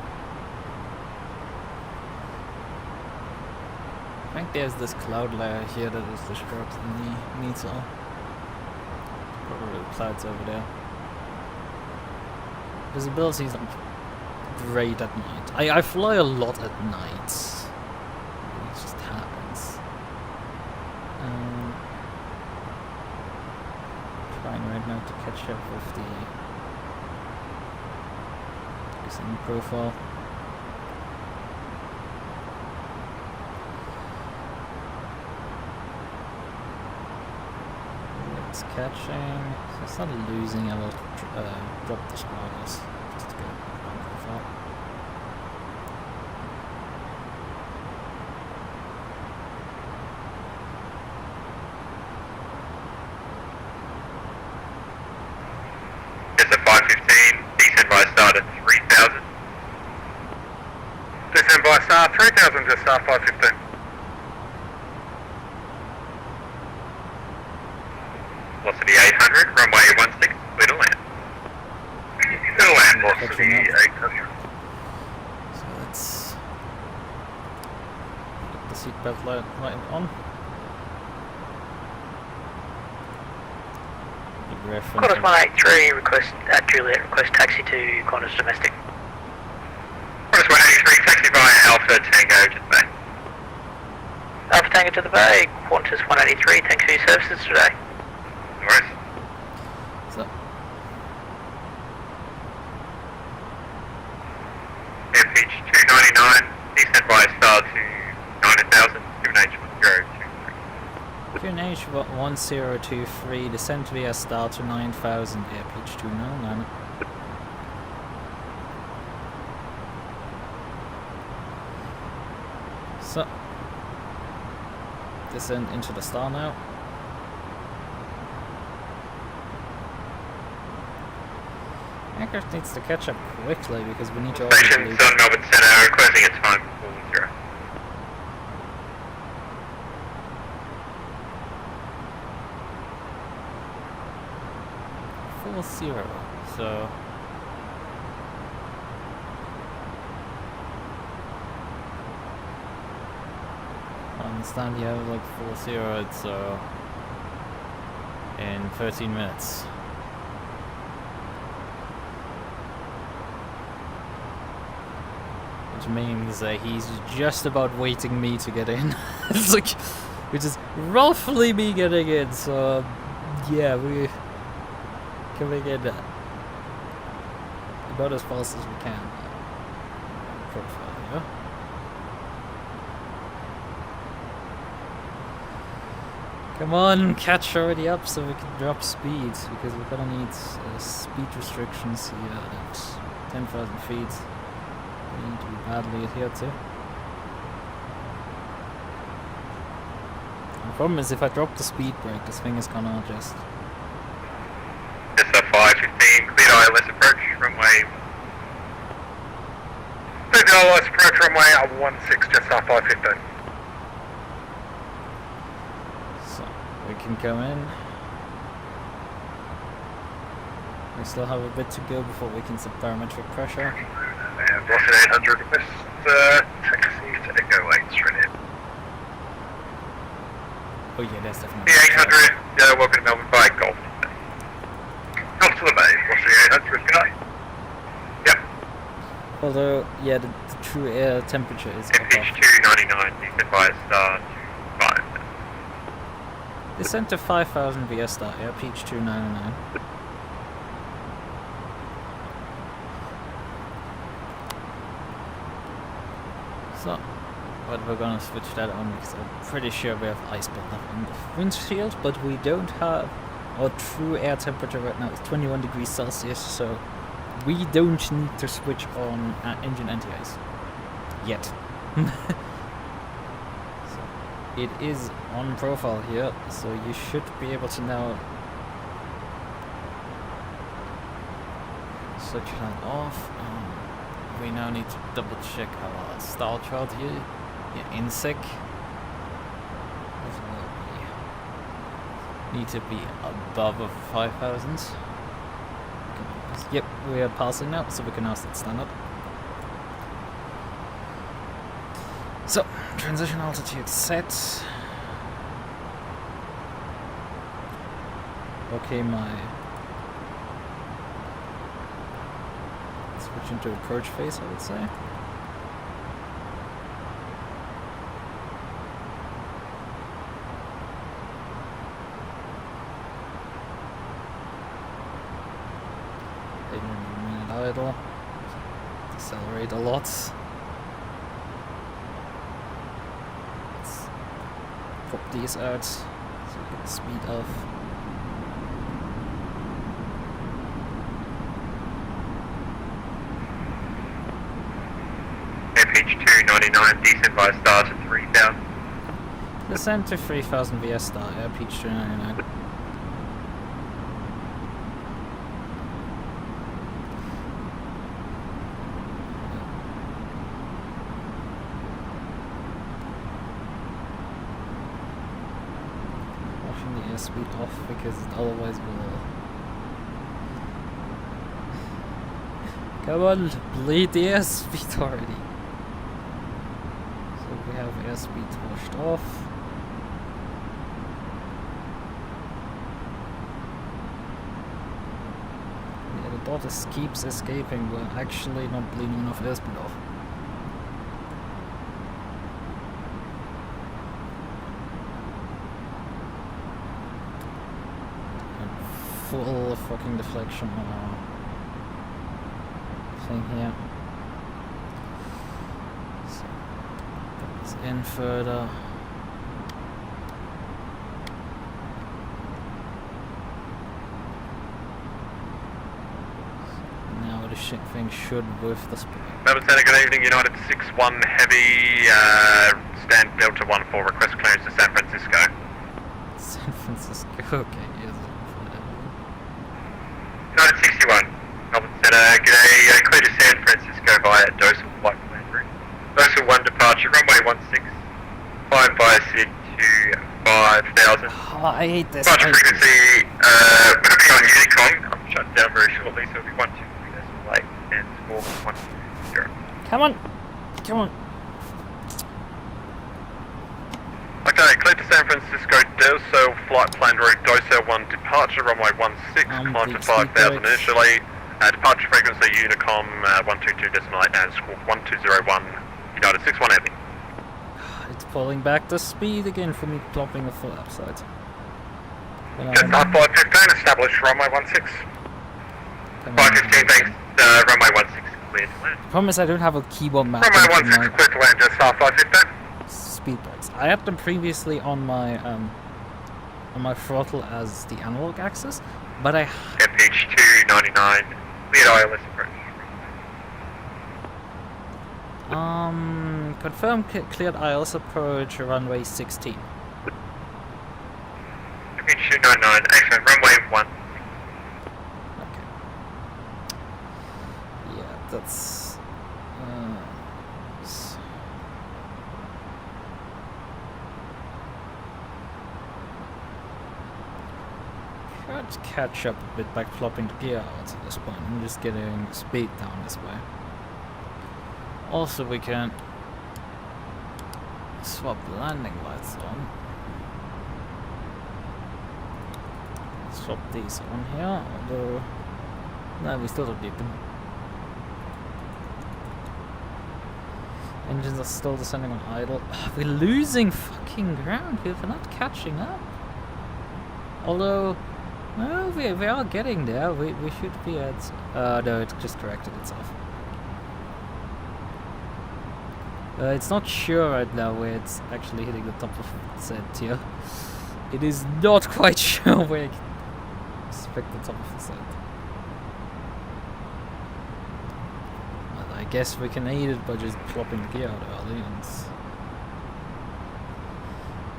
I think there's this cloud layer here that is disrupting the meter. Probably clouds over there. Visibility is not great at night. I fly a lot at night. It just happens. Trying right now to catch up with the descent profile. It's catching, so it's not losing. I will drop the spoilers just to get on profile. it's a 515, descend by star to 3,000. Descend by star 3000, jet star 515. Velocity 800, runway 16, clear to land. Clear to land, velocity 800. So let's get the seatbelt light on. Give reference. Qantas 183 request at Juliet, request taxi to Qantas domestic. Qantas 183, taxi via Alpha Tango to the bay. Alpha Tango to the bay, Qantas 183, thanks for your services today. No worries. So, MPH 299, descend by star to 9,000, QNH102. QNH 1023, descent via star to 9000, air pitch 299. So, descend into the star now. Aircraft needs to catch up quickly because we need to Station overleap. Sun Melbourne Centre, requesting a time 40. 40, so I understand you have like 40, it's in 13 minutes. which means he's just about waiting me to get in. It's like, which is roughly me getting in, so yeah, we're coming in about as fast as we can. Profile here. Come on, catch already up so we can drop speed, because we're gonna need speed restrictions here at 10,000 feet. We need to be badly adhered to. The problem is if I drop the speed brake, this thing is gonna just... SR515, clear ILS approach, runway. Clear ILS approach, runway 16, just off 515. We can come in. We still have a bit to go before we can set barometric pressure. And Boston 800 West, taxi to Echo 8 straight in. Oh yeah, that's definitely... The 800, welcome to Melbourne by Golf. Come to the bay, Boston 800, good night. Yep. Although, yeah, the true air temperature is up. FH299, decent by start 5. Descent to 5,000 via start air, PH299. So, but we're gonna switch that on because I'm pretty sure we have ice buildup in the windshield, but we don't have... Our true air temperature right now is 21 degrees Celsius, so we don't need to switch on engine anti-ice. Yet. So, it is on profile here, so you should be able to now switch that off. We now need to double check our stall chart here. Yeah, in sec. We need to be above 5,000. Yep, we are passing now, so we can now set standard. So, transition altitude set. Okay, switch into approach phase, I would say. Minute idle. Decelerate a lot. Let's pop these out so we get the speed off. FH299, decent by start at 3,000. Descent to 3,000 via start air, PH299. Speed off because otherwise we'll... Come on, bleed the airspeed already. So we have airspeed washed off. Yeah, the dot keeps escaping, we're actually not bleeding enough airspeed off. Full fucking deflection on our thing here. So, put this in further. So now the shit thing should whiff the speed. Melbourne Center, good evening, United 6-1 Heavy, stand Delta 1-4, request clearance to San Francisco. San Francisco, okay, yes. United 61, Melbourne Center, g'day, clear to San Francisco via Dosal White Plane Route. Dosal 1 departure, runway 16, 5 via SID to 5,000. Oh, I hate this. Departure frequency, going to be on Unicom, I'm shut down very shortly, so it'll be 123.8 and 410. Come on, come on. Okay, clear to San Francisco, Dosal flight plan route, Dosal 1 departure, runway 16, climb to 5,000 initially, Departure frequency Unicom 122.8 and squawk 1201, United 61 Heavy. It's pulling back the speed again for me plopping a full upside. Jetstar 515, established runway 16. 515, thanks, runway 16 cleared to land. Problem is I don't have a keyboard map. Runway 16 cleared to land, Jetstar 515. Speed breaks. I had them previously on my throttle as the analog axis, but I FH 299, cleared ILS approach. confirm cleared ILS approach runway 16. FH 299, excellent, runway 1. Okay. Yeah, that's try to catch up a bit by flopping the gear out at this point. I'm just getting speed down this way. Also, we can swap the landing lights on. Swap these on here, although no, we still don't need them. Engines are still descending on idle. We're losing fucking ground here. We're not catching up. Although, no, we are getting there. We should be at. No, it just corrected itself. It's not sure right now where it's actually hitting the top of the set here. It is not quite sure where it can expect the top of the set. Well, I guess we can aid it by just plopping the gear out early and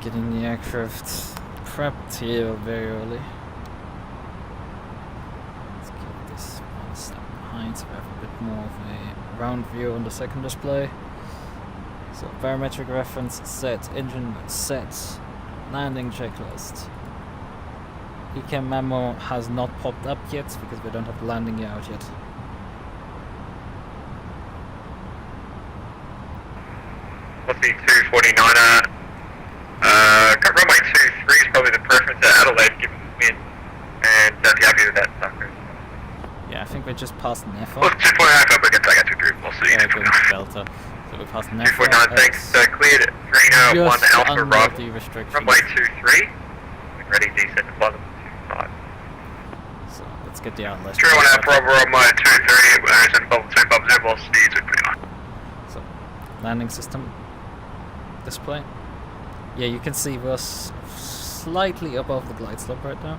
getting the aircraft prepped here very early. Let's get this one step behind so we have a bit more of a round view on the second display. So barometric reference set, engine set, landing checklist. ECAM memo has not popped up yet because we don't have the landing gear out yet. What's the 249er? Got runway 23 is probably the preference at Adelaide given the wind, and don't be happy with that sucker. Yeah, I think we just passed Neffa. Well, 2.9 up against I got 2 we'll see. Yeah, going to Delta. So we passed Neffa. 249, thanks. Cleared Reno 1 Alpha Rob. Runway 23. Ready descent to flight level 25. So let's get the outlet. 3 1 Alpha Rob, runway 23. Descent level 25. Zero speeds are pretty high. So landing system display. Yeah, you can see we're slightly above the glide slope right now.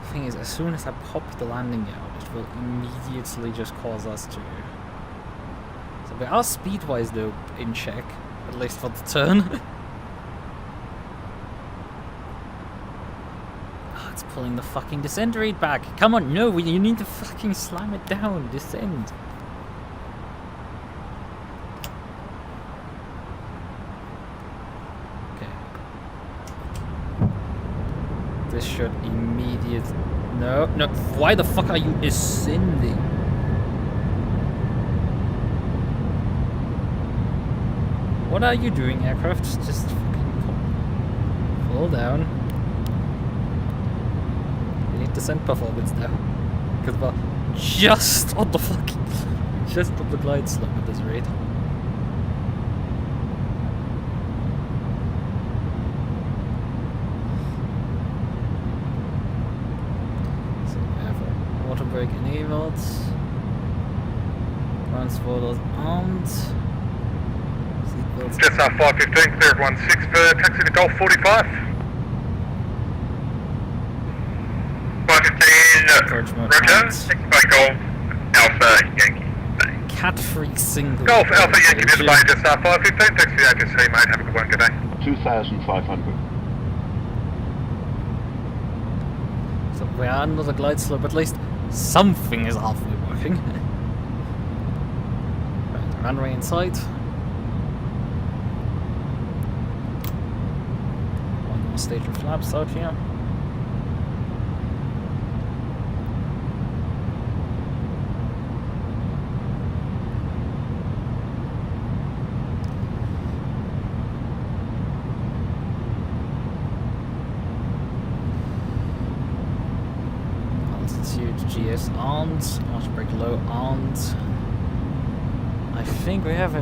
The thing is, as soon as I pop the landing gear out, it will immediately just cause us to. So we are speed-wise though in check, at least for the turn. Oh, it's pulling the fucking descent rate back. Come on, no, you need to fucking slam it down. Descend. This should immediate. No. Why the fuck are you ascending? What are you doing, aircraft? Just fucking pull down. We need descent performance now. Because we're just on the glide slope at this rate. Brake enabled. Transporters armed. Seatbelts. Just 515, cleared 16 for taxi to Golf 45. 515, Roger, 6 by Golf Alpha Yankee. Cat-free single. Golf Alpha Yankee to the bay, just 515, taxi to APC, mate. Have a good one, good day. 2,500. So we are under the glide slope, at least. Something is halfway working. Right, runway in sight. One more stage of flaps out here. altitude, GS armed, auto brake low armed. I think we have a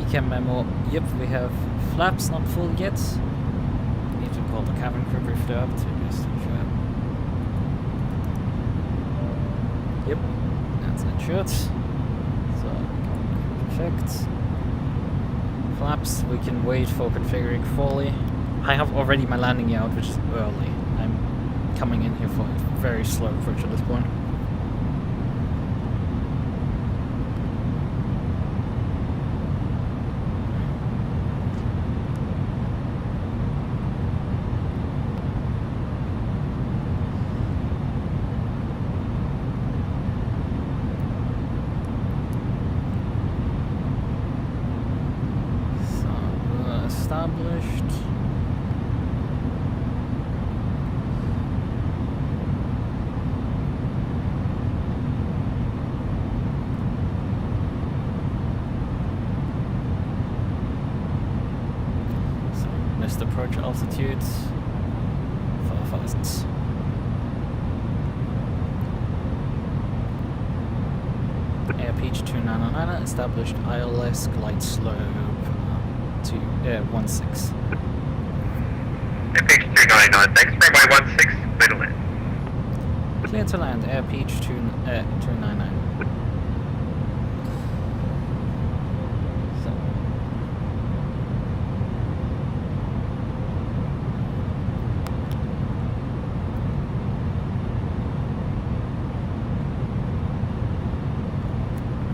ECAM memo. Yep, we have flaps not full yet. Need to call the cabin crew if they're up to just sure. Yep, that's insured. So checked. Flaps, we can wait for configuring fully. I have already my landing gear out, which is early. I'm coming in here for a very slow approach at this point. Established. So missed approach altitude 4,000. Air pitch 299 established ILS glide slope to 16. FX 299, thanks, runway 16, middle end. Clear to land, air pitch 299. So.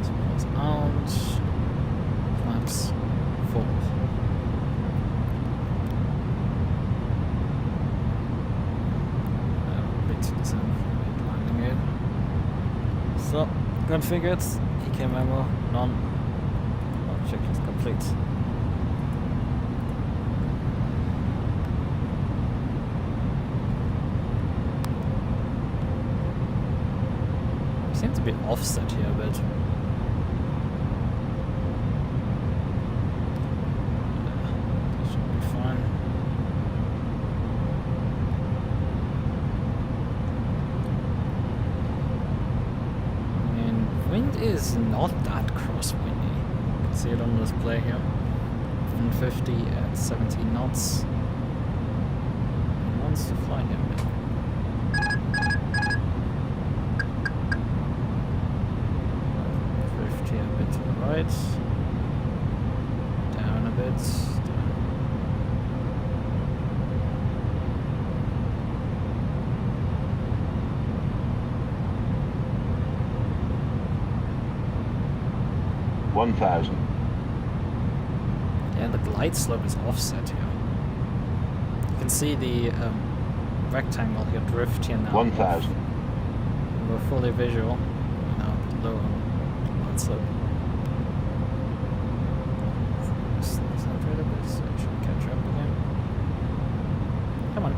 Smells out. Flaps full. So, configured, EK memo, none. Check is complete. Seems to be offset here a bit. That should be fine. Wind is not that crosswindy. You can see it on display here. 150 at 17 knots. It wants to fly here a bit. Drift here a bit to the right. Down a bit. Yeah, the glide slope is offset here. You can see the rectangle here drift here now. 1,000. We're fully visual. Now low glide slope. Accelerate a bit, so it should catch up again. Come on.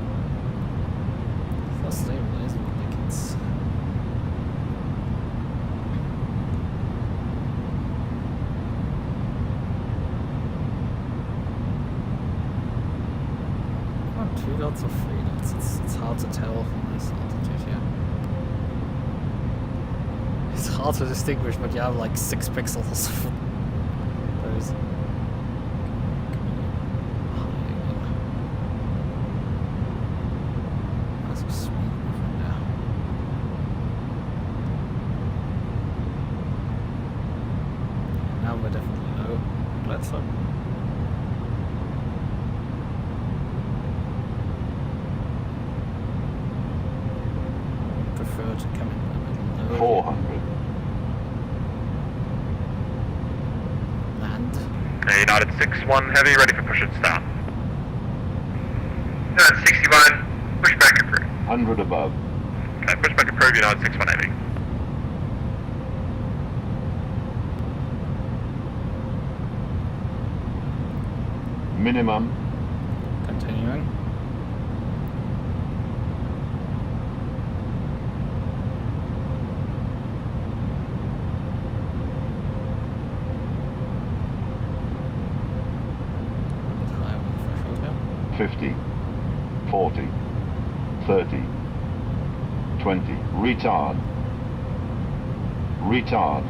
First stabilize like it's. Lots of freedoms. It's hard to tell from this altitude here. It's hard to distinguish, but you have like 6 pixels. Those. That's a sweet movement now. Now we're definitely low. Let's look. To come in a bit lower. 400. Land. United 6-1 heavy, ready for push and start. United 61, push back approve. 100 above. Okay, push back approve, United 6-1 heavy. Minimum. Continuing. A bit higher with the threshold here. 50. 40. 30. 20. Retard. Retard.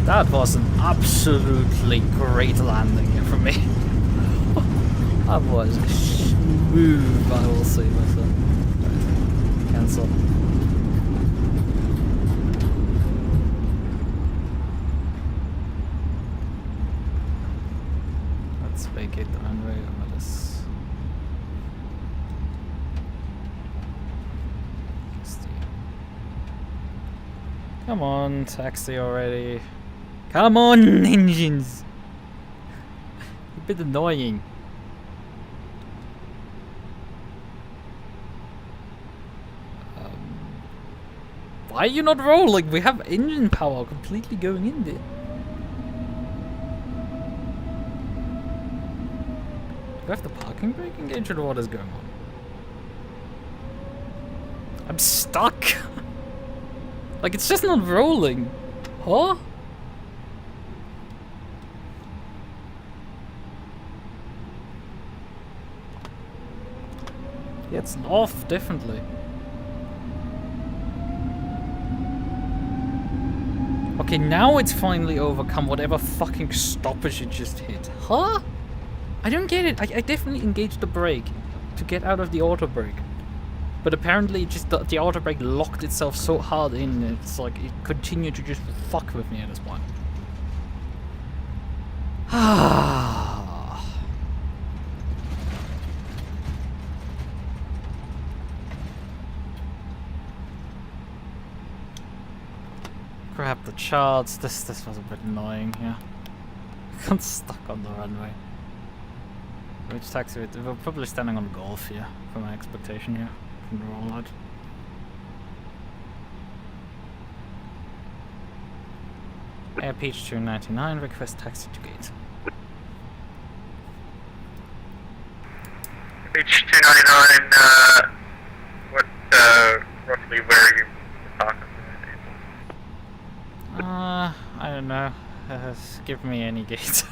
That was an absolutely great landing here for me. That was smooth, I will say myself. Right. Cancel. Let's vacate the runway over this. Come on, taxi already. Come on, engines! A bit annoying. Why are you not rolling? We have engine power completely going in there. Do I have the parking brake engaged or what is going on? I'm stuck! Like, it's just not rolling. Huh? Yeah, it's off, definitely. Okay, now it's finally overcome whatever fucking stoppage it just hit. Huh? I don't get it. I definitely engaged the brake to get out of the auto brake. But apparently just the auto brake locked itself so hard in, it's like it continued to just fuck with me at this point. Grab the charts. This was a bit annoying here. I got stuck on the runway. Which taxi? We're probably standing on Golf here, for my expectation here. From the rollout. Air Peach 299, request taxi to gate. Peach 299, what, roughly where are you parked? I don't know. Give me any gate.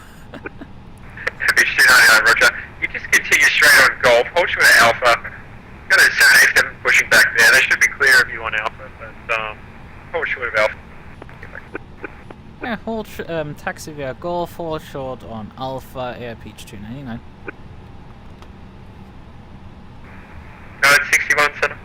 Peach 299, roger. You just continue straight on Golf, hold short at Alpha. Got a 787 pushing back there. They should be clear of you on Alpha, but hold short of Alpha. Yeah, hold taxi via Golf, hold short on Alpha, Air Peach 299. No, it's 61, Center.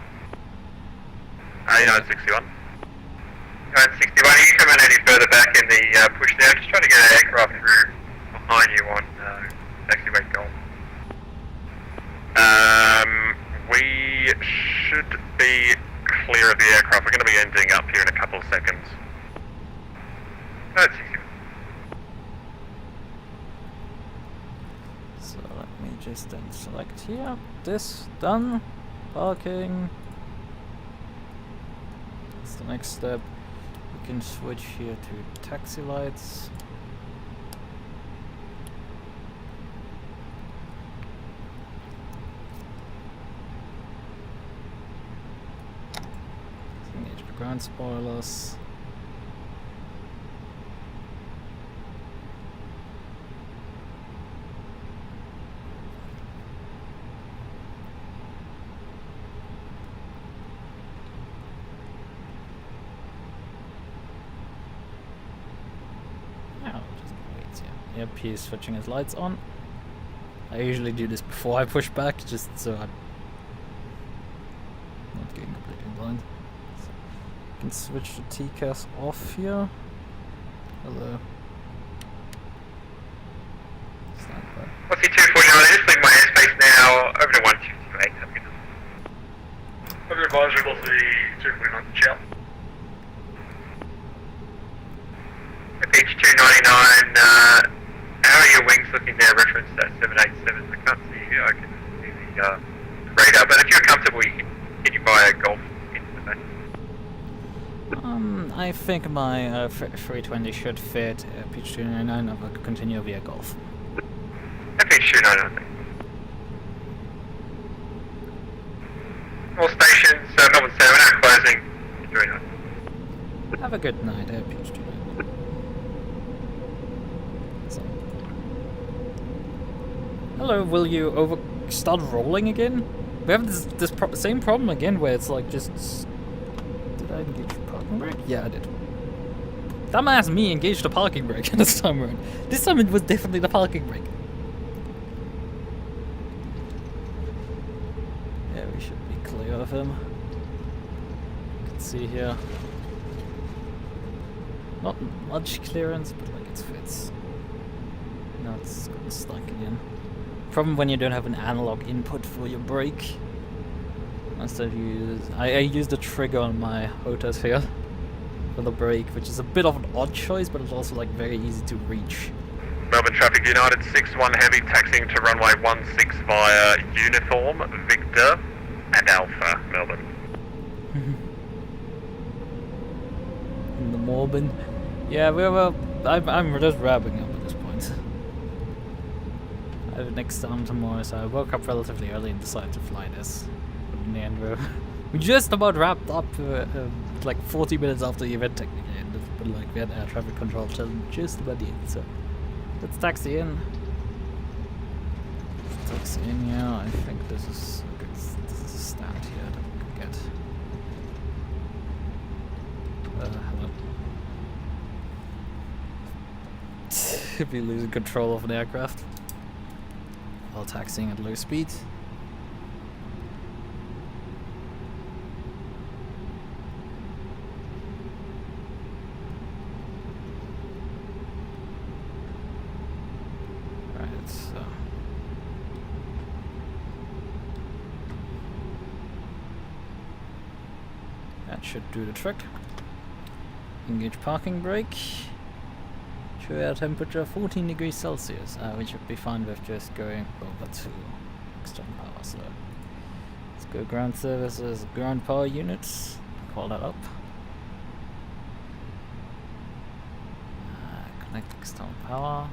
You know, it's 61. No, it's 61. Are you coming any further back in the push there? Just trying to get an aircraft through behind you on taxiway Golf. We should be clear of the aircraft. We're going to be ending up here in a couple of seconds. No, it's 61. So let me just then select here. This, done. Parking. That's the next step. We can switch here to taxi lights. Engage the ground spoilers. Yep, he's switching his lights on. I usually do this before I push back, just so I'm not getting completely blind. So I can switch the TCAS off here. Hello. Stand by. What's your 249? Just leave my airspace now. Over to 158. Have a good night. Other advisory, what's the 249 shell? Beach 299, how are your wings looking there? Reference that 787. I can't see you. I can see the radar. But if you're comfortable, you can you buy a Golf into the back? I think my 320 should fit Peach 299. I will continue via Golf. Peach 299. All stations, Melbourne Center, we're now closing. Enjoy night. Have a good night, Peach 299. Hello, will you start rolling again? We have this same problem again where it's like just... Did I engage the parking brake? Yeah, I did. Dumbass me engaged the parking brake this time around. This time it was definitely the parking brake. Yeah, we should be clear of him. You can see here. Not much clearance, but like it fits. Now it's gotten stuck again. Problem when you don't have an analog input for your brake. Instead I use the trigger on my HOTAS here for the brake, which is a bit of an odd choice, but it's also like very easy to reach. Melbourne traffic United 6-1 heavy taxiing to runway 16 via Uniform, Victor and Alpha, Melbourne. In the Melbourne. Yeah, I'm just wrapping up at this point. I have an exam tomorrow, so I woke up relatively early and decided to fly this. In the end, we just about wrapped up like 40 minutes after the event technically ended, but like we had air traffic control till just about the end, so let's taxi in. Taxi in, yeah, I think this is a good stand here that we can get. Hello. Be losing control of an aircraft while taxiing at low speed. Right, so that should do the trick. Engage parking brake. True air temperature 14 degrees Celsius. We should be fine with just going over to external power. So let's go ground services, ground power units. Call that up. Connect external power.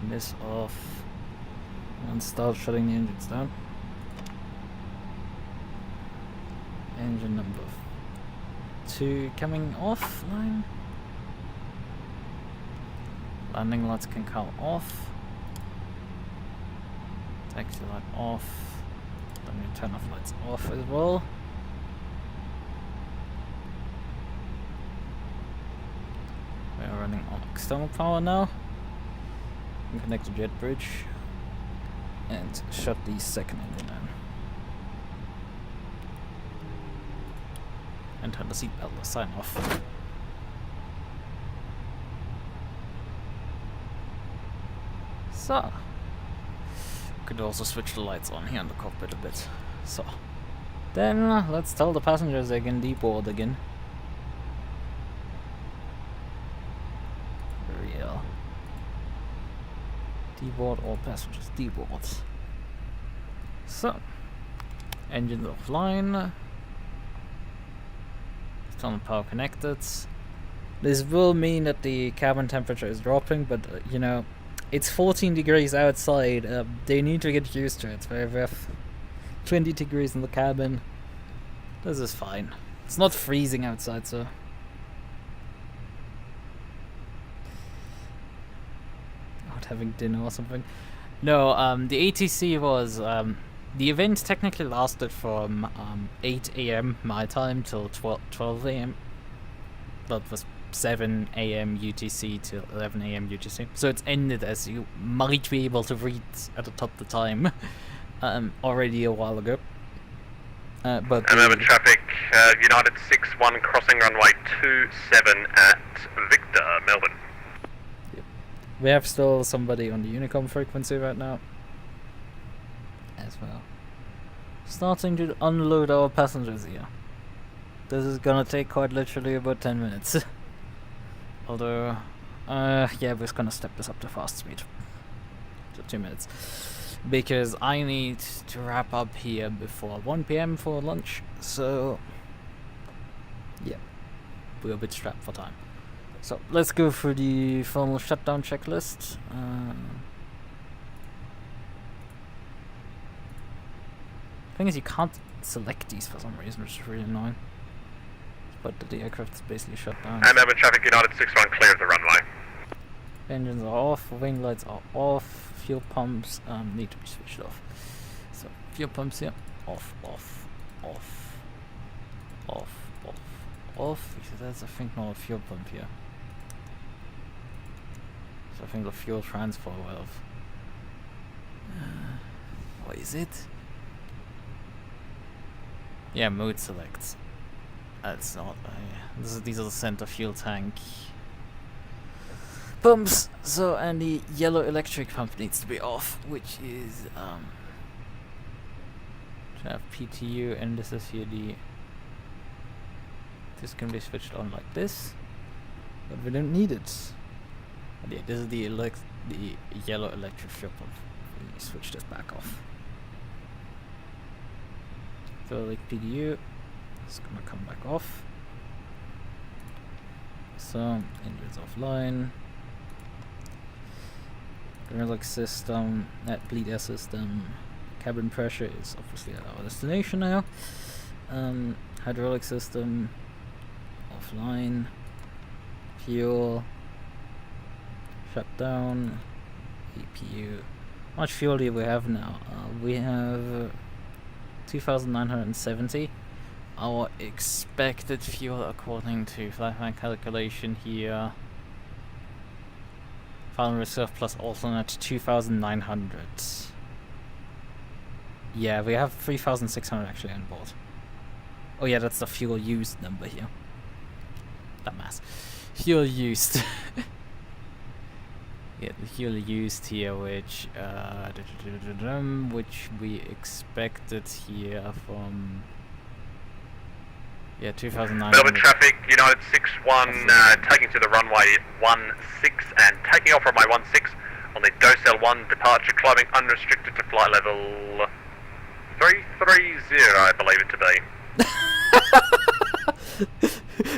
Miss off. And start shutting the engines down. Engine number 2 coming offline. Landing lights can come off. Taxi light off. Then we turn off lights off as well. We are running on external power now. We can connect the jet bridge and shut the second engine down. And turn the seatbelt to sign off. So, could also switch the lights on here in the cockpit a bit. So, then let's tell the passengers they can deboard again. Real. Deboard all passengers, deboard. So, engines offline. External power connected. This will mean that the cabin temperature is dropping, but you know, it's 14 degrees outside. They need to get used to it. We have 20 degrees in the cabin. This is fine. It's not freezing outside, so. Not having dinner or something. No, the ATC was the event technically lasted from 8 AM my time till 12 AM. That was 7 AM UTC till 11 AM UTC. So it's ended, as you might be able to read at the top of the time, already a while ago. But Urban traffic, United 6-1 crossing runway 27 at Victor, Melbourne. Yep. We have still somebody on the Unicom frequency right now as well. Starting to unload our passengers here. This is gonna take quite literally about 10 minutes. Although, yeah, we're just gonna step this up to fast speed. To 2 minutes. Because I need to wrap up here before 1 PM for lunch. So, yeah, we're a bit strapped for time. So, let's go through the final shutdown checklist. Thing is, you can't select these for some reason, which is really annoying. But the aircraft is basically shut down. And Urban traffic, United 6-1 clear of the runway. Engines are off, wing lights are off, fuel pumps need to be switched off. So, fuel pumps here. off, off, off, off, off, off, because that's I think not a fuel pump here. So I think the fuel transfer valve. What is it? Yeah, mode selects. That's not. These are the center fuel tank pumps. So, and the yellow electric pump needs to be off, which is to have PTU, and this is here the. This can be switched on like this, but we don't need it. And yeah, this is the yellow electric fuel pump. We switch this back off. So like PDU, it's gonna come back off. So engine's offline. Relic system, net bleed air system, cabin pressure is obviously at our destination now. Hydraulic system offline. Fuel shut down. APU. How much fuel do we have now? We have 2,970. Our expected fuel, according to flight calculation here, final reserve plus alternate 2,900. Yeah, we have 3,600 actually on board. Oh yeah, that's the fuel used number here. Dumbass. Fuel used. Yeah, the fuel used here, which we expected here from 2,900. Melbourne traffic, United 6-1, taking to the runway 16 and taking off runway 16 on the Docel 1 departure, climbing unrestricted to flight level 330, I believe it to be.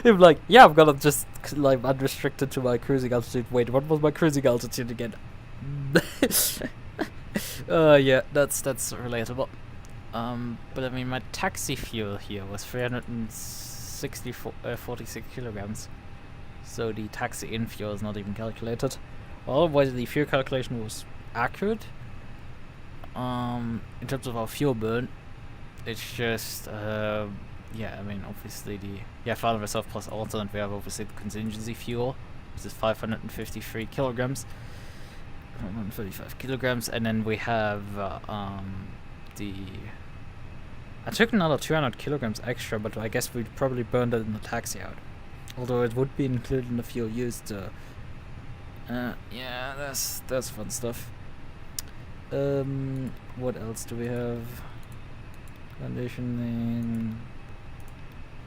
I'm like, yeah, I'm gonna just climb unrestricted to my cruising altitude. Wait, what was my cruising altitude again? Yeah, that's relatable. But I mean, my taxi fuel here was 346 kilograms. So the taxi in fuel is not even calculated. Otherwise, the fuel calculation was accurate. In terms of our fuel burn, it's just yeah, I mean, obviously the final reserve plus alternate, we have obviously the contingency fuel, which is 553 kilograms, 135 kilograms, and then we have I took another 200 kilograms extra, but I guess we'd probably burn that in the taxi out. Although it would be included in the fuel used. Yeah, that's fun stuff. What else do we have? Conditioning.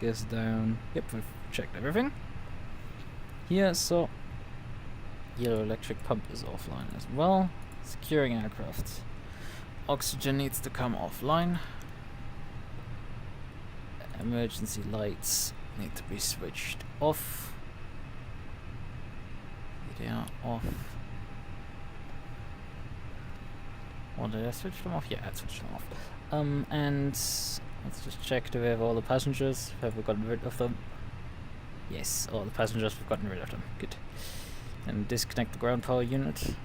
Gas down. Yep, we've checked everything. Here, so yellow electric pump is offline as well. Securing aircraft. Oxygen needs to come offline. Emergency lights need to be switched off. They are off. Or did I switch them off? Yeah, I switched them off. And let's just check, do we have all the passengers? Have we gotten rid of them? Yes, all the passengers, we've gotten rid of them. Good. And disconnect the ground power unit.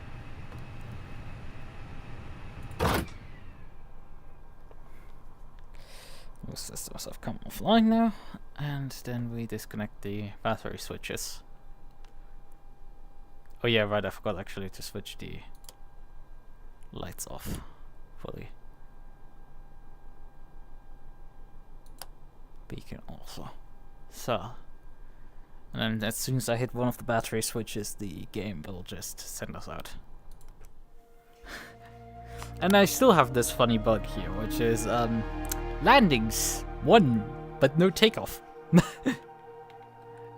Those systems have come offline now. And then we disconnect the battery switches. Oh yeah, right, I forgot actually to switch the lights off fully. Beacon also. So, and then as soon as I hit one of the battery switches, the game will just send us out. And I still have this funny bug here, which is landings 1, but no takeoff.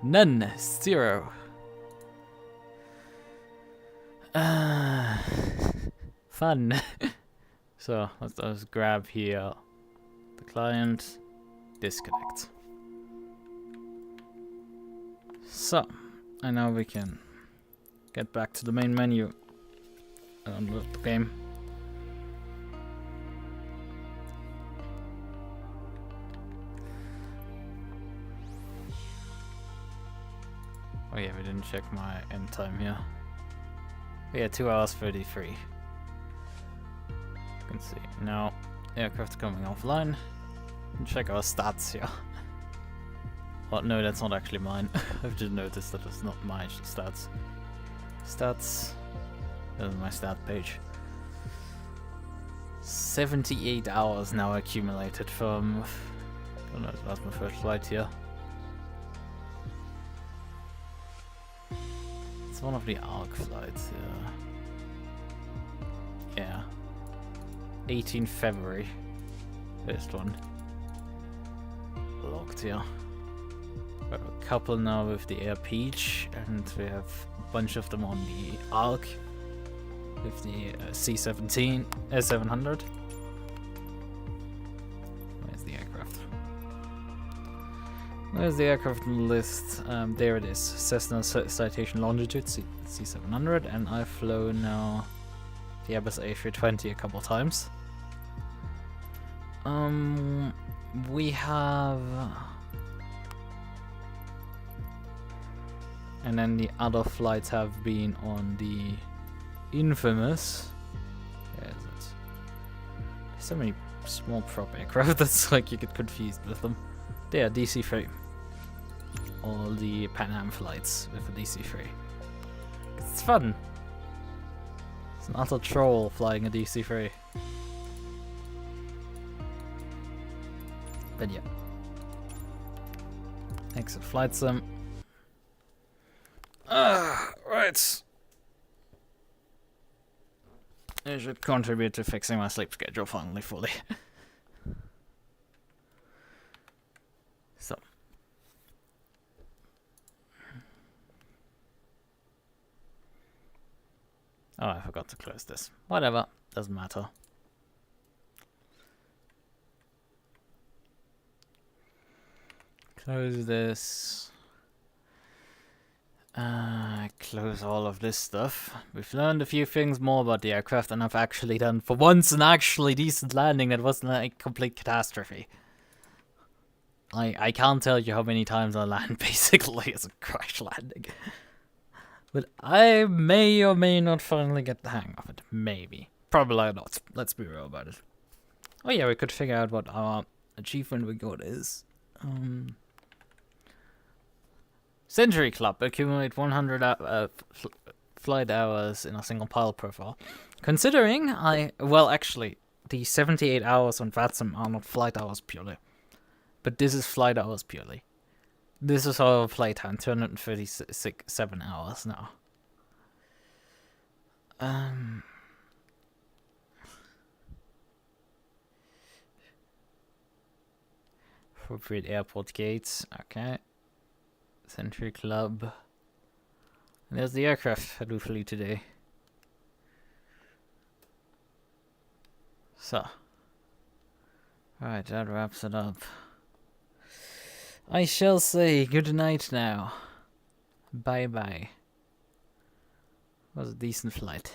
None, 0. Fun. So let's just grab here the client, disconnect. So, and now we can get back to the main menu and unload the game. Oh yeah, we didn't check my end time here. Yeah, 2 hours 33. You can see now aircraft coming offline. And check our stats here. Oh no, that's not actually mine. I've just noticed that it's not my stats. Stats. This is my stat page. 78 hours now accumulated from... Oh no, that's my first flight here. It's one of the ARC flights, yeah. 18 February. First one. Logged here. We have a couple now with the Air Peach, and we have a bunch of them on the ARC with the C-17, S-700. Where's the aircraft? Where's the aircraft on the list? There it is. Cessna Citation Longitude, C-700, and I've flown now the Airbus A320 a couple times. We have... And then the other flights have been on the infamous... Where is it? There's so many small prop aircraft that's like you get confused with them. They are DC-3. All the Pan Am flights with a DC-3. It's fun. It's an utter troll flying a DC-3. But yeah. Exit flight sim. Right. I should contribute to fixing my sleep schedule finally fully. So. Oh, I forgot to close this. Whatever, doesn't matter. Close this. Close all of this stuff. We've learned a few things more about the aircraft, and I've actually done, for once, an actually decent landing that wasn't a complete catastrophe. I can't tell you how many times I land basically as a crash landing. But I may or may not finally get the hang of it. Maybe. Probably not. Let's be real about it. Oh yeah, we could figure out what our achievement we got is. Century Club. Accumulate 100 flight hours in a single pilot profile. Considering well, actually, the 78 hours on VatSim are not flight hours purely. But this is flight hours purely. This is our playtime, 237 hours now. Appropriate airport gates, okay. Century Club. And there's the aircraft that we flew today. So. Alright, that wraps it up. I shall say good night now. Bye bye. Was a decent flight.